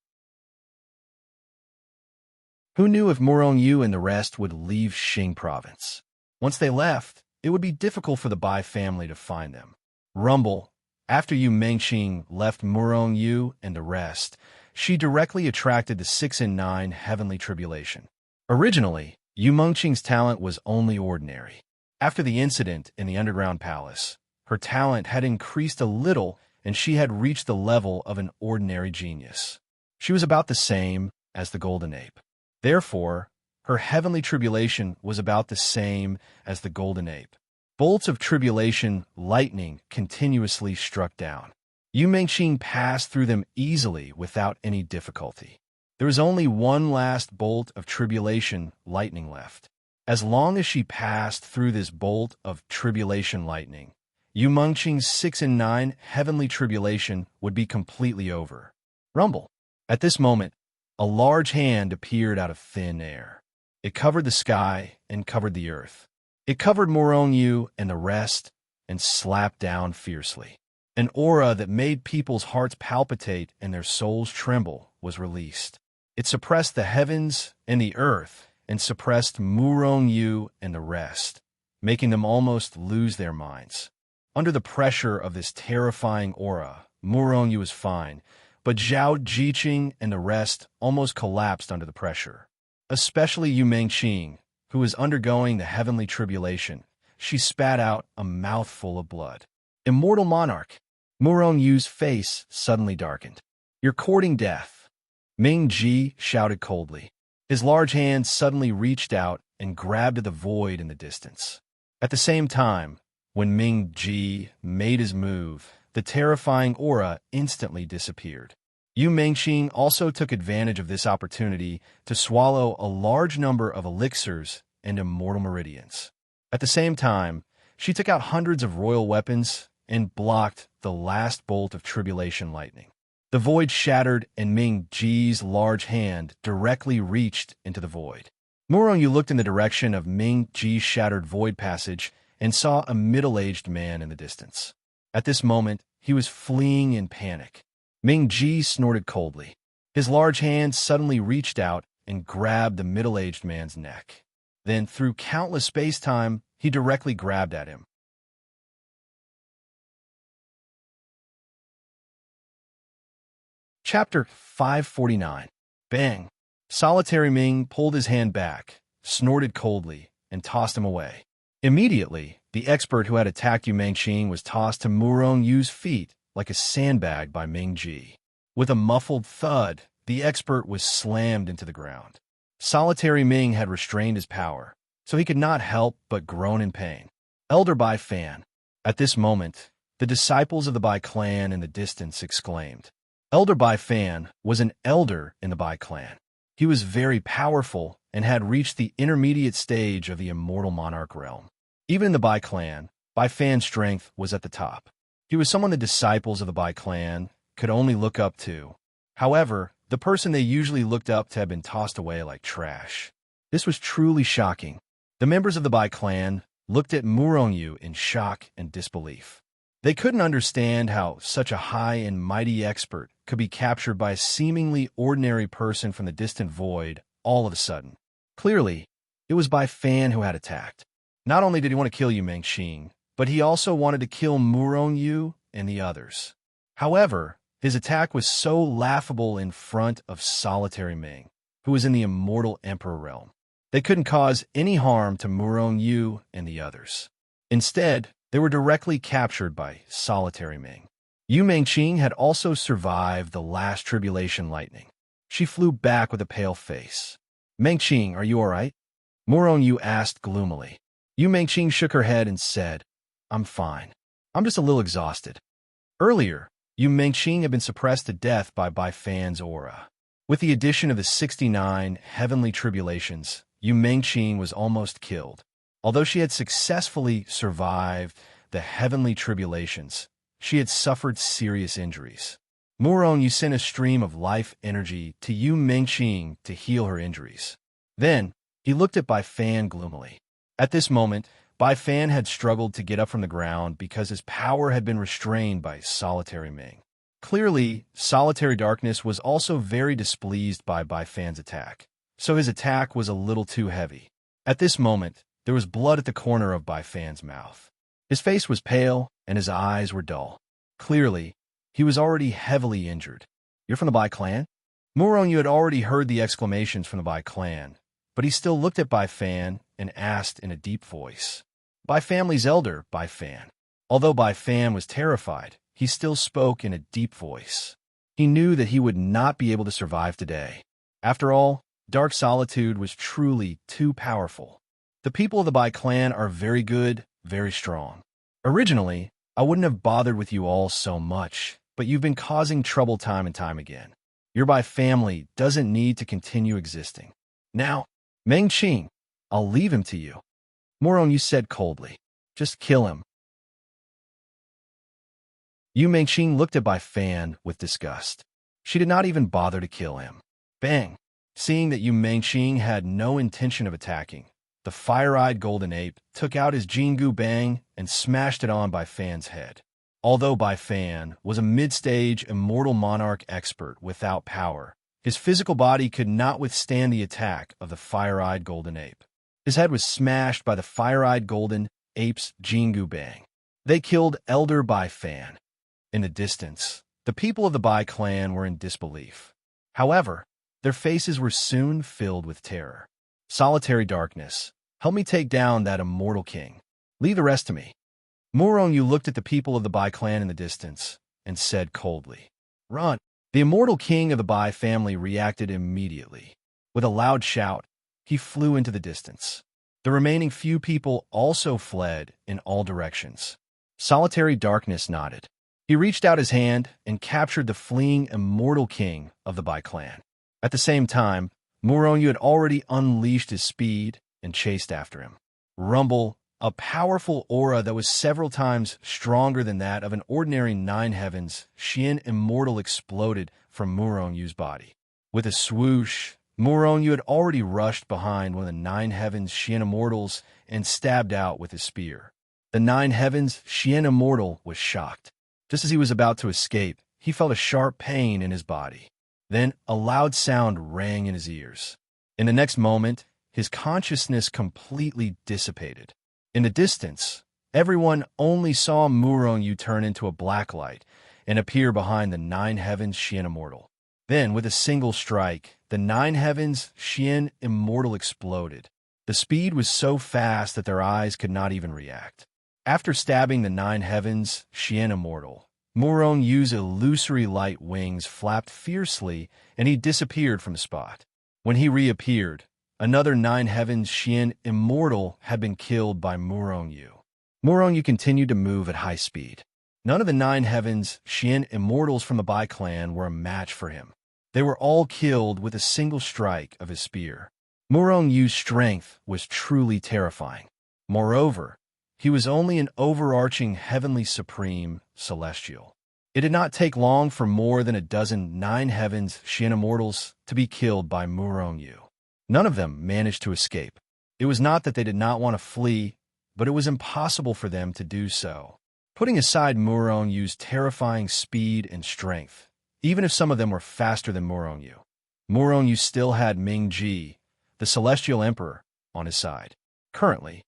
Who knew if Murong Yu and the rest would leave Xing province? Once they left, it would be difficult for the Bai family to find them. Rumble, after Yu Mengqing left Murong Yu and the rest, she directly attracted the 6 and 9 heavenly tribulation. Originally, Yu Mengqing's talent was only ordinary. After the incident in the underground palace, her talent had increased a little and she had reached the level of an ordinary genius. She was about the same as the golden ape. Therefore, her heavenly tribulation was about the same as the golden ape. Bolts of tribulation, lightning, continuously struck down. Yu Mengqing passed through them easily without any difficulty. There was only one last bolt of tribulation, lightning left. As long as she passed through this bolt of tribulation lightning, Yu Mengqing's 6 and 9 heavenly tribulation would be completely over. Rumble. At this moment, a large hand appeared out of thin air. It covered the sky and covered the earth. It covered Murong Yu and the rest and slapped down fiercely. An aura that made people's hearts palpitate and their souls tremble was released. It suppressed the heavens and the earth and suppressed Murong Yu and the rest, making them almost lose their minds. Under the pressure of this terrifying aura, Murong Yu was fine, but Zhao Jiqing and the rest almost collapsed under the pressure. Especially Yu Mengqing, who was undergoing the heavenly tribulation. She spat out a mouthful of blood. Immortal monarch! Murong Yu's face suddenly darkened. You're courting death. Ming Ji shouted coldly. His large hand suddenly reached out and grabbed the void in the distance. At the same time, when Ming Ji made his move, the terrifying aura instantly disappeared. Yu Mengqing also took advantage of this opportunity to swallow a large number of elixirs and immortal meridians. At the same time, she took out hundreds of royal weapons and blocked the last bolt of tribulation lightning. The void shattered and Ming Ji's large hand directly reached into the void. Murong Yu looked in the direction of Ming Ji's shattered void passage and saw a middle-aged man in the distance. At this moment, he was fleeing in panic. Ming Ji snorted coldly. His large hand suddenly reached out and grabbed the middle-aged man's neck. Then, through countless space-time, he directly grabbed at him. Chapter 549. Bang! Solitary Ming pulled his hand back, snorted coldly, and tossed him away. Immediately, the expert who had attacked Yu Mengqing was tossed to Murong Yu's feet like a sandbag by Ming Ji. With a muffled thud, the expert was slammed into the ground. Solitary Ming had restrained his power, so he could not help but groan in pain. Elder Bai Fan. At this moment, the disciples of the Bai clan in the distance exclaimed. Elder Bai Fan was an elder in the Bai clan. He was very powerful and had reached the intermediate stage of the immortal monarch realm. Even in the Bai clan, Bai Fan's strength was at the top. He was someone the disciples of the Bai clan could only look up to. However, the person they usually looked up to had been tossed away like trash. This was truly shocking. The members of the Bai clan looked at Murong Yu in shock and disbelief. They couldn't understand how such a high and mighty expert could be captured by a seemingly ordinary person from the distant void all of a sudden. Clearly, it was Bai Fan who had attacked. Not only did he want to kill Yu Mengqing, but he also wanted to kill Murong Yu and the others. However, his attack was so laughable in front of Solitary Ming, who was in the immortal Emperor realm. They couldn't cause any harm to Murong Yu and the others. Instead, they were directly captured by Solitary Ming. Yu Mengqing had also survived the last tribulation lightning. She flew back with a pale face. Mengqing, are you all right? Murong Yu asked gloomily. Yu Mengqing shook her head and said, I'm fine. I'm just a little exhausted. Earlier, Yu Mengqing had been suppressed to death by Bai Fan's aura. With the addition of the 69 heavenly tribulations, Yu Mengqing was almost killed. Although she had successfully survived the heavenly tribulations, she had suffered serious injuries. Murong sent a stream of life energy to Yu Mengqing to heal her injuries. Then, he looked at Bai Fan gloomily. At this moment, Bai Fan had struggled to get up from the ground because his power had been restrained by solitary Ming. Clearly, solitary darkness was also very displeased by Bai Fan's attack, so his attack was a little too heavy. At this moment, there was blood at the corner of Bai Fan's mouth. His face was pale, and his eyes were dull. Clearly, he was already heavily injured. "You're from the Bai clan?" Murong had already heard the exclamations from the Bai clan, but he still looked at Bai Fan and asked in a deep voice. Bai family's elder, Bai Fan. Although Bai Fan was terrified, he still spoke in a deep voice. He knew that he would not be able to survive today. After all, dark solitude was truly too powerful. The people of the Bai clan are very good, very strong. Originally, I wouldn't have bothered with you all so much, but you've been causing trouble time and time again. Your Bai family doesn't need to continue existing. Now, Mengqing, I'll leave him to you. Murong said coldly. Just kill him. Yu Mengqing looked at Bai Fan with disgust. She did not even bother to kill him. Bang! Seeing that Yu Mengqing had no intention of attacking, the fire-eyed golden ape took out his Jingu Bang and smashed it on Bai Fan's head. Although Bai Fan was a mid-stage immortal monarch expert without power, his physical body could not withstand the attack of the fire-eyed golden ape. His head was smashed by the fire-eyed golden ape's Jingu Bang. They killed Elder Bai Fan. In the distance, the people of the Bai clan were in disbelief. However, their faces were soon filled with terror. Solitary darkness, help me take down that immortal king. Leave the rest to me. Murong looked at the people of the Bai clan in the distance and said coldly, Run! The immortal king of the Bai family reacted immediately. With a loud shout, he flew into the distance. The remaining few people also fled in all directions. Solitary darkness nodded. He reached out his hand and captured the fleeing immortal king of the Bai clan. At the same time, Murong had already unleashed his speed and chased after him. Rumble, a powerful aura that was several times stronger than that of an ordinary Nine Heavens Xian immortal exploded from Murong body. With a swoosh, Murong had already rushed behind one of the Nine Heavens Xian immortals and stabbed out with his spear. The Nine Heavens Xian immortal was shocked. Just as he was about to escape, he felt a sharp pain in his body. Then a loud sound rang in his ears. In the next moment, his consciousness completely dissipated. In the distance, everyone only saw Murong turn into a black light and appear behind the Nine Heavens Xian immortal. Then, with a single strike, the Nine Heavens Xian immortal exploded. The speed was so fast that their eyes could not even react. After stabbing the Nine Heavens Xian immortal, Murong's illusory light wings flapped fiercely and he disappeared from the spot. When he reappeared, another Nine Heavens Xian immortal had been killed by Murong. Murong continued to move at high speed. None of the Nine Heavens Xian immortals from the Bai clan were a match for him. They were all killed with a single strike of his spear. Murong's strength was truly terrifying. Moreover, he was only an overarching heavenly supreme celestial. It did not take long for more than a dozen Nine Heavens Xian immortals to be killed by Murong. None of them managed to escape. It was not that they did not want to flee, but it was impossible for them to do so. Putting aside Murong's terrifying speed and strength, even if some of them were faster than Murong, Murong still had Ming-Ji, the Celestial Emperor, on his side. Currently,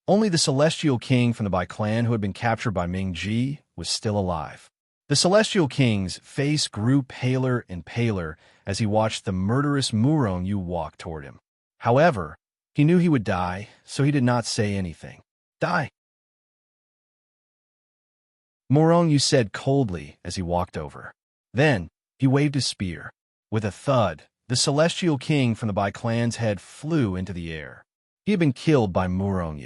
only the Celestial King from the Bai clan who had been captured by Ming-Ji was still alive. The Celestial King's face grew paler and paler as he watched the murderous Murong walk toward him. However, he knew he would die, so he did not say anything. Die! Murong said coldly as he walked over. Then, he waved his spear. With a thud, the Celestial King from the Bai clan's head flew into the air. He had been killed by Murong.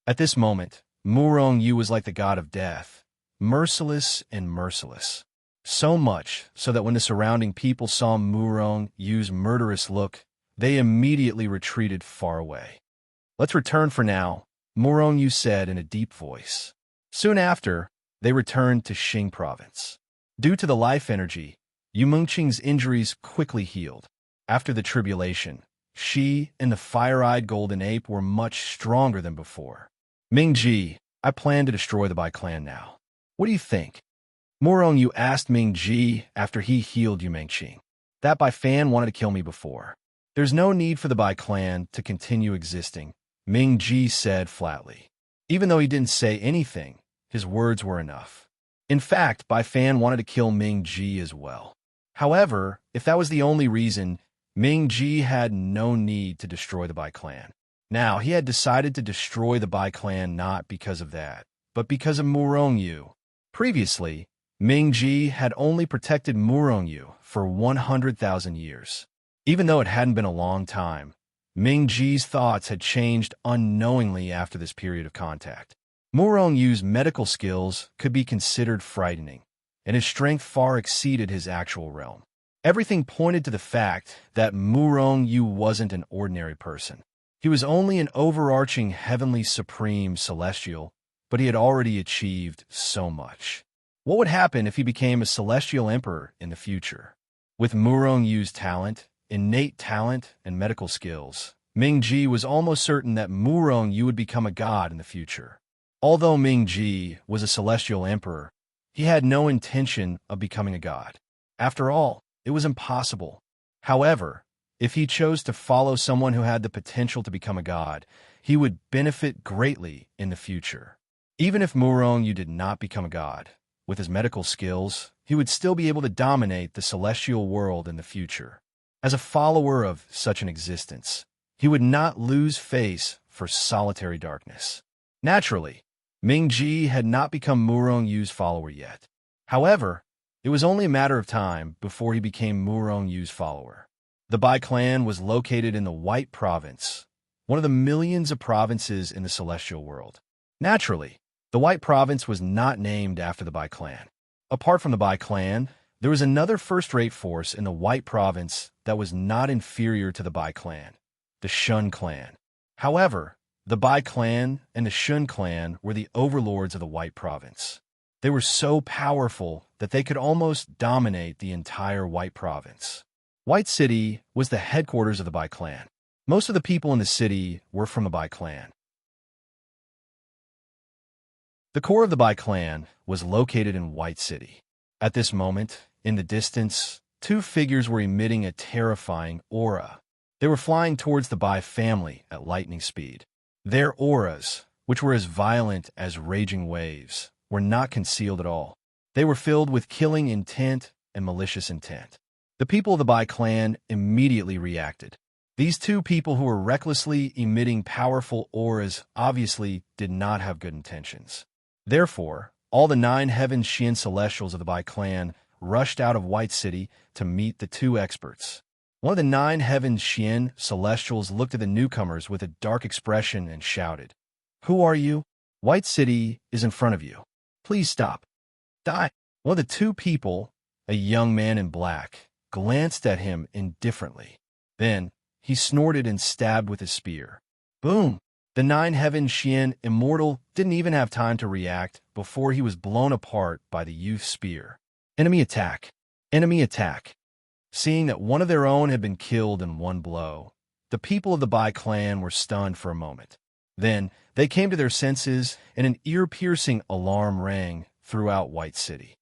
At this moment, Murong was like the god of death, merciless and merciless. So much so that when the surrounding people saw Murong's murderous look, they immediately retreated far away. Let's return for now, Murong said in a deep voice. Soon after, they returned to Xing province. Due to the life energy, Yu Mengqing's injuries quickly healed. After the tribulation, she and the fire-eyed golden ape were much stronger than before. Ming-Ji, I plan to destroy the Bai clan now. What do you think? Murong Yu asked Ming-Ji after he healed Yu Mengqing. That Bai fan wanted to kill me before. There's no need for the Bai clan to continue existing, Ming-Ji said flatly. Even though he didn't say anything, his words were enough. In fact, Bai fan wanted to kill Ming-Ji as well. However, if that was the only reason, Ming-Ji had no need to destroy the Bai clan. Now, he had decided to destroy the Bai clan not because of that, but because of Murong Yu. Previously, Ming-Ji had only protected Murong Yu for 100,000 years. Even though it hadn't been a long time, Ming-Ji's thoughts had changed unknowingly after this period of contact. Murong Yu's medical skills could be considered frightening, and his strength far exceeded his actual realm. Everything pointed to the fact that Murong Yu wasn't an ordinary person. He was only an overarching heavenly supreme celestial, but he had already achieved so much. What would happen if he became a celestial emperor in the future? With Murong Yu's talent, innate talent, and medical skills, Ming-Ji was almost certain that Murong Yu would become a god in the future. Although Ming-Ji was a celestial emperor, he had no intention of becoming a god. After all, it was impossible. However, if he chose to follow someone who had the potential to become a god, he would benefit greatly in the future. Even if Murong Yu did not become a god, with his medical skills, he would still be able to dominate the celestial world in the future. As a follower of such an existence, he would not lose face for solitary darkness. Naturally, Ming-Ji had not become Murong Yu's follower yet. However, it was only a matter of time before he became Murong Yu's follower. The Bai clan was located in the White Province, one of the millions of provinces in the celestial world. Naturally, the White Province was not named after the Bai clan. Apart from the Bai clan, there was another first-rate force in the White Province that was not inferior to the Bai clan, the Shun clan. However, the Bai clan and the Shun clan were the overlords of the White Province. They were so powerful that they could almost dominate the entire White Province. White City was the headquarters of the Bai clan. Most of the people in the city were from the Bai clan. The core of the Bai clan was located in White City. At this moment, in the distance, two figures were emitting a terrifying aura. They were flying towards the Bai family at lightning speed. Their auras, which were as violent as raging waves, were not concealed at all. They were filled with killing intent and malicious intent. The people of the Bai clan immediately reacted. These two people who were recklessly emitting powerful auras obviously did not have good intentions. Therefore, all the 9 heaven Xian celestials of the Bai clan rushed out of White City to meet the two experts. One of the 9 heaven Xian celestials looked at the newcomers with a dark expression and shouted, "Who are you? White City is in front of you. Please stop. Die." One of the two people, a young man in black, glanced at him indifferently. Then, he snorted and stabbed with his spear. Boom! The 9 heaven Xian immortal didn't even have time to react before he was blown apart by the youth's spear. Enemy attack! Enemy attack! Seeing that one of their own had been killed in one blow, the people of the Bai clan were stunned for a moment. Then, they came to their senses and an ear-piercing alarm rang throughout White City.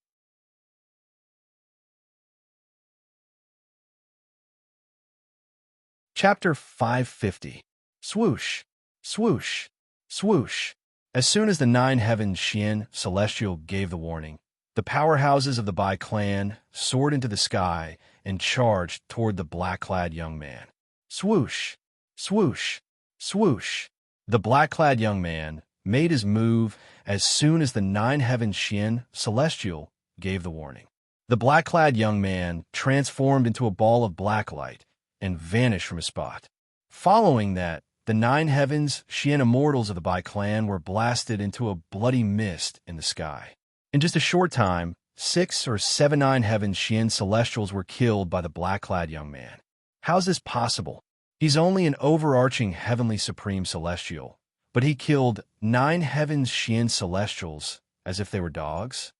Chapter 550. Swoosh! Swoosh! Swoosh! As soon as the 9 heaven Xian celestial gave the warning, the powerhouses of the Bai clan soared into the sky and charged toward the black-clad young man. Swoosh! Swoosh! Swoosh! The black-clad young man made his move as soon as the 9 heaven Xian celestial gave the warning. The black-clad young man transformed into a ball of black light and vanished from his spot. Following that, the 9 heavens Xian immortals of the Bai clan were blasted into a bloody mist in the sky. In just a short time, 6 or 7 9 heaven Xian celestials were killed by the black-clad young man. How's this possible? He's only an overarching heavenly supreme celestial, but he killed 9 heavens Xian celestials as if they were dogs.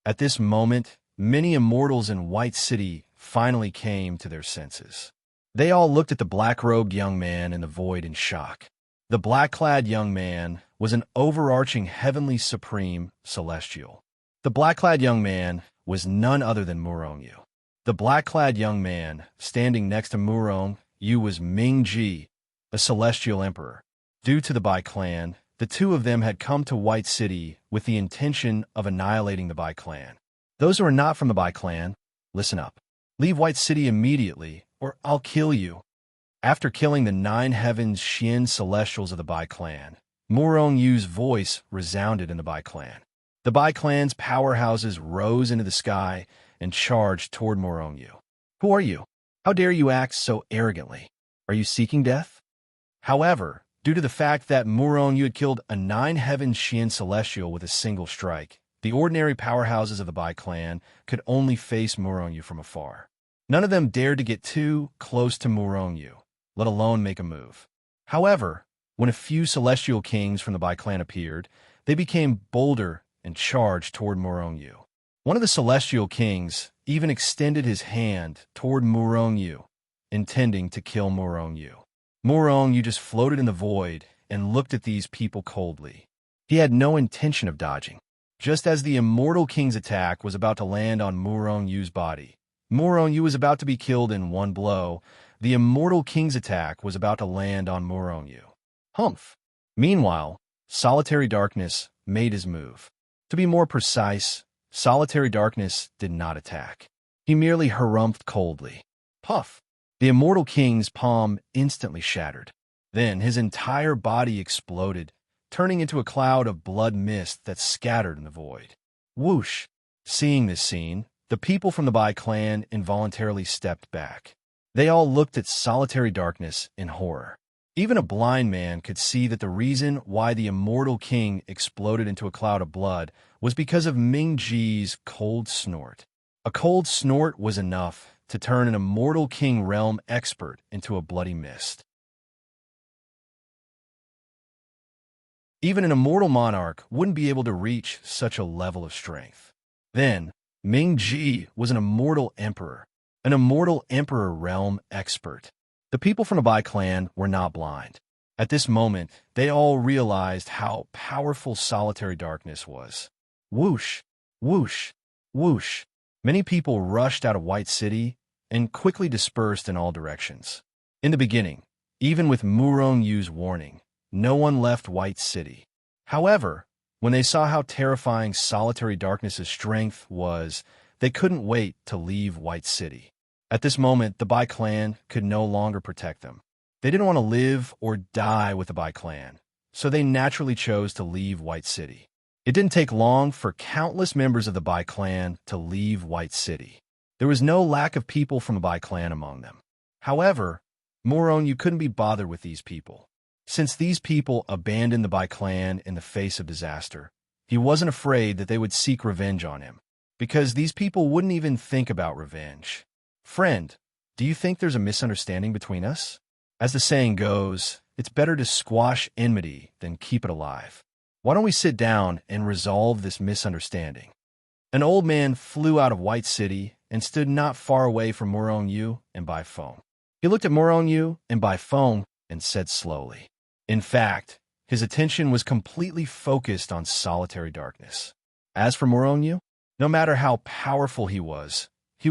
At this moment, many immortals in White City finally came to their senses. They all looked at the black-robed young man in the void in shock. The black-clad young man was an overarching heavenly supreme celestial. The black-clad young man was none other than Murong-Yu. The black-clad young man standing next to Murong-Yu was Ming-Ji, a celestial emperor. Due to the Bai clan, the two of them had come to White City with the intention of annihilating the Bai clan. Those who are not from the Bai clan, listen up. Leave White City immediately, or I'll kill you. After killing the 9 heavens Xian celestials of the Bai clan, Murong-Yu's voice resounded in the Bai clan. The Bai clan's powerhouses rose into the sky and charged toward Murong-Yu. Who are you? How dare you act so arrogantly? Are you seeking death? However, due to the fact that Murong-Yu had killed a 9 heavens Xian celestial with a single strike, the ordinary powerhouses of the Bai clan could only face Murong-Yu from afar. None of them dared to get too close to Murong-Yu, let alone make a move. However, when a few celestial kings from the Bai clan appeared, they became bolder and charged toward Murong-Yu. One of the celestial kings even extended his hand toward Murong-Yu, intending to kill Murong-Yu. Murong-Yu just floated in the void and looked at these people coldly. He had no intention of dodging. Just as the immortal king's attack was about to land on Murong-Yu's body, Murong-Yu was about to be killed in one blow. The immortal king's attack was about to land on Murong-Yu. Humph! Meanwhile, Solitary Darkness made his move. To be more precise, Solitary Darkness did not attack. He merely harumphed coldly. Puff! The immortal king's palm instantly shattered. Then his entire body exploded, turning into a cloud of blood mist that scattered in the void. Whoosh! Seeing this scene, the people from the Bai clan involuntarily stepped back. They all looked at Solitary Darkness in horror. Even a blind man could see that the reason why the immortal king exploded into a cloud of blood was because of Ming-Ji's cold snort. A cold snort was enough to turn an immortal king realm expert into a bloody mist. Even an immortal monarch wouldn't be able to reach such a level of strength. Then, Ming-Ji was an immortal emperor realm expert. The people from the Bai clan were not blind. At this moment, they all realized how powerful Solitary Darkness was. Whoosh, whoosh, whoosh. Many people rushed out of White City and quickly dispersed in all directions. In the beginning, even with Murong-Yu's warning, no one left White City. However, when they saw how terrifying Solitary Darkness's strength was, they couldn't wait to leave White City. At this moment, the Bai clan could no longer protect them. They didn't want to live or die with the Bai clan, so they naturally chose to leave White City. It didn't take long for countless members of the Bai clan to leave White City. There was no lack of people from the Bai clan among them. However, Murong-Yu couldn't be bothered with these people. Since these people abandoned the Bai clan in the face of disaster, he wasn't afraid that they would seek revenge on him, because these people wouldn't even think about revenge. Friend, do you think there's a misunderstanding between us? As the saying goes, it's better to squash enmity than keep it alive. Why don't we sit down and resolve this misunderstanding? An old man flew out of White City and stood not far away from Murong-Yu and Bai Feng. He looked at Murong-Yu and Bai Feng and said slowly. In fact, his attention was completely focused on Solitary Darkness. As for Murong-Yu, no matter how powerful he was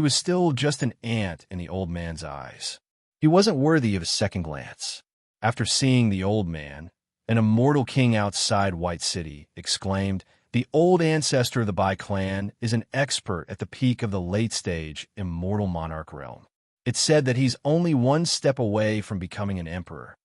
still just an ant in the old man's eyes. He wasn't worthy of a second glance. After seeing the old man, an immortal king outside White City exclaimed, "The old ancestor of the Bai clan is an expert at the peak of the late-stage immortal monarch realm. It's said that he's only one step away from becoming an emperor."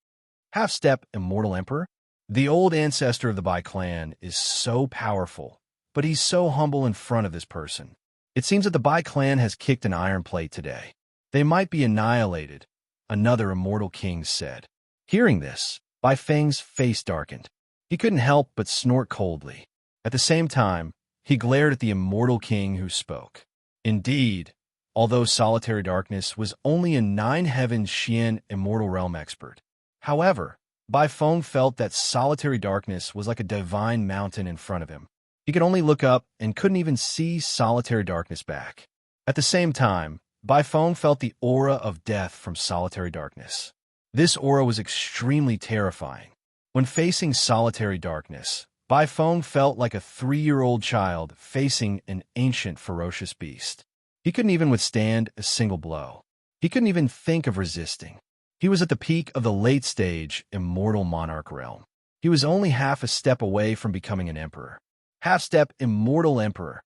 Half-step immortal emperor? The old ancestor of the Bai clan is so powerful, but he's so humble in front of this person. It seems that the Bai clan has kicked an iron plate today. They might be annihilated, another immortal king said. Hearing this, Bai Feng's face darkened. He couldn't help but snort coldly. At the same time, he glared at the immortal king who spoke. Indeed, although Solitary Darkness was only a 9 heavens Xian immortal realm expert. However, Bai Feng felt that Solitary Darkness was like a divine mountain in front of him. He could only look up and couldn't even see solitary darkness back. At the same time, Baifeng felt the aura of death from solitary darkness. This aura was extremely terrifying. When facing solitary darkness, Baifeng felt like a 3-year-old child facing an ancient, ferocious beast. He couldn't even withstand a single blow. He couldn't even think of resisting. He was at the peak of the late-stage, immortal monarch realm. He was only half a step away from becoming an emperor. Half-step, immortal emperor.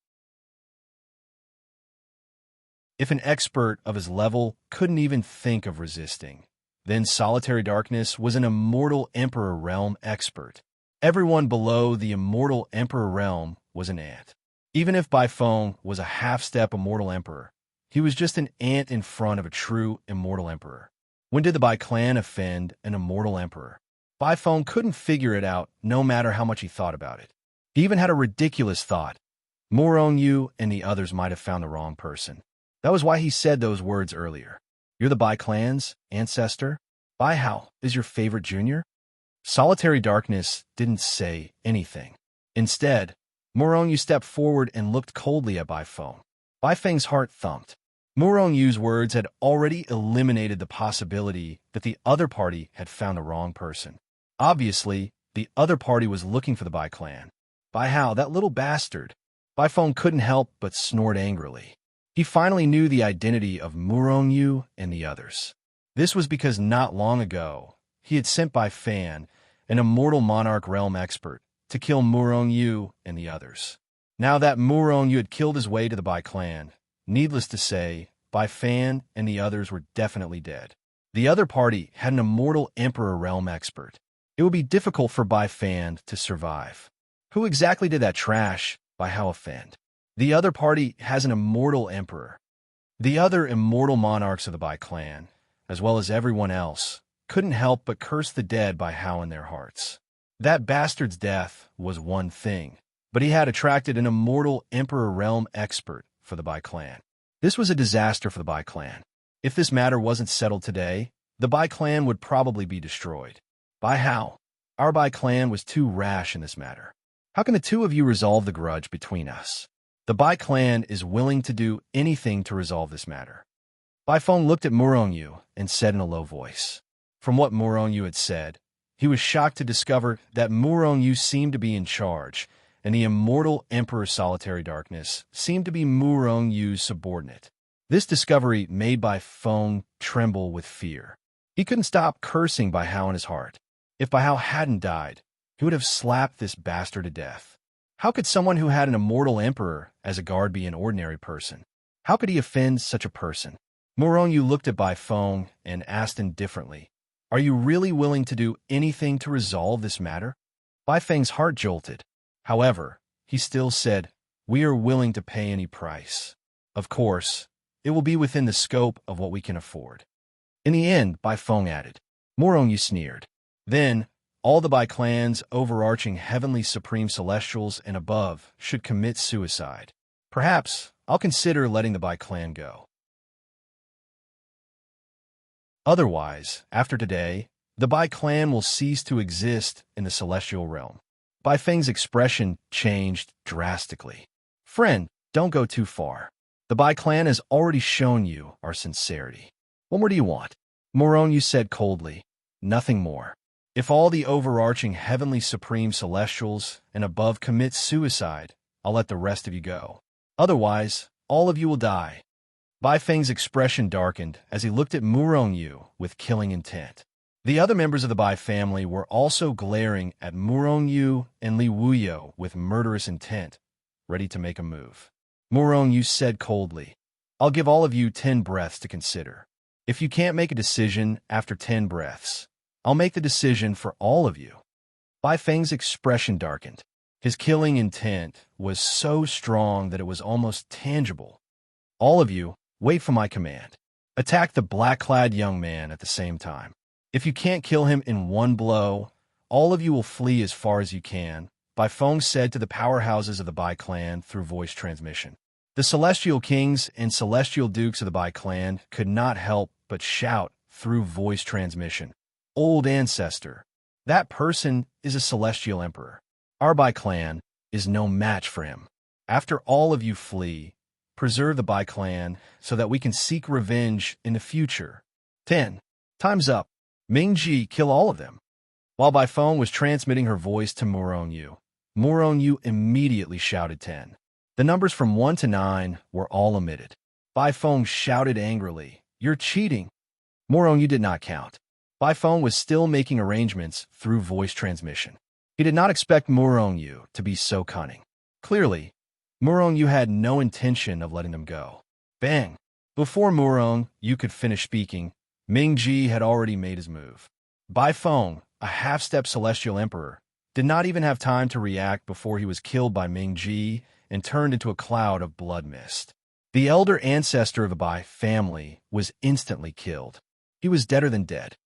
If an expert of his level couldn't even think of resisting, then solitary darkness was an immortal emperor realm expert. Everyone below the immortal emperor realm was an ant. Even if Baifeng was a half-step immortal emperor, he was just an ant in front of a true immortal emperor. When did the Bai clan offend an immortal emperor? Baifeng couldn't figure it out no matter how much he thought about it. He even had a ridiculous thought. Yu and the others might have found the wrong person. That was why he said those words earlier. You're the Bai clan's ancestor? Bai Hao is your favorite junior? Solitary darkness didn't say anything. Instead, Yu stepped forward and looked coldly at Baifeng. Baifeng's heart thumped. Yu's words had already eliminated the possibility that the other party had found the wrong person. Obviously, the other party was looking for the Bai clan. Bai Hao, that little bastard. Baifeng couldn't help but snort angrily. He finally knew the identity of Yu and the others. This was because not long ago, he had sent Baifeng, an immortal monarch realm expert, to kill Yu and the others. Now that Yu had killed his way to the Bai clan, needless to say, Baifeng and the others were definitely dead. The other party had an immortal emperor realm expert. It would be difficult for Baifeng to survive. Who exactly did that trash? Bai Hao offend? The other party has an immortal emperor. The other immortal monarchs of the Bai clan, as well as everyone else, couldn't help but curse the dead Bai Hao in their hearts. That bastard's death was one thing, but he had attracted an immortal emperor realm expert for the Bai clan. This was a disaster for the Bai clan. If this matter wasn't settled today, the Bai clan would probably be destroyed. Bai Hao, our Bai clan was too rash in this matter. How can the two of you resolve the grudge between us? The Bai clan is willing to do anything to resolve this matter. Baifeng looked at Yu and said in a low voice. From what Yu had said, he was shocked to discover that Yu seemed to be in charge, and the immortal Emperor Solitary Darkness seemed to be Yu's subordinate. This discovery made Baifeng tremble with fear. He couldn't stop cursing Bai Hao in his heart. If Bai Hao hadn't died, he would have slapped this bastard to death. How could someone who had an immortal emperor as a guard be an ordinary person? How could he offend such a person? Yu looked at Baifeng and asked indifferently, "Are you really willing to do anything to resolve this matter?" Baifeng's heart jolted. However, he still said, "We are willing to pay any price. Of course, it will be within the scope of what we can afford." In the end, Baifeng added. Yu sneered. Then, all the Bai clan's overarching heavenly supreme celestials and above should commit suicide. Perhaps I'll consider letting the Bai clan go. Otherwise, after today, the Bai clan will cease to exist in the celestial realm. Baifeng's expression changed drastically. Friend, don't go too far. The Bai clan has already shown you our sincerity. What more do you want? Yu said coldly. Nothing more. If all the overarching heavenly supreme celestials and above commit suicide, I'll let the rest of you go. Otherwise, all of you will die. Baifeng's expression darkened as he looked at Yu with killing intent. The other members of the Bai family were also glaring at Yu and Li Wuyo with murderous intent, ready to make a move. Yu said coldly, "I'll give all of you 10 breaths to consider. If you can't make a decision after 10 breaths, I'll make the decision for all of you." Baifeng's expression darkened. His killing intent was so strong that it was almost tangible. All of you, wait for my command. Attack the black-clad young man at the same time. If you can't kill him in one blow, all of you will flee as far as you can, Baifeng said to the powerhouses of the Bai clan through voice transmission. The celestial kings and celestial dukes of the Bai clan could not help but shout through voice transmission. Old ancestor. That person is a celestial emperor. Our Bai clan, is no match for him. After all of you flee, preserve the Bai clan so that we can seek revenge in the future. 10. Time's up. Ming-Ji, kill all of them. While Bai Feng was transmitting her voice to Murong Yu immediately shouted 10. The numbers from 1 to 9 were all omitted. Bai Feng shouted angrily, "You're cheating!" Murong Yu did not count. Bai Feng was still making arrangements through voice transmission. He did not expect Murong Yu to be so cunning. Clearly, Murong Yu had no intention of letting them go. Bang! Before Murong Yu could finish speaking, Ming-Ji had already made his move. Bai Feng, a half-step celestial emperor, did not even have time to react before he was killed by Ming-Ji and turned into a cloud of blood mist. The elder ancestor of the Bai family was instantly killed. He was deader than dead.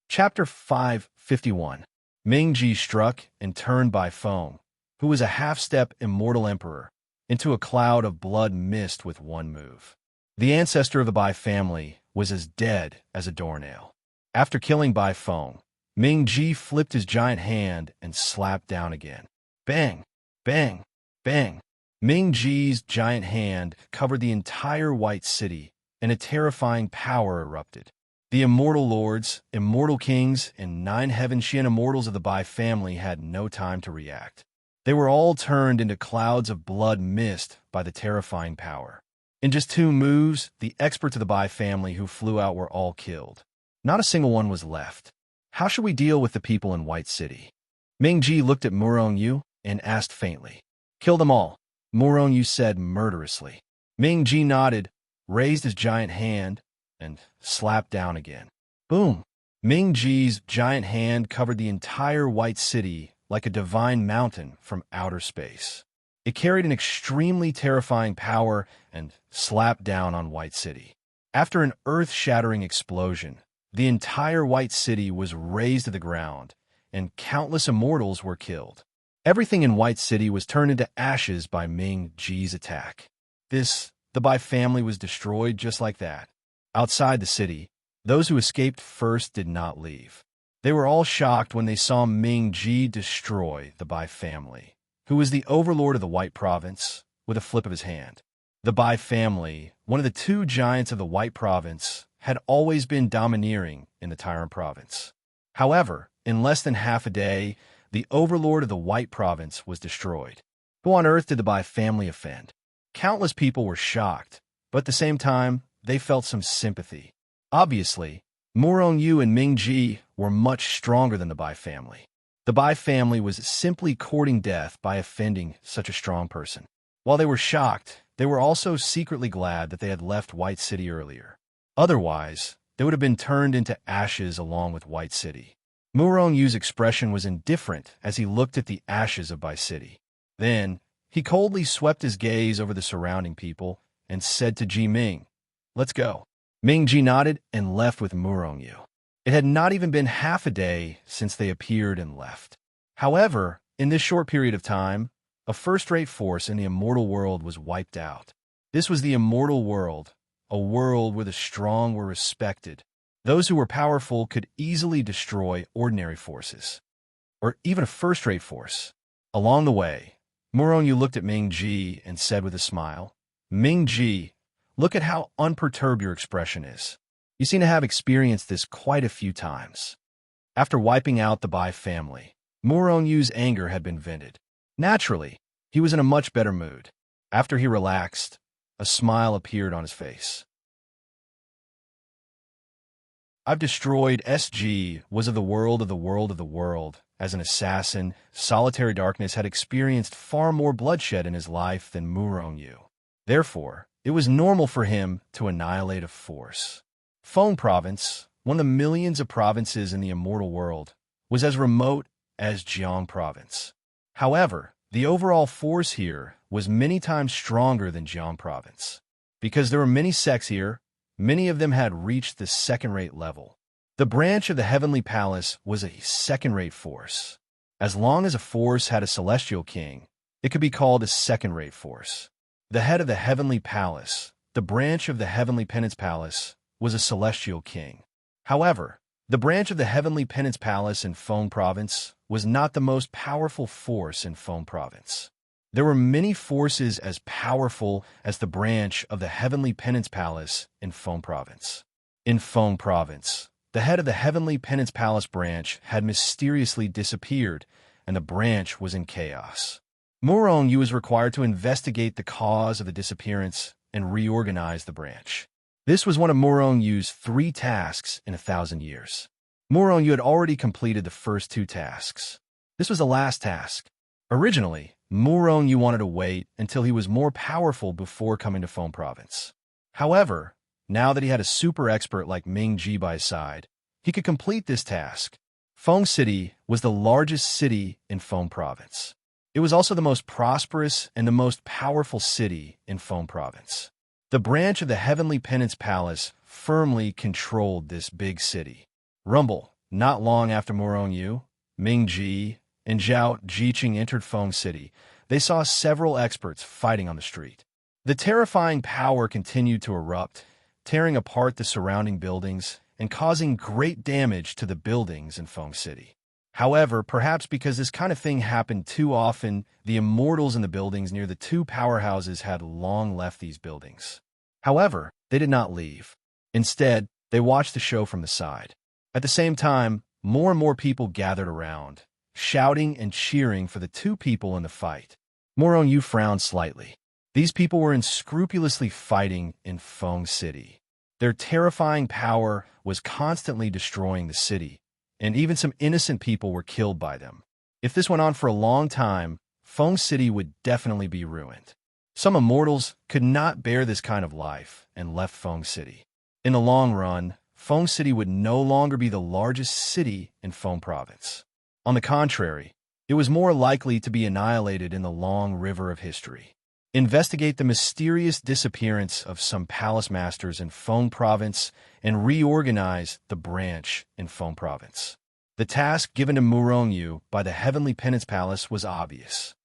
Chapter 551. Ming-Ji struck and turned Bai Feng, who was a half-step immortal emperor, into a cloud of blood mist with one move. The ancestor of the Bai family was as dead as a doornail. After killing Bai Feng, Ming-Ji flipped his giant hand and slapped down again. Bang! Bang! Bang! Ming-Ji's giant hand covered the entire White City, and a terrifying power erupted. The immortal lords, immortal kings, and 9 Heaven-Shin immortals of the Bai family had no time to react. They were all turned into clouds of blood mist by the terrifying power. In just 2 moves, the experts of the Bai family who flew out were all killed. Not a single one was left. How should we deal with the people in White City? Ming-Ji looked at Murong Yu and asked faintly. Kill them all, Murong Yu said murderously. Ming-Ji nodded, raised his giant hand, and slapped down again. Boom! Ming-Ji's giant hand covered the entire White City like a divine mountain from outer space. It carried an extremely terrifying power and slapped down on White City. After an earth-shattering explosion, the entire White City was razed to the ground, and countless immortals were killed. Everything in White City was turned into ashes by Ming-Ji's attack. The Bai family was destroyed just like that. Outside the city, those who escaped first did not leave. They were all shocked when they saw Ming-Ji destroy the Bai family, who was the overlord of the White Province, with a flip of his hand. The Bai family, one of the 2 giants of the White Province, had always been domineering in the Tyrant Province. However, in less than half a day, the overlord of the White Province was destroyed. Who on earth did the Bai family offend? Countless people were shocked, but at the same time, they felt some sympathy. Obviously, Murong Yu and Ming-Ji were much stronger than the Bai family. The Bai family was simply courting death by offending such a strong person. While they were shocked, they were also secretly glad that they had left White City earlier. Otherwise, they would have been turned into ashes along with White City. Murong Yu's expression was indifferent as he looked at the ashes of Bai City. Then, he coldly swept his gaze over the surrounding people and said to Ji Ming, "Let's go." Ming-Ji nodded and left with Murong Yu. It had not even been half a day since they appeared and left. However, in this short period of time, a first-rate force in the immortal world was wiped out. This was the immortal world, a world where the strong were respected. Those who were powerful could easily destroy ordinary forces, or even a first-rate force. Along the way, Murong Yu looked at Ming-Ji and said with a smile, "Ming-Ji, look at how unperturbed your expression is. You seem to have experienced this quite a few times." After wiping out the Bai family, Murong Yu's anger had been vented. Naturally, he was in a much better mood. After he relaxed, a smile appeared on his face. I've destroyed SG was of the world of the world of the world. As an assassin, Solitary Darkness had experienced far more bloodshed in his life than Murong Yu. Therefore, it was normal for him to annihilate a force. Feng Province, one of the millions of provinces in the immortal world, was as remote as Jiang Province. However, the overall force here was many times stronger than Jiang Province. Because there were many sects here, many of them had reached the second-rate level. The branch of the Heavenly Palace was a second-rate force. As long as a force had a celestial king, it could be called a second-rate force. The head of the Heavenly Palace, the branch of the Heavenly Penance Palace, was a celestial king. However, The branch of the Heavenly Penance Palace in Feng Province was not the most powerful force in Feng Province. There were many forces as powerful as the branch of the Heavenly Penance Palace in Feng Province. In Feng Province, the head of the Heavenly Penance Palace branch had mysteriously disappeared, and the branch was in chaos. Murong Yu was required to investigate the cause of the disappearance and reorganize the branch. This was one of Murong Yu's 3 tasks in 1,000 years. Murong Yu had already completed the first 2 tasks. This was the last task. Originally, Murong Yu wanted to wait until he was more powerful before coming to Feng Province. However, now that he had a super expert like Ming Ji by his side, he could complete this task. Feng City was the largest city in Feng Province. It was also the most prosperous and the most powerful city in Feng Province. The branch of the Heavenly Penance Palace firmly controlled this big city. Rumble, not long after Murong Yu, Ming Ji, and Zhao Jiqing entered Feng City, they saw several experts fighting on the street. The terrifying power continued to erupt, tearing apart the surrounding buildings and causing great damage to the buildings in Feng City. However, perhaps because this kind of thing happened too often, the immortals in the buildings near the 2 powerhouses had long left these buildings. However, they did not leave. Instead, they watched the show from the side. At the same time, more and more people gathered around, shouting and cheering for the 2 people in the fight. Murong Yu frowned slightly. These people were unscrupulously fighting in Feng City. Their terrifying power was constantly destroying the city, and even some innocent people were killed by them. If this went on for a long time, Feng City would definitely be ruined. Some immortals could not bear this kind of life and left Feng City. In the long run, Feng City would no longer be the largest city in Feng Province. On the contrary, it was more likely to be annihilated in the long river of history. Investigate the mysterious disappearance of some palace masters in Feng Province and reorganize the branch in Feng Province. The task given to Murong Yu by the Heavenly Penance Palace was obvious.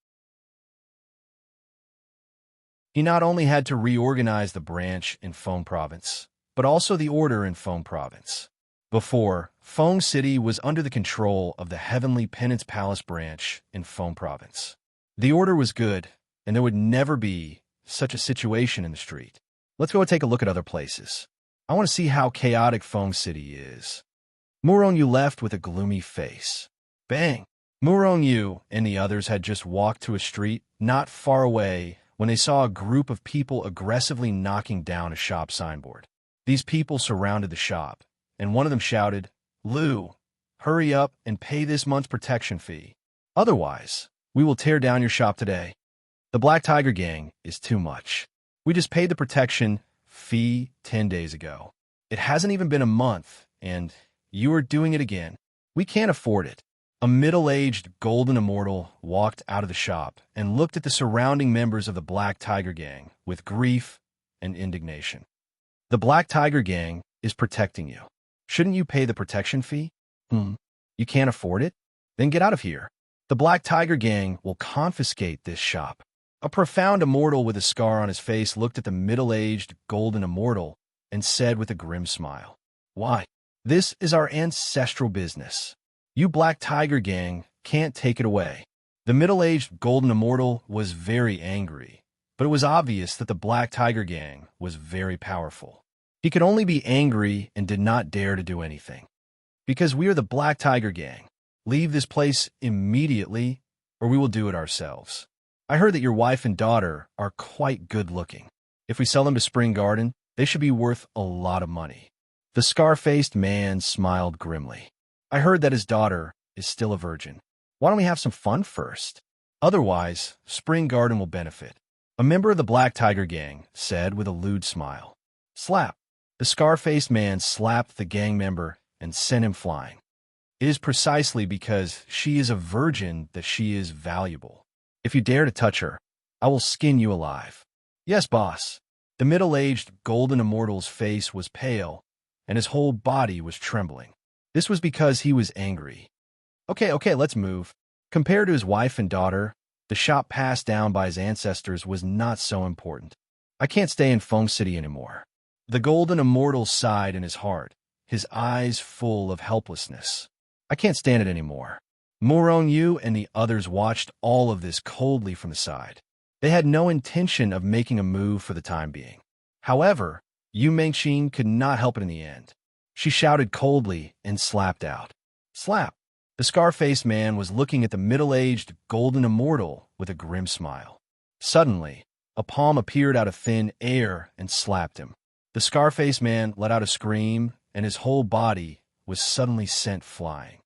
He not only had to reorganize the branch in Feng Province, but also the order in Feng Province. Before, Feng City was under the control of the Heavenly Penance Palace branch in Feng Province. The order was good, and there would never be such a situation in the street. Let's go and take a look at other places. I want to see how chaotic Feng City is. Murong Yu left with a gloomy face. Bang! Murong Yu and the others had just walked to a street not far away when they saw a group of people aggressively knocking down a shop signboard. These people surrounded the shop, and one of them shouted, "Lu, hurry up and pay this month's protection fee. Otherwise, we will tear down your shop today. The Black Tiger Gang is too much. We just paid the protection fee 10 days ago. It hasn't even been a month, and you are doing it again. We can't afford it." A middle-aged golden immortal walked out of the shop and looked at the surrounding members of the Black Tiger Gang with grief and indignation. "The Black Tiger Gang is protecting you. Shouldn't you pay the protection fee? You can't afford it? Then get out of here. The Black Tiger Gang will confiscate this shop." A profound immortal with a scar on his face looked at the middle-aged golden immortal and said with a grim smile, "Why? This is our ancestral business. You Black Tiger Gang can't take it away." The middle-aged golden immortal was very angry, but it was obvious that the Black Tiger Gang was very powerful. He could only be angry and did not dare to do anything. "Because we are the Black Tiger Gang. Leave this place immediately, or we will do it ourselves. I heard that your wife and daughter are quite good-looking. If we sell them to Spring Garden, they should be worth a lot of money." The scar-faced man smiled grimly. "I heard that his daughter is still a virgin. Why don't we have some fun first? Otherwise, Spring Garden will benefit." A member of the Black Tiger Gang said with a lewd smile. Slap! The scar-faced man slapped the gang member and sent him flying. "It is precisely because she is a virgin that she is valuable. If you dare to touch her, I will skin you alive." "Yes, boss." The middle-aged golden immortal's face was pale, and his whole body was trembling. This was because he was angry. Okay, let's move." Compared to his wife and daughter, the shop passed down by his ancestors was not so important. "I can't stay in Feng City anymore." The golden immortal sighed in his heart, his eyes full of helplessness. I can't stand it anymore. Murong Yu and the others watched all of this coldly from the side. They had no intention of making a move for the time being. However, Yu Mengqing could not help it in the end. She shouted coldly and slapped out. Slap! The scar-faced man was looking at the middle-aged golden immortal with a grim smile. Suddenly, a palm appeared out of thin air and slapped him. The scar-faced man let out a scream, and his whole body was suddenly sent flying.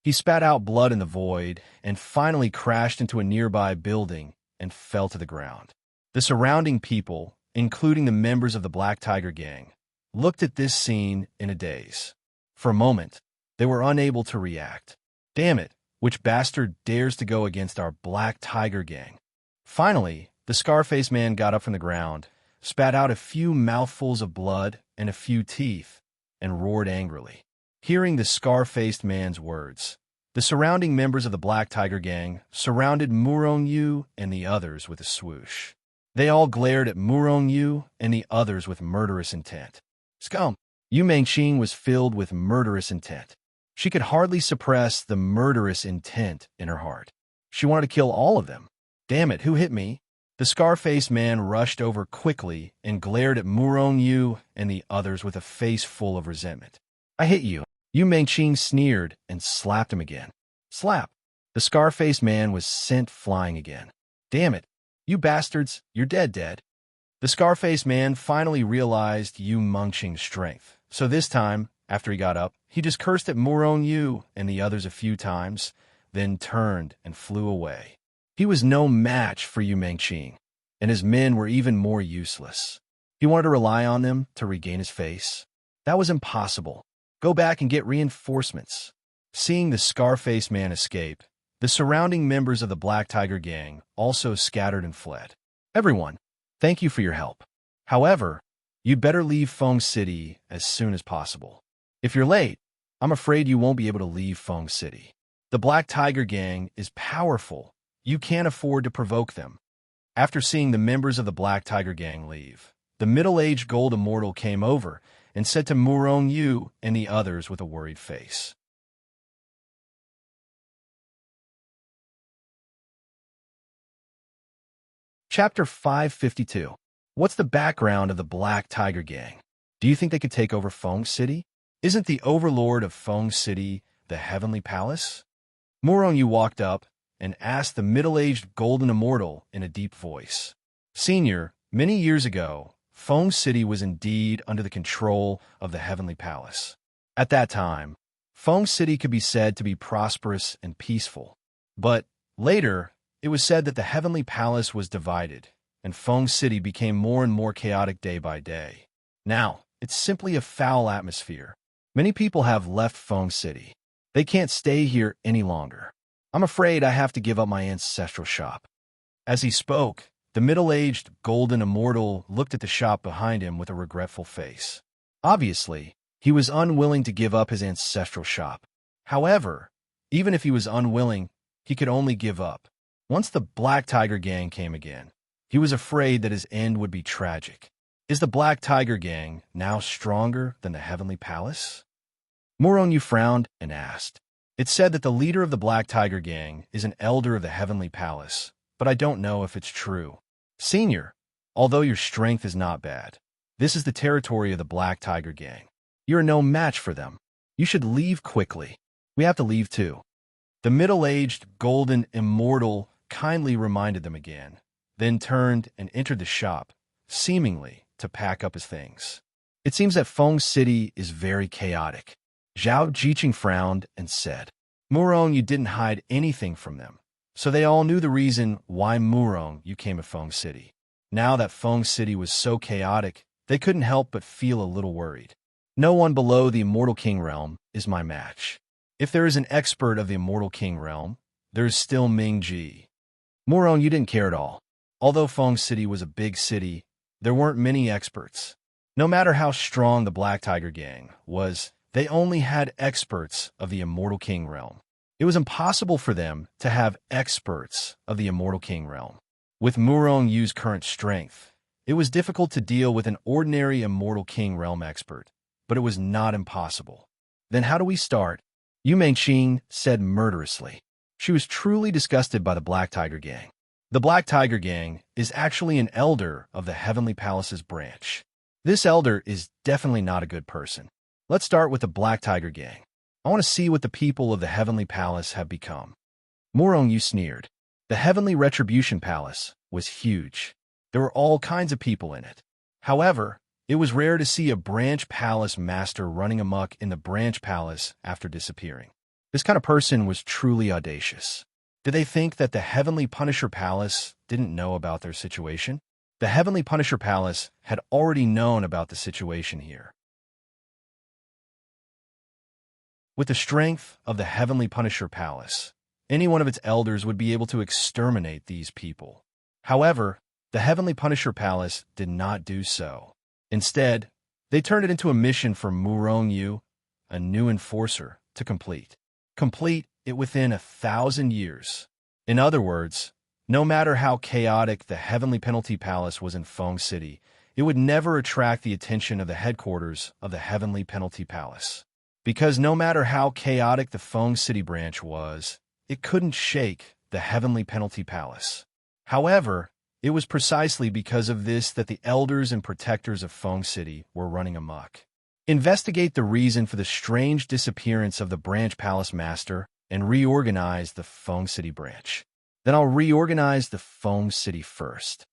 He spat out blood in the void and finally crashed into a nearby building and fell to the ground. The surrounding people, including the members of the Black Tiger Gang, looked at this scene in a daze. For a moment, they were unable to react. Damn it, which bastard dares to go against our Black Tiger Gang? Finally, the scar-faced man got up from the ground, spat out a few mouthfuls of blood and a few teeth, and roared angrily. Hearing the scar-faced man's words, the surrounding members of the Black Tiger Gang surrounded Murong Yu and the others with a swoosh. They all glared at Murong Yu and the others with murderous intent. Scum! Yu Mengqing was filled with murderous intent. She could hardly suppress the murderous intent in her heart. She wanted to kill all of them. Damn it, who hit me? The scar-faced man rushed over quickly and glared at Murong Yu and the others with a face full of resentment. I hit you. Yu Mengqing sneered and slapped him again. Slap! The scar-faced man was sent flying again. Damn it, you bastards, you're dead. The scar-faced man finally realized Yu Mengqing's strength, so this time, after he got up, he just cursed at Murong Yu and the others a few times, then turned and flew away. He was no match for Yu Mengqing, and his men were even more useless. He wanted to rely on them to regain his face. That was impossible. Go back and get reinforcements. Seeing the scar-faced man escape, the surrounding members of the Black Tiger Gang also scattered and fled. Everyone, thank you for your help. However, you'd better leave Feng City as soon as possible. If you're late, I'm afraid you won't be able to leave Feng City. The Black Tiger Gang is powerful. You can't afford to provoke them. After seeing the members of the Black Tiger Gang leave, the middle-aged gold immortal came over and said to Murong Yu and the others with a worried face. Chapter 552. What's the background of the Black Tiger Gang? Do you think they could take over Feng City? Isn't the overlord of Feng City the Heavenly Palace? Murong Yu walked up and asked the middle-aged golden immortal in a deep voice. Senior, many years ago, Feng City was indeed under the control of the Heavenly Palace. At that time, Feng City could be said to be prosperous and peaceful. But later, it was said that the Heavenly Palace was divided, and Feng City became more and more chaotic day by day. Now, it's simply a foul atmosphere. Many people have left Feng City. They can't stay here any longer. I'm afraid I have to give up my ancestral shop. As he spoke, the middle-aged golden immortal looked at the shop behind him with a regretful face. Obviously, he was unwilling to give up his ancestral shop. However, even if he was unwilling, he could only give up. Once the Black Tiger Gang came again, he was afraid that his end would be tragic. Is the Black Tiger Gang now stronger than the Heavenly Palace? Murong Yu frowned and asked. It's said that the leader of the Black Tiger Gang is an elder of the Heavenly Palace, but I don't know if it's true. Senior, although your strength is not bad, this is the territory of the Black Tiger Gang. You're no match for them. You should leave quickly. We have to leave too. The middle-aged golden immortal kindly reminded them again, then turned and entered the shop, seemingly to pack up his things. It seems that Feng City is very chaotic. Zhao Jiqing frowned and said, Murong, you didn't hide anything from them. So they all knew the reason why Murong you came to Feng City. Now that Feng City was so chaotic, they couldn't help but feel a little worried. No one below the Immortal King realm is my match. If there is an expert of the Immortal King realm, there is still Ming Ji. Murong, you didn't care at all. Although Feng City was a big city, there weren't many experts. No matter how strong the Black Tiger Gang was, they only had experts of the Immortal King realm. It was impossible for them to have experts of the Immortal King realm. With Murong Yu's current strength, It was difficult to deal with an ordinary immortal king realm expert, but it was not impossible. Then how do we start? Yu Mengqing said murderously. She was truly disgusted by the Black Tiger Gang. The Black Tiger Gang is actually an elder of the Heavenly Palace's branch. This elder is definitely not a good person. Let's start with the Black Tiger Gang. I want to see what the people of the Heavenly Palace have become. Yu sneered. The Heavenly Retribution Palace was huge. There were all kinds of people in it. However, it was rare to see a branch palace master running amok in the branch palace after disappearing. This kind of person was truly audacious. Did they think that the Heavenly Punisher Palace didn't know about their situation? The Heavenly Punisher Palace had already known about the situation here. With the strength of the Heavenly Punisher Palace, any one of its elders would be able to exterminate these people. However, the Heavenly Punisher Palace did not do so. Instead, they turned it into a mission for Yu, a new enforcer, to complete. Complete it within 1,000 years. In other words, no matter how chaotic the Heavenly Penalty Palace was in Feng City, it would never attract the attention of the headquarters of the Heavenly Penalty Palace. Because no matter how chaotic the Feng City branch was, it couldn't shake the Heavenly Penalty Palace. However, it was precisely because of this that the elders and protectors of Feng City were running amok. Investigate the reason for the strange disappearance of the branch palace master and reorganize the Feng City branch. Then I'll reorganize the Feng City first.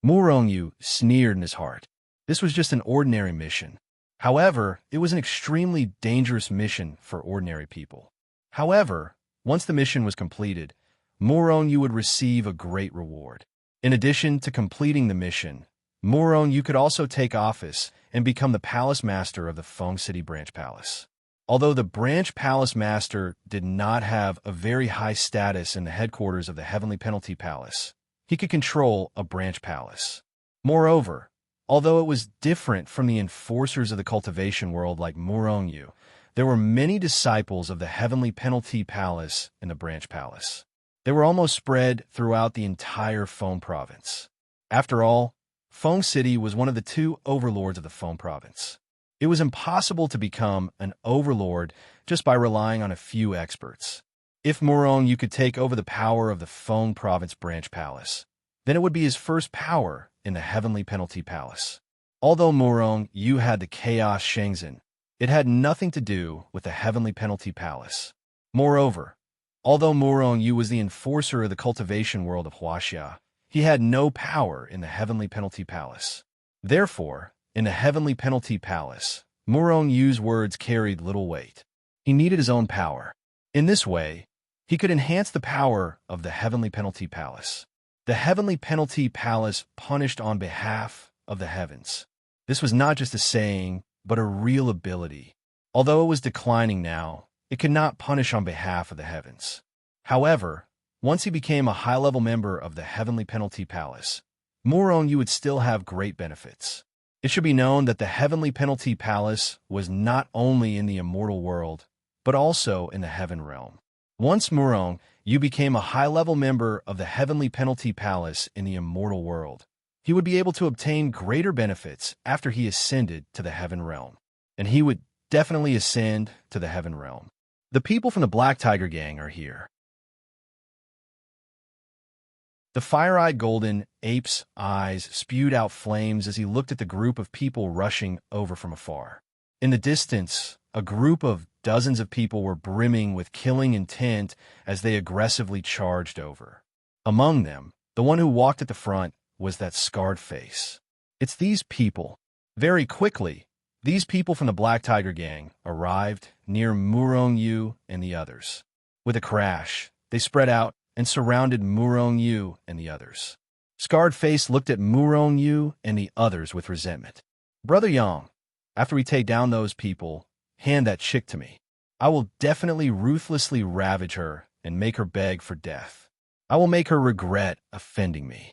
Yu sneered in his heart. This was just an ordinary mission. However, it was an extremely dangerous mission for ordinary people. However, once the mission was completed, Yu would receive a great reward. In addition to completing the mission, Yu could also take office and become the palace master of the Feng City Branch Palace. Although the Branch Palace Master did not have a very high status in the headquarters of the Heavenly Penalty Palace, he could control a branch palace. Moreover, although it was different from the enforcers of the cultivation world like Yu, there were many disciples of the Heavenly Penalty Palace in the Branch Palace. They were almost spread throughout the entire Feng Province. After all, Feng City was one of the two overlords of the Feng Province. It was impossible to become an overlord just by relying on a few experts. If Yu could take over the power of the Feng Province Branch Palace, then it would be his first power in the Heavenly Penalty Palace. Although Yu had the Chaos Shenzhen, it had nothing to do with the Heavenly Penalty Palace. Moreover, although Yu was the enforcer of the cultivation world of Huaxia, he had no power in the Heavenly Penalty Palace. Therefore, in the Heavenly Penalty Palace, Yu's words carried little weight. He needed his own power. In this way, he could enhance the power of the Heavenly Penalty Palace. The Heavenly Penalty Palace punished on behalf of the heavens. This was not just a saying, but a real ability. Although it was declining now, it could not punish on behalf of the heavens. However, once he became a high-level member of the Heavenly Penalty Palace, Yu would still have great benefits. It should be known that the Heavenly Penalty Palace was not only in the immortal world, but also in the heaven realm. Once Yu became a high-level member of the Heavenly Penalty Palace in the immortal world, he would be able to obtain greater benefits after he ascended to the heaven realm. And he would definitely ascend to the heaven realm. The people from the Black Tiger Gang are here. The fire-eyed golden ape's eyes spewed out flames as he looked at the group of people rushing over from afar. In the distance, a group of dozens of people were brimming with killing intent as they aggressively charged over. Among them, the one who walked at the front was that scarred face. It's these people. Very quickly, these people from the Black Tiger Gang arrived near Yu and the others. With a crash, they spread out and surrounded Yu and the others. Scarred Face looked at Yu and the others with resentment. Brother Yang, after we take down those people, hand that chick to me. I will definitely ruthlessly ravage her and make her beg for death. I will make her regret offending me.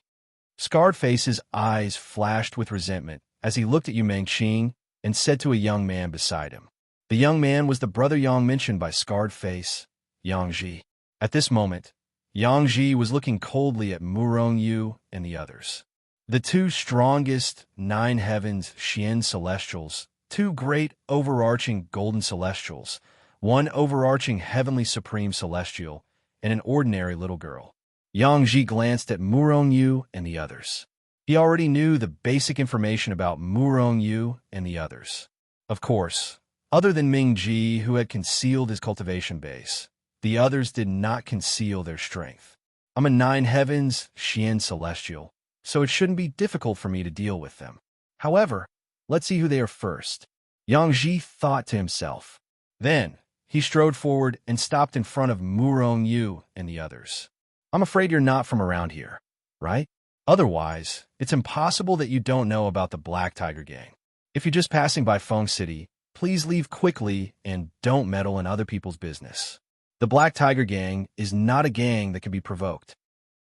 Scarred Face's eyes flashed with resentment as he looked at Yu Mengqing and said to a young man beside him. The young man was the brother Yang mentioned by Scarred Face, Yang Ji. At this moment, Yang Ji was looking coldly at Yu and the others. The two strongest nine heavens Xian celestials, two great overarching golden celestials, one overarching heavenly supreme celestial, and an ordinary little girl. Yang Ji glanced at Murong Yu and the others. He already knew the basic information about Murong Yu and the others. Of course, other than Ming Ji, who had concealed his cultivation base, the others did not conceal their strength. I'm a nine heavens Xian celestial, so it shouldn't be difficult for me to deal with them. However, let's see who they are first. Yang Ji thought to himself. Then, he strode forward and stopped in front of Murong Yu and the others. I'm afraid you're not from around here, right? Otherwise, it's impossible that you don't know about the Black Tiger Gang. If you're just passing by Feng City, please leave quickly and don't meddle in other people's business. The Black Tiger Gang is not a gang that can be provoked.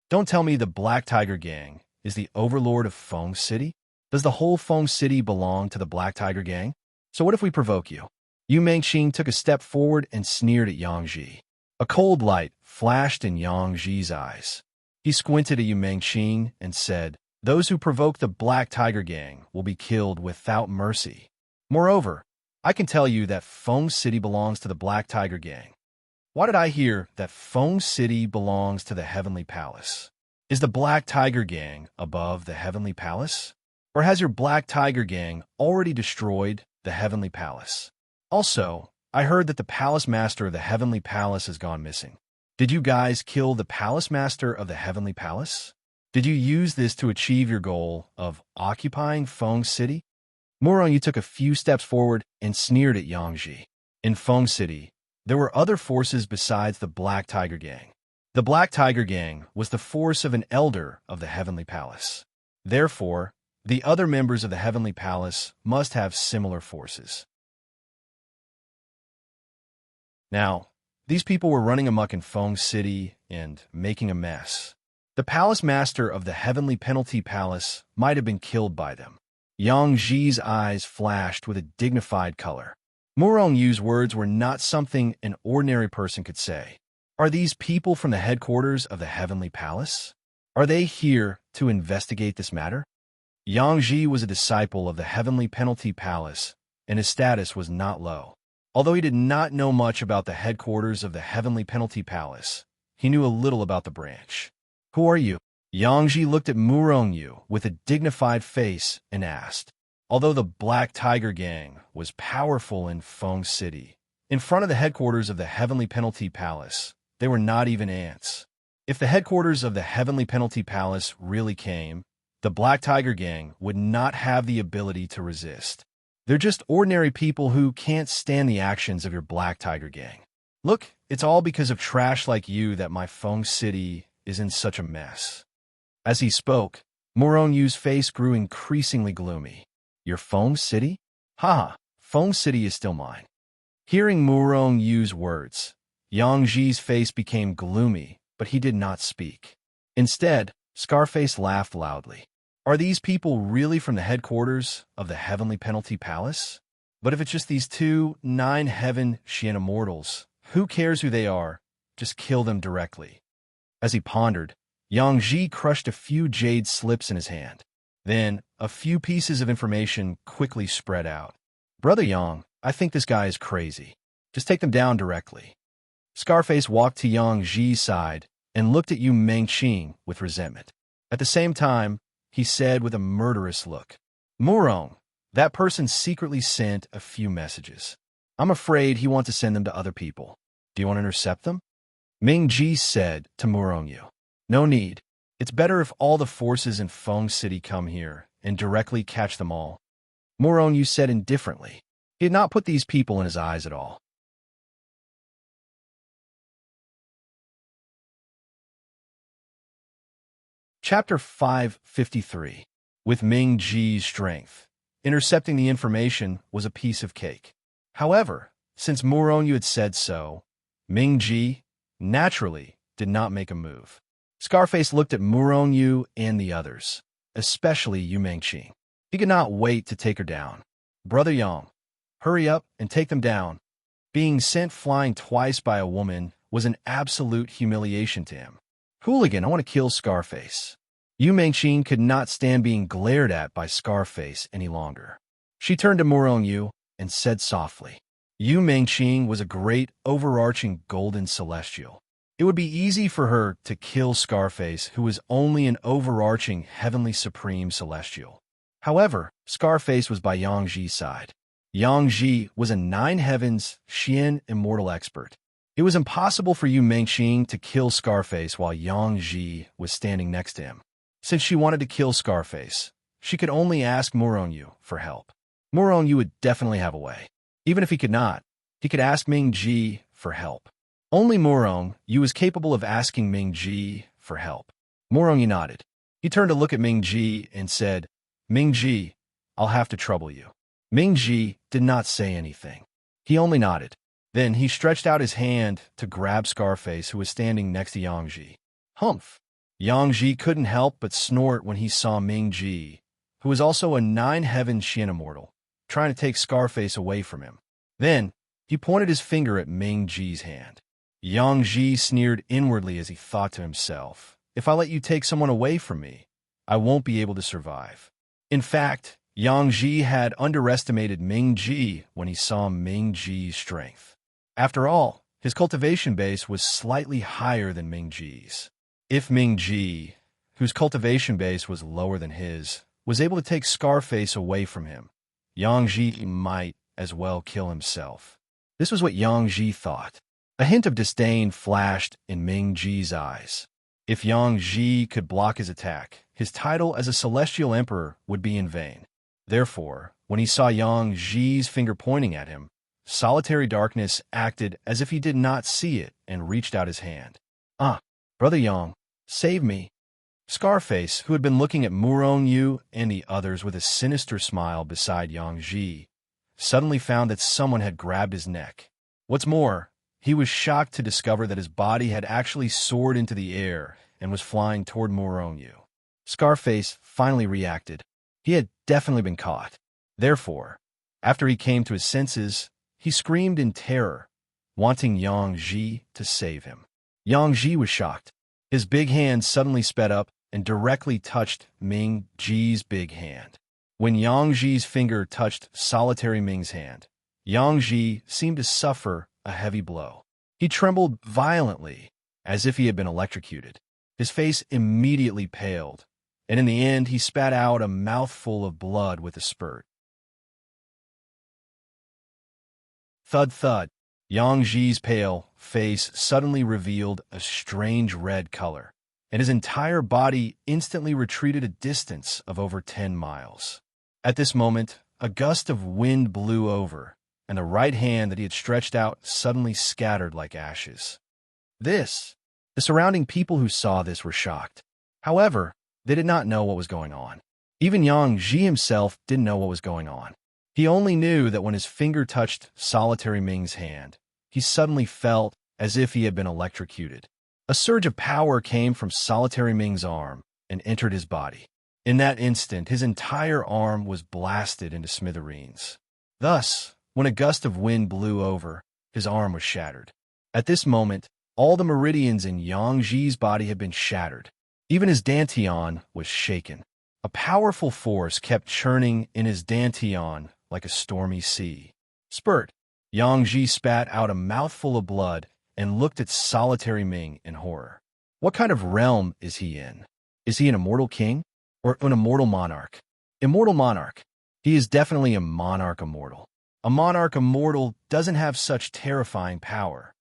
Don't tell me the Black Tiger Gang is the overlord of Feng City? Does the whole Feng City belong to the Black Tiger Gang? So what if we provoke you? Yu Mengqing took a step forward and sneered at Yang Ji. A cold light flashed in Yang Ji's eyes. He squinted at Yu Mengqing and said, "Those who provoke the Black Tiger Gang will be killed without mercy. Moreover, I can tell you that Feng City belongs to the Black Tiger Gang." Why did I hear that Feng City belongs to the Heavenly Palace? Is the Black Tiger Gang above the Heavenly Palace? Or has your Black Tiger Gang already destroyed the Heavenly Palace? Also, I heard that the Palace Master of the Heavenly Palace has gone missing. Did you guys kill the Palace Master of the Heavenly Palace? Did you use this to achieve your goal of occupying Feng City? Murong Yu took a few steps forward and sneered at Yang Ji. In Feng City, there were other forces besides the Black Tiger Gang. The Black Tiger Gang was the force of an elder of the Heavenly Palace. Therefore, the other members of the Heavenly Palace must have similar forces. Now, these people were running amok in Feng City and making a mess. The Palace Master of the Heavenly Penalty Palace might have been killed by them. Yang Ji's eyes flashed with a dignified color. Murong Yu's words were not something an ordinary person could say. Are these people from the headquarters of the Heavenly Palace? Are they here to investigate this matter? Yang Ji was a disciple of the Heavenly Penalty Palace, and his status was not low. Although he did not know much about the headquarters of the Heavenly Penalty Palace, he knew a little about the branch. Who are you? Yang Ji looked at Murong Yu with a dignified face and asked. Although the Black Tiger Gang was powerful in Feng City, in front of the headquarters of the Heavenly Penalty Palace, they were not even ants. If the headquarters of the Heavenly Penalty Palace really came, the Black Tiger Gang would not have the ability to resist. They're just ordinary people who can't stand the actions of your Black Tiger Gang. Look, it's all because of trash like you that my Feng City is in such a mess. As he spoke, Murong Yu's face grew increasingly gloomy. Your Feng City? Haha, Feng City is still mine. Hearing Murong Yu's words, Yang Ji's face became gloomy, but he did not speak. Instead, Scarface laughed loudly. Are these people really from the headquarters of the Heavenly Penalty Palace? But if it's just these two nine-heaven Xian immortals, who cares who they are? Just kill them directly. As he pondered, Yang Ji crushed a few jade slips in his hand. Then, a few pieces of information quickly spread out. Brother Yang, I think this guy is crazy. Just take them down directly. Scarface walked to Yang Ji's side and looked at Yu Mengqing with resentment. At the same time, he said with a murderous look, Murong, that person secretly sent a few messages. I'm afraid he wants to send them to other people. Do you want to intercept them? Ming Ji said to Murong Yu, No need. It's better if all the forces in Feng City come here and directly catch them all. Murong Yu said indifferently. He had not put these people in his eyes at all. Chapter 553. With Ming Ji's strength, intercepting the information was a piece of cake. However, since Murong Yu had said so, Ming Ji, naturally, did not make a move. Scarface looked at Murong Yu and the others, especially Yu Mengqing. He could not wait to take her down. Brother Yang, hurry up and take them down. Being sent flying twice by a woman was an absolute humiliation to him. Hooligan, I want to kill Scarface. Yu Mengqing could not stand being glared at by Scarface any longer. She turned to Murong Yu and said softly, Yu Mengqing was a great, overarching golden celestial. It would be easy for her to kill Scarface, who was only an overarching heavenly supreme celestial. However, Scarface was by Yang Ji's side. Yang Ji was a nine heavens Xian immortal expert. It was impossible for Yu Mengqing to kill Scarface while Yang Ji was standing next to him. Since she wanted to kill Scarface, she could only ask Murong Yu for help. Murong Yu would definitely have a way. Even if he could not, he could ask Ming Ji for help. Only Murong Yu was capable of asking Ming Ji for help. Murong Yu nodded. He turned to look at Ming Ji and said, Ming Ji, I'll have to trouble you. Ming Ji did not say anything. He only nodded. Then he stretched out his hand to grab Scarface, who was standing next to Yang Ji. Humph! Yang Ji couldn't help but snort when he saw Ming Ji, who was also a nine-heaven Xian immortal, trying to take Scarface away from him. Then, he pointed his finger at Ming Ji's hand. Yang Ji sneered inwardly as he thought to himself, if I let you take someone away from me, I won't be able to survive. In fact, Yang Ji had underestimated Ming Ji when he saw Ming Ji's strength. After all, his cultivation base was slightly higher than Ming Ji's. If Ming Ji, whose cultivation base was lower than his, was able to take Scarface away from him, Yang Ji might as well kill himself. This was what Yang Ji thought. A hint of disdain flashed in Ming Ji's eyes. If Yang Ji could block his attack, his title as a celestial emperor would be in vain. Therefore, when he saw Yang Ji's finger pointing at him, solitary darkness acted as if he did not see it and reached out his hand. Ah, Brother Yang, save me. Scarface, who had been looking at Murong Yu and the others with a sinister smile beside Yang Ji, suddenly found that someone had grabbed his neck. What's more, he was shocked to discover that his body had actually soared into the air and was flying toward Murong Yu. Scarface finally reacted. He had definitely been caught. Therefore, after he came to his senses, he screamed in terror, wanting Yang Ji to save him. Yang Ji was shocked. His big hand suddenly sped up and directly touched Ming Ji's big hand. When Yang Ji's finger touched solitary Ming's hand, Yang Ji seemed to suffer a heavy blow. He trembled violently, as if he had been electrocuted. His face immediately paled, and in the end he spat out a mouthful of blood with a spurt. Thud thud. Yang Ji's pale face suddenly revealed a strange red color, and his entire body instantly retreated a distance of over 10 miles. At this moment, a gust of wind blew over, and the right hand that he had stretched out suddenly scattered like ashes. The surrounding people who saw this were shocked. However, they did not know what was going on. Even Yang Ji himself didn't know what was going on. He only knew that when his finger touched solitary Ming's hand, he suddenly felt as if he had been electrocuted. A surge of power came from solitary Ming's arm and entered his body. In that instant, his entire arm was blasted into smithereens. Thus, when a gust of wind blew over, his arm was shattered. At this moment, all the meridians in Yang Ji's body had been shattered. Even his dantian was shaken. A powerful force kept churning in his dantian like a stormy sea. Spurt! Yang Ji spat out a mouthful of blood and looked at solitary Ming in horror. What kind of realm is he in? Is he an immortal king? Or an immortal monarch? Immortal monarch. He is definitely a monarch immortal. A monarch immortal doesn't have such terrifying power.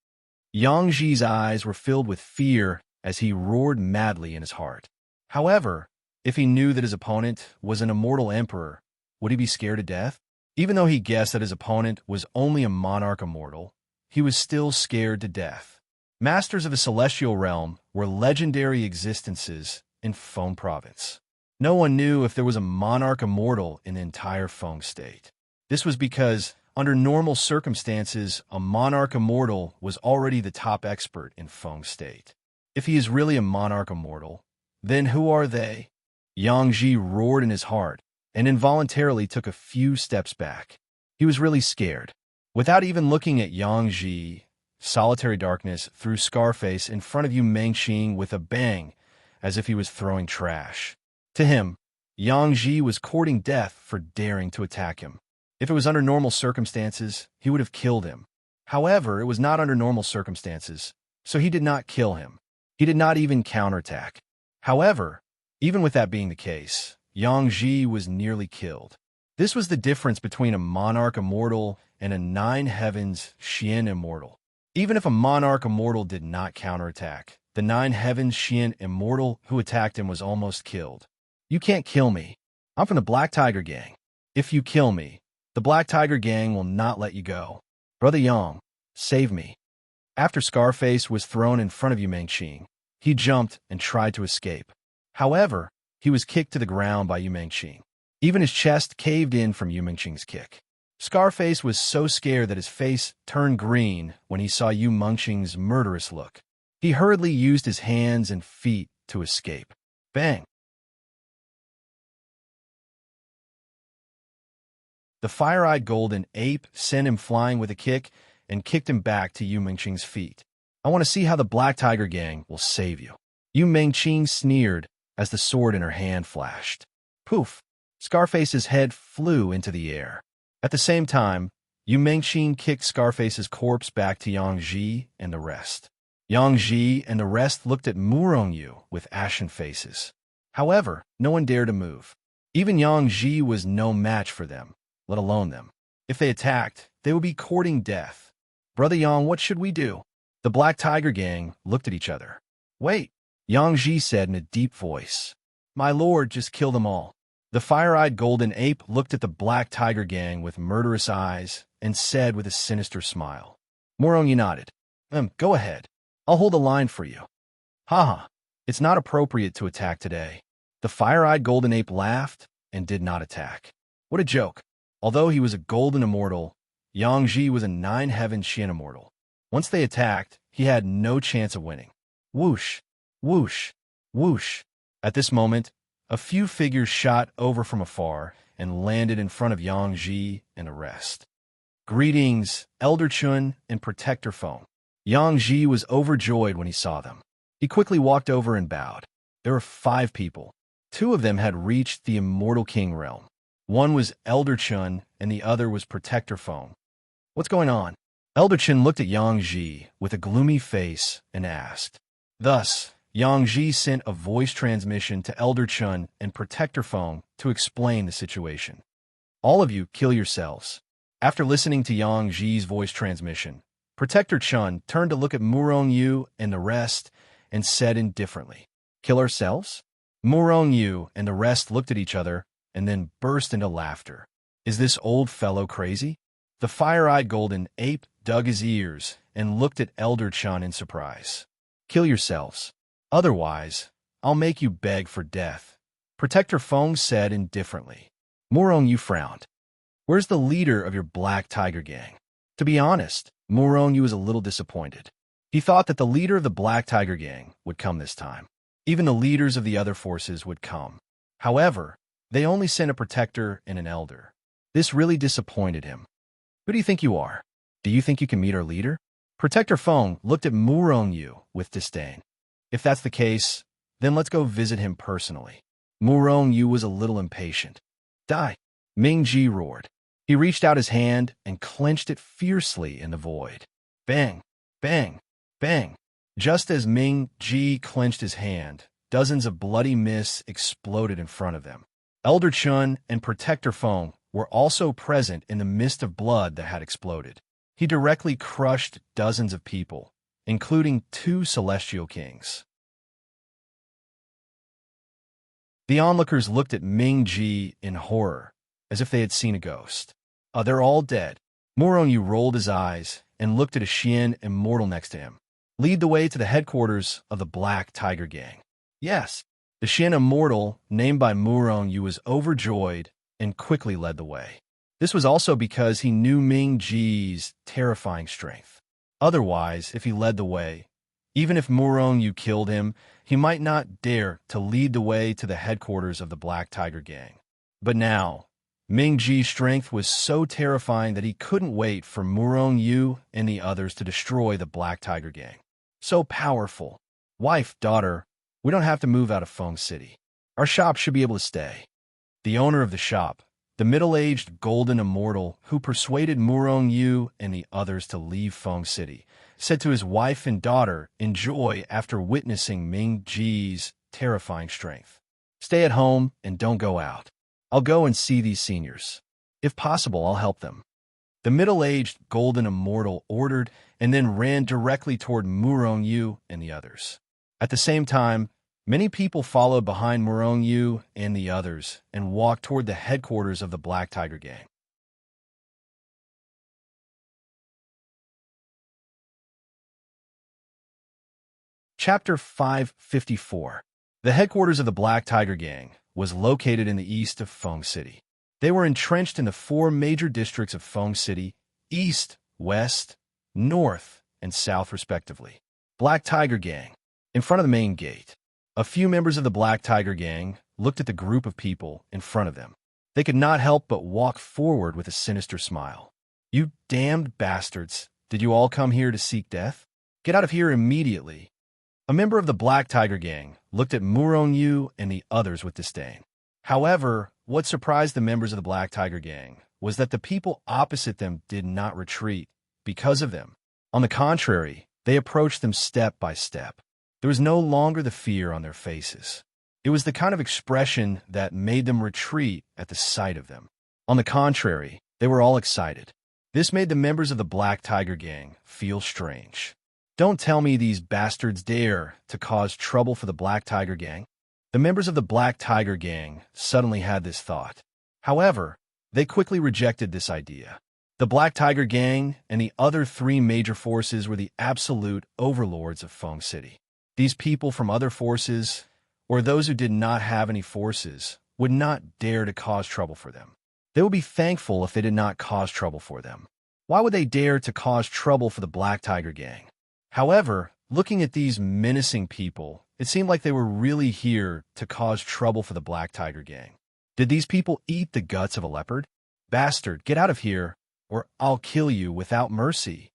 Yang Ji's eyes were filled with fear as he roared madly in his heart. However, if he knew that his opponent was an immortal emperor, would he be scared to death? Even though he guessed that his opponent was only a monarch immortal, he was still scared to death. Masters of a celestial realm were legendary existences in Feng Province. No one knew if there was a monarch immortal in the entire Feng state. This was because, under normal circumstances, a monarch immortal was already the top expert in Feng state. If he is really a monarch immortal, then who are they? Yang Ji roared in his heart and involuntarily took a few steps back. He was really scared. Without even looking at Yang Ji, solitary darkness threw Scarface in front of Yu Mengqing with a bang, as if he was throwing trash. To him, Yang Ji was courting death for daring to attack him. If it was under normal circumstances, he would have killed him. However, it was not under normal circumstances, so he did not kill him. He did not even counterattack. However, even with that being the case, Yang Ji was nearly killed. This was the difference between a monarch immortal and a nine heavens Xian immortal. Even if a monarch immortal did not counterattack, the nine heavens Xian immortal who attacked him was almost killed. You can't kill me. I'm from the Black Tiger Gang. If you kill me, the Black Tiger Gang will not let you go. Brother Yang, save me. After Scarface was thrown in front of Yu Mengqing, he jumped and tried to escape. However, he was kicked to the ground by Yu Mengqing. Even his chest caved in from Yu Mengqing's kick. Scarface was so scared that his face turned green when he saw Yu Mengqing's murderous look. He hurriedly used his hands and feet to escape. Bang! The fire-eyed golden ape sent him flying with a kick and kicked him back to Yu Mengqing's feet. I want to see how the Black Tiger Gang will save you. Yu Mengqing sneered as the sword in her hand flashed. Poof! Scarface's head flew into the air. At the same time, Yu Mengqing kicked Scarface's corpse back to Yang Ji and the rest. Yang Ji and the rest looked at Murongyu with ashen faces. However, no one dared to move. Even Yang Ji was no match for them, let alone them. If they attacked, they would be courting death. Brother Yang, what should we do? The Black Tiger Gang looked at each other. Wait, Yang Ji said in a deep voice. My lord, just kill them all. The fire-eyed golden ape looked at the Black Tiger Gang with murderous eyes and said with a sinister smile. Murongyu nodded. Go ahead. I'll hold the line for you. Haha, it's not appropriate to attack today. The fire-eyed golden ape laughed and did not attack. What a joke. Although he was a golden immortal, Yang Ji was a nine-heaven Xian immortal. Once they attacked, he had no chance of winning. Whoosh, whoosh, whoosh. At this moment, a few figures shot over from afar and landed in front of Yang Ji and the rest. Greetings, Elder Chun and Protector Phone. Yang Ji was overjoyed when he saw them. He quickly walked over and bowed. There were 5 people. 2 of them had reached the Immortal King realm. One was Elder Chun and the other was Protector Phone. What's going on? Elder Chun looked at Yang Ji with a gloomy face and asked. Thus, Yang Ji sent a voice transmission to Elder Chun and Protector Phone to explain the situation. All of you kill yourselves. After listening to Yang Ji's voice transmission, Protector Chun turned to look at Murongyu and the rest and said indifferently, Kill ourselves? Murongyu and the rest looked at each other and then burst into laughter. Is this old fellow crazy? The fire-eyed golden ape dug his ears and looked at Elder Chun in surprise. Kill yourselves. Otherwise, I'll make you beg for death, Protector Fong said indifferently. Murongyu frowned. Where's the leader of your Black Tiger Gang? To be honest, Murongyu was a little disappointed. He thought that the leader of the Black Tiger Gang would come this time. Even the leaders of the other forces would come. However, they only sent a protector and an elder. This really disappointed him. Who do you think you are? Do you think you can meet our leader? Protector Fong looked at Murongyu with disdain. If that's the case, then let's go visit him personally. Murongyu was a little impatient. Die! Ming Ji roared. He reached out his hand and clenched it fiercely in the void. Bang! Bang! Bang! Just as Ming Ji clenched his hand, dozens of bloody mists exploded in front of them. Elder Chun and Protector Fong were also present in the mist of blood that had exploded. He directly crushed dozens of people, including 2 celestial kings. The onlookers looked at Ming Ji in horror, as if they had seen a ghost. They're all dead. Murongyu rolled his eyes and looked at a Xian immortal next to him. Lead the way to the headquarters of the Black Tiger Gang. Yes, the Xian immortal, named by Murongyu, was overjoyed and quickly led the way. This was also because he knew Ming Ji's terrifying strength. Otherwise, if he led the way, even if Murongyu killed him, he might not dare to lead the way to the headquarters of the Black Tiger Gang. But now, Ming Ji's strength was so terrifying that he couldn't wait for Murongyu and the others to destroy the Black Tiger Gang. So powerful. Wife, daughter, We don't have to move out of Feng City. Our shop should be able to stay. The owner of the shop, the middle-aged golden immortal who persuaded Murong Yu and the others to leave Feng City, said to his wife and daughter in joy after witnessing Ming Ji's terrifying strength. Stay at home and don't go out. I'll go and see these seniors. If possible, I'll help them. The middle-aged golden immortal ordered and then ran directly toward Murong Yu and the others. At the same time, many people followed behind Murong Yu and the others and walked toward the headquarters of the Black Tiger Gang. Chapter 554. The headquarters of the Black Tiger Gang was located in the east of Feng City. They were entrenched in the four major districts of Feng City, east, west, north, and south respectively. Black Tiger Gang. In front of the main gate, a few members of the Black Tiger Gang looked at the group of people in front of them. They could not help but walk forward with a sinister smile. You damned bastards! Did you all come here to seek death? Get out of here immediately! A member of the Black Tiger Gang looked at Murong Yu and the others with disdain. However, what surprised the members of the Black Tiger Gang was that the people opposite them did not retreat because of them. On the contrary, they approached them step by step. There was no longer the fear on their faces. It was the kind of expression that made them retreat at the sight of them. On the contrary, they were all excited. This made the members of the Black Tiger Gang feel strange. Don't tell me these bastards dare to cause trouble for the Black Tiger Gang. The members of the Black Tiger Gang suddenly had this thought. However, they quickly rejected this idea. The Black Tiger Gang and the other three major forces were the absolute overlords of Feng City. These people from other forces, or those who did not have any forces, would not dare to cause trouble for them. They would be thankful if they did not cause trouble for them. Why would they dare to cause trouble for the Black Tiger Gang? However, looking at these menacing people, it seemed like they were really here to cause trouble for the Black Tiger Gang. Did these people eat the guts of a leopard? Bastard, get out of here, or I'll kill you without mercy.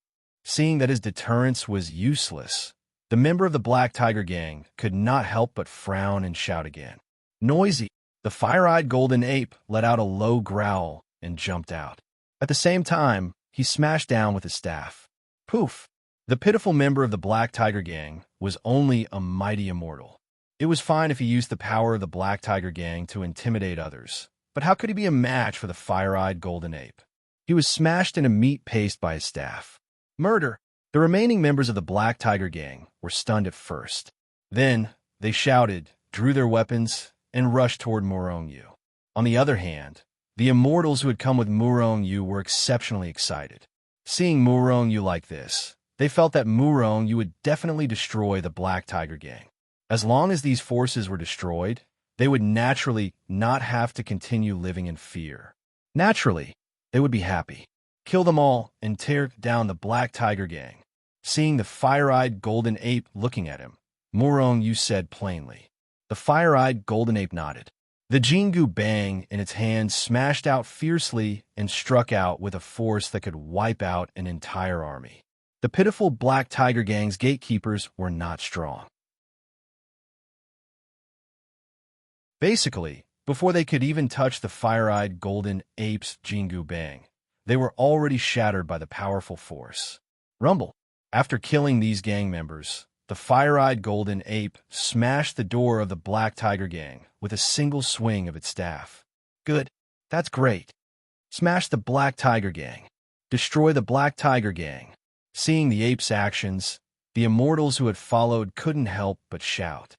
Seeing that his deterrence was useless, the member of the Black Tiger Gang could not help but frown and shout again. Noisy! The fire-eyed golden ape let out a low growl and jumped out. At the same time, he smashed down with his staff. Poof! The pitiful member of the Black Tiger Gang was only a mighty immortal. It was fine if he used the power of the Black Tiger Gang to intimidate others, but how could he be a match for the fire-eyed golden ape? He was smashed into meat paste by his staff. Murder! The remaining members of the Black Tiger Gang were stunned at first. Then, they shouted, drew their weapons, and rushed toward Murong Yu. On the other hand, the immortals who had come with Murong Yu were exceptionally excited. Seeing Murong Yu like this, they felt that Murong Yu would definitely destroy the Black Tiger Gang. As long as these forces were destroyed, they would naturally not have to continue living in fear. Naturally, they would be happy. Kill them all and tear down the Black Tiger Gang. Seeing the fire-eyed golden ape looking at him, Murong Yu said plainly. The fire-eyed golden ape nodded. The Jingu Bang in its hand smashed out fiercely and struck out with a force that could wipe out an entire army. The pitiful Black Tiger Gang's gatekeepers were not strong. Basically, before they could even touch the fire-eyed golden ape's Jingu Bang, they were already shattered by the powerful force. Rumble. After killing these gang members, the fire-eyed golden ape smashed the door of the Black Tiger Gang with a single swing of its staff. Good. That's great. Smash the Black Tiger Gang. Destroy the Black Tiger Gang. Seeing the ape's actions, the immortals who had followed couldn't help but shout.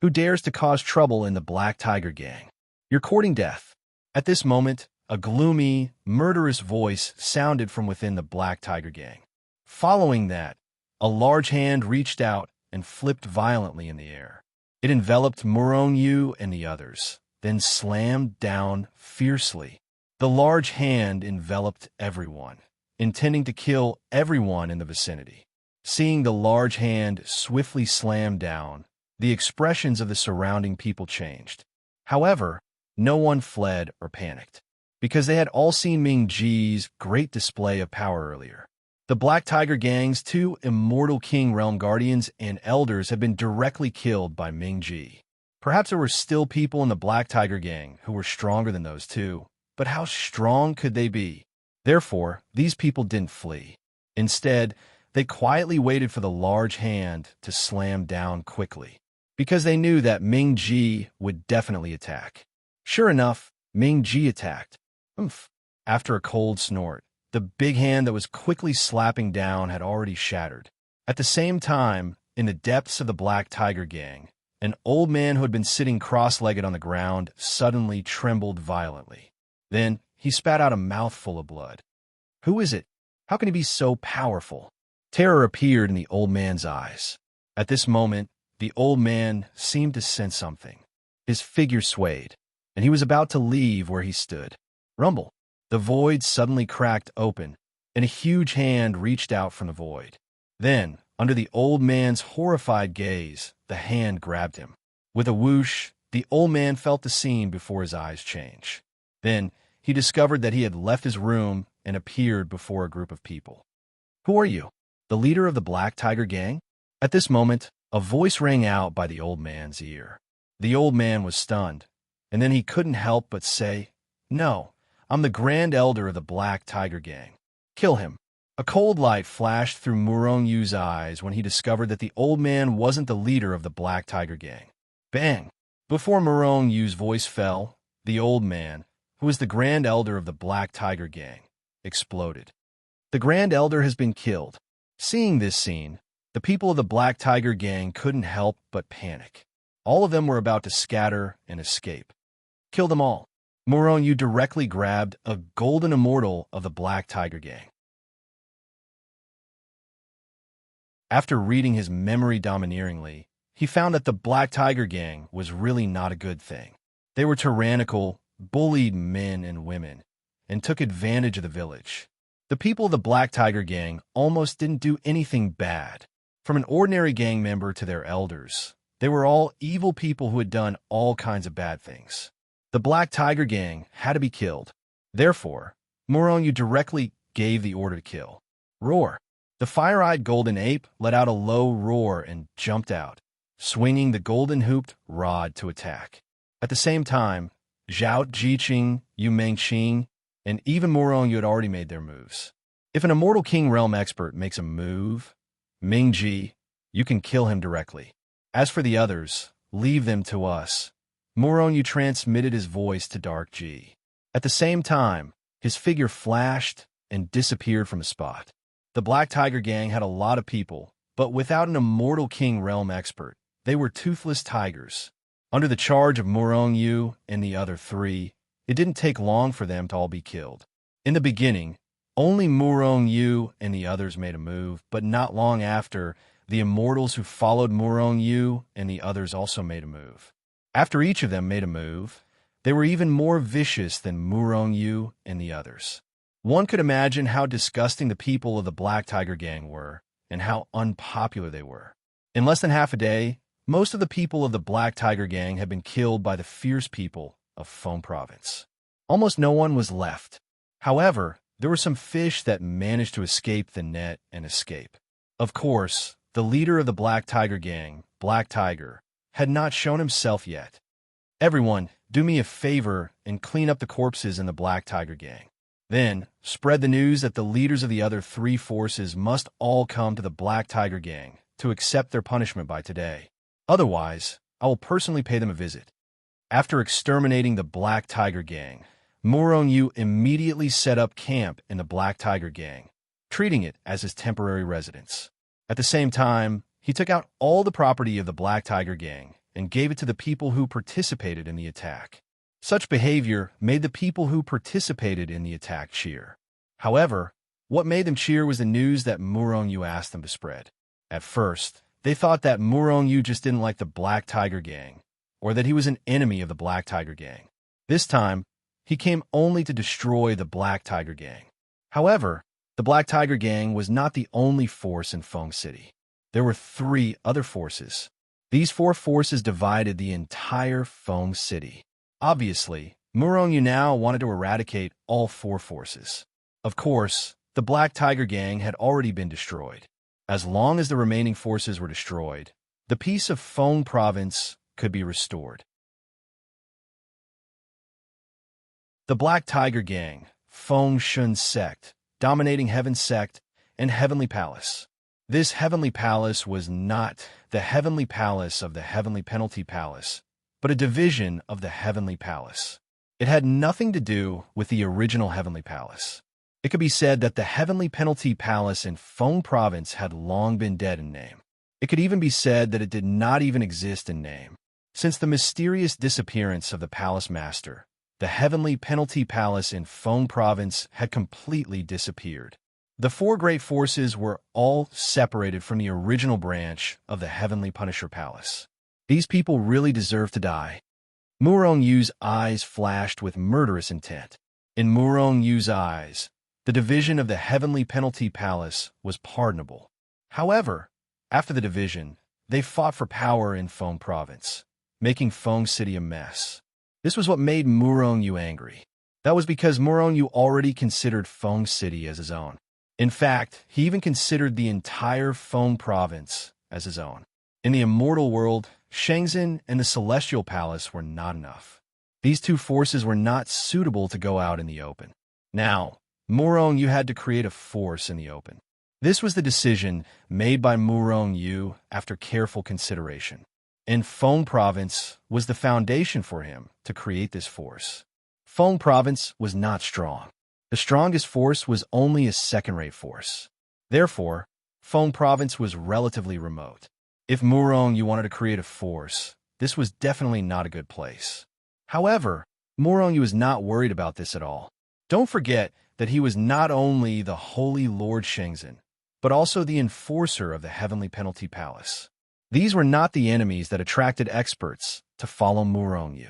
Who dares to cause trouble in the Black Tiger Gang? You're courting death. At this moment, a gloomy, murderous voice sounded from within the Black Tiger Gang. Following that, a large hand reached out and flipped violently in the air. It enveloped Murong Yu and the others, then slammed down fiercely. The large hand enveloped everyone, intending to kill everyone in the vicinity. Seeing the large hand swiftly slam down, the expressions of the surrounding people changed. However, no one fled or panicked, because they had all seen Ming Ji's great display of power earlier. The Black Tiger Gang's two immortal King Realm Guardians and Elders had been directly killed by Ming-Ji. Perhaps there were still people in the Black Tiger Gang who were stronger than those two, but how strong could they be? Therefore, these people didn't flee. Instead, they quietly waited for the large hand to slam down quickly, because they knew that Ming-Ji would definitely attack. Sure enough, Ming-Ji attacked. Oomph. After a cold snort, the big hand that was quickly slapping down had already shattered. At the same time, in the depths of the Black Tiger Gang, an old man who had been sitting cross-legged on the ground suddenly trembled violently. Then, he spat out a mouthful of blood. Who is it? How can he be so powerful? Terror appeared in the old man's eyes. At this moment, the old man seemed to sense something. His figure swayed, and he was about to leave where he stood. Rumble. The void suddenly cracked open, and a huge hand reached out from the void. Then, under the old man's horrified gaze, the hand grabbed him. With a whoosh, the old man felt the scene before his eyes changed. Then, he discovered that he had left his room and appeared before a group of people. Who are you? The leader of the Black Tiger Gang? At this moment, a voice rang out by the old man's ear. The old man was stunned, and then he couldn't help but say, "No, I'm the Grand Elder of the Black Tiger Gang. Kill him." A cold light flashed through Murong Yu's eyes when he discovered that the old man wasn't the leader of the Black Tiger Gang. Bang! Before Murong Yu's voice fell, the old man, who was the Grand Elder of the Black Tiger Gang, exploded. The Grand Elder has been killed. Seeing this scene, the people of the Black Tiger Gang couldn't help but panic. All of them were about to scatter and escape. Kill them all. Murong Yu directly grabbed a golden immortal of the Black Tiger Gang. After reading his memory domineeringly, he found that the Black Tiger Gang was really not a good thing. They were tyrannical, bullied men and women, and took advantage of the village. The people of the Black Tiger Gang almost didn't do anything bad. From an ordinary gang member to their elders, they were all evil people who had done all kinds of bad things. The Black Tiger Gang had to be killed. Therefore, Murong Yu directly gave the order to kill. Roar! The fire-eyed golden ape let out a low roar and jumped out, swinging the golden-hooped rod to attack. At the same time, Zhao Jiqing, Yu Mengqing, and even Murong Yu had already made their moves. If an Immortal King Realm expert makes a move, Ming-Ji, you can kill him directly. As for the others, leave them to us. Murong Yu transmitted his voice to Dark Ji. At the same time, his figure flashed and disappeared from a spot. The Black Tiger Gang had a lot of people, but without an Immortal King Realm expert, they were toothless tigers. Under the charge of Murong Yu and the other three, it didn't take long for them to all be killed. In the beginning, only Murong Yu and the others made a move, but not long after, the immortals who followed Murong Yu and the others also made a move. After each of them made a move, they were even more vicious than Murong Yu and the others. One could imagine how disgusting the people of the Black Tiger Gang were, and how unpopular they were. In less than half a day, most of the people of the Black Tiger Gang had been killed by the fierce people of Feng Province. Almost no one was left. However, there were some fish that managed to escape the net and escape. Of course, the leader of the Black Tiger Gang, Black Tiger, had not shown himself yet. Everyone, do me a favor and clean up the corpses in the Black Tiger Gang. Then, spread the news that the leaders of the other three forces must all come to the Black Tiger Gang to accept their punishment by today. Otherwise, I will personally pay them a visit. After exterminating the Black Tiger Gang, Murong Yu immediately set up camp in the Black Tiger Gang, treating it as his temporary residence. At the same time, he took out all the property of the Black Tiger Gang and gave it to the people who participated in the attack. Such behavior made the people who participated in the attack cheer. However, what made them cheer was the news that Murong Yu asked them to spread. At first, they thought that Murong Yu just didn't like the Black Tiger Gang, or that he was an enemy of the Black Tiger Gang. This time, he came only to destroy the Black Tiger Gang. However, the Black Tiger Gang was not the only force in Feng City. There were 3 other forces. These 4 forces divided the entire Feng City. Obviously, Murong Yu now wanted to eradicate all 4 forces. Of course, The Black Tiger Gang had already been destroyed. As long as the remaining forces were destroyed, the peace of Feng Province could be restored. The Black Tiger Gang, Feng Shun Sect, dominating Heaven Sect, and Heavenly Palace. This Heavenly Palace was not the Heavenly Palace of the Heavenly Penalty Palace, but a division of the Heavenly Palace. It had nothing to do with the original Heavenly Palace. It could be said that the Heavenly Penalty Palace in Feng Province had long been dead in name. It could even be said that it did not even exist in name. Since the mysterious disappearance of the Palace Master, the Heavenly Penalty Palace in Feng Province had completely disappeared. The four great forces were all separated from the original branch of the Heavenly Punisher Palace. These people really deserve to die. Murong Yu's eyes flashed with murderous intent. In Murong Yu's eyes, the division of the Heavenly Penalty Palace was pardonable. However, after the division, they fought for power in Feng Province, making Feng City a mess. This was what made Murong Yu angry. That was because Murong Yu already considered Feng City as his own. In fact, he even considered the entire Feng Province as his own. In the immortal world, Shenzhen and the Celestial Palace were not enough. These two forces were not suitable to go out in the open. Now, Murong Yu had to create a force in the open. This was the decision made by Murong Yu after careful consideration. And Feng Province was the foundation for him to create this force. Feng Province was not strong. The strongest force was only a second-rate force. Therefore, Feng Province was relatively remote. If Murong Yu wanted to create a force, this was definitely not a good place. However, Murong Yu was not worried about this at all. Don't forget that he was not only the Holy Lord Shenzhen, but also the enforcer of the Heavenly Penalty Palace. These were not the enemies that attracted experts to follow Murong Yu.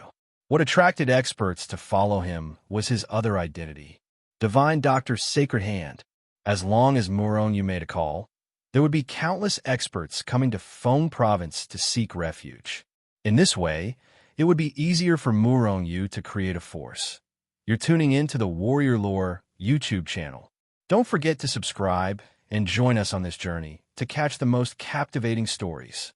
What attracted experts to follow him was his other identity, Divine Doctor's Sacred Hand. As long as Murong Yu made a call, there would be countless experts coming to Feng Province to seek refuge. In this way, it would be easier for Murong Yu to create a force. You're tuning in to the Warrior Lore YouTube channel. Don't forget to subscribe and join us on this journey to catch the most captivating stories.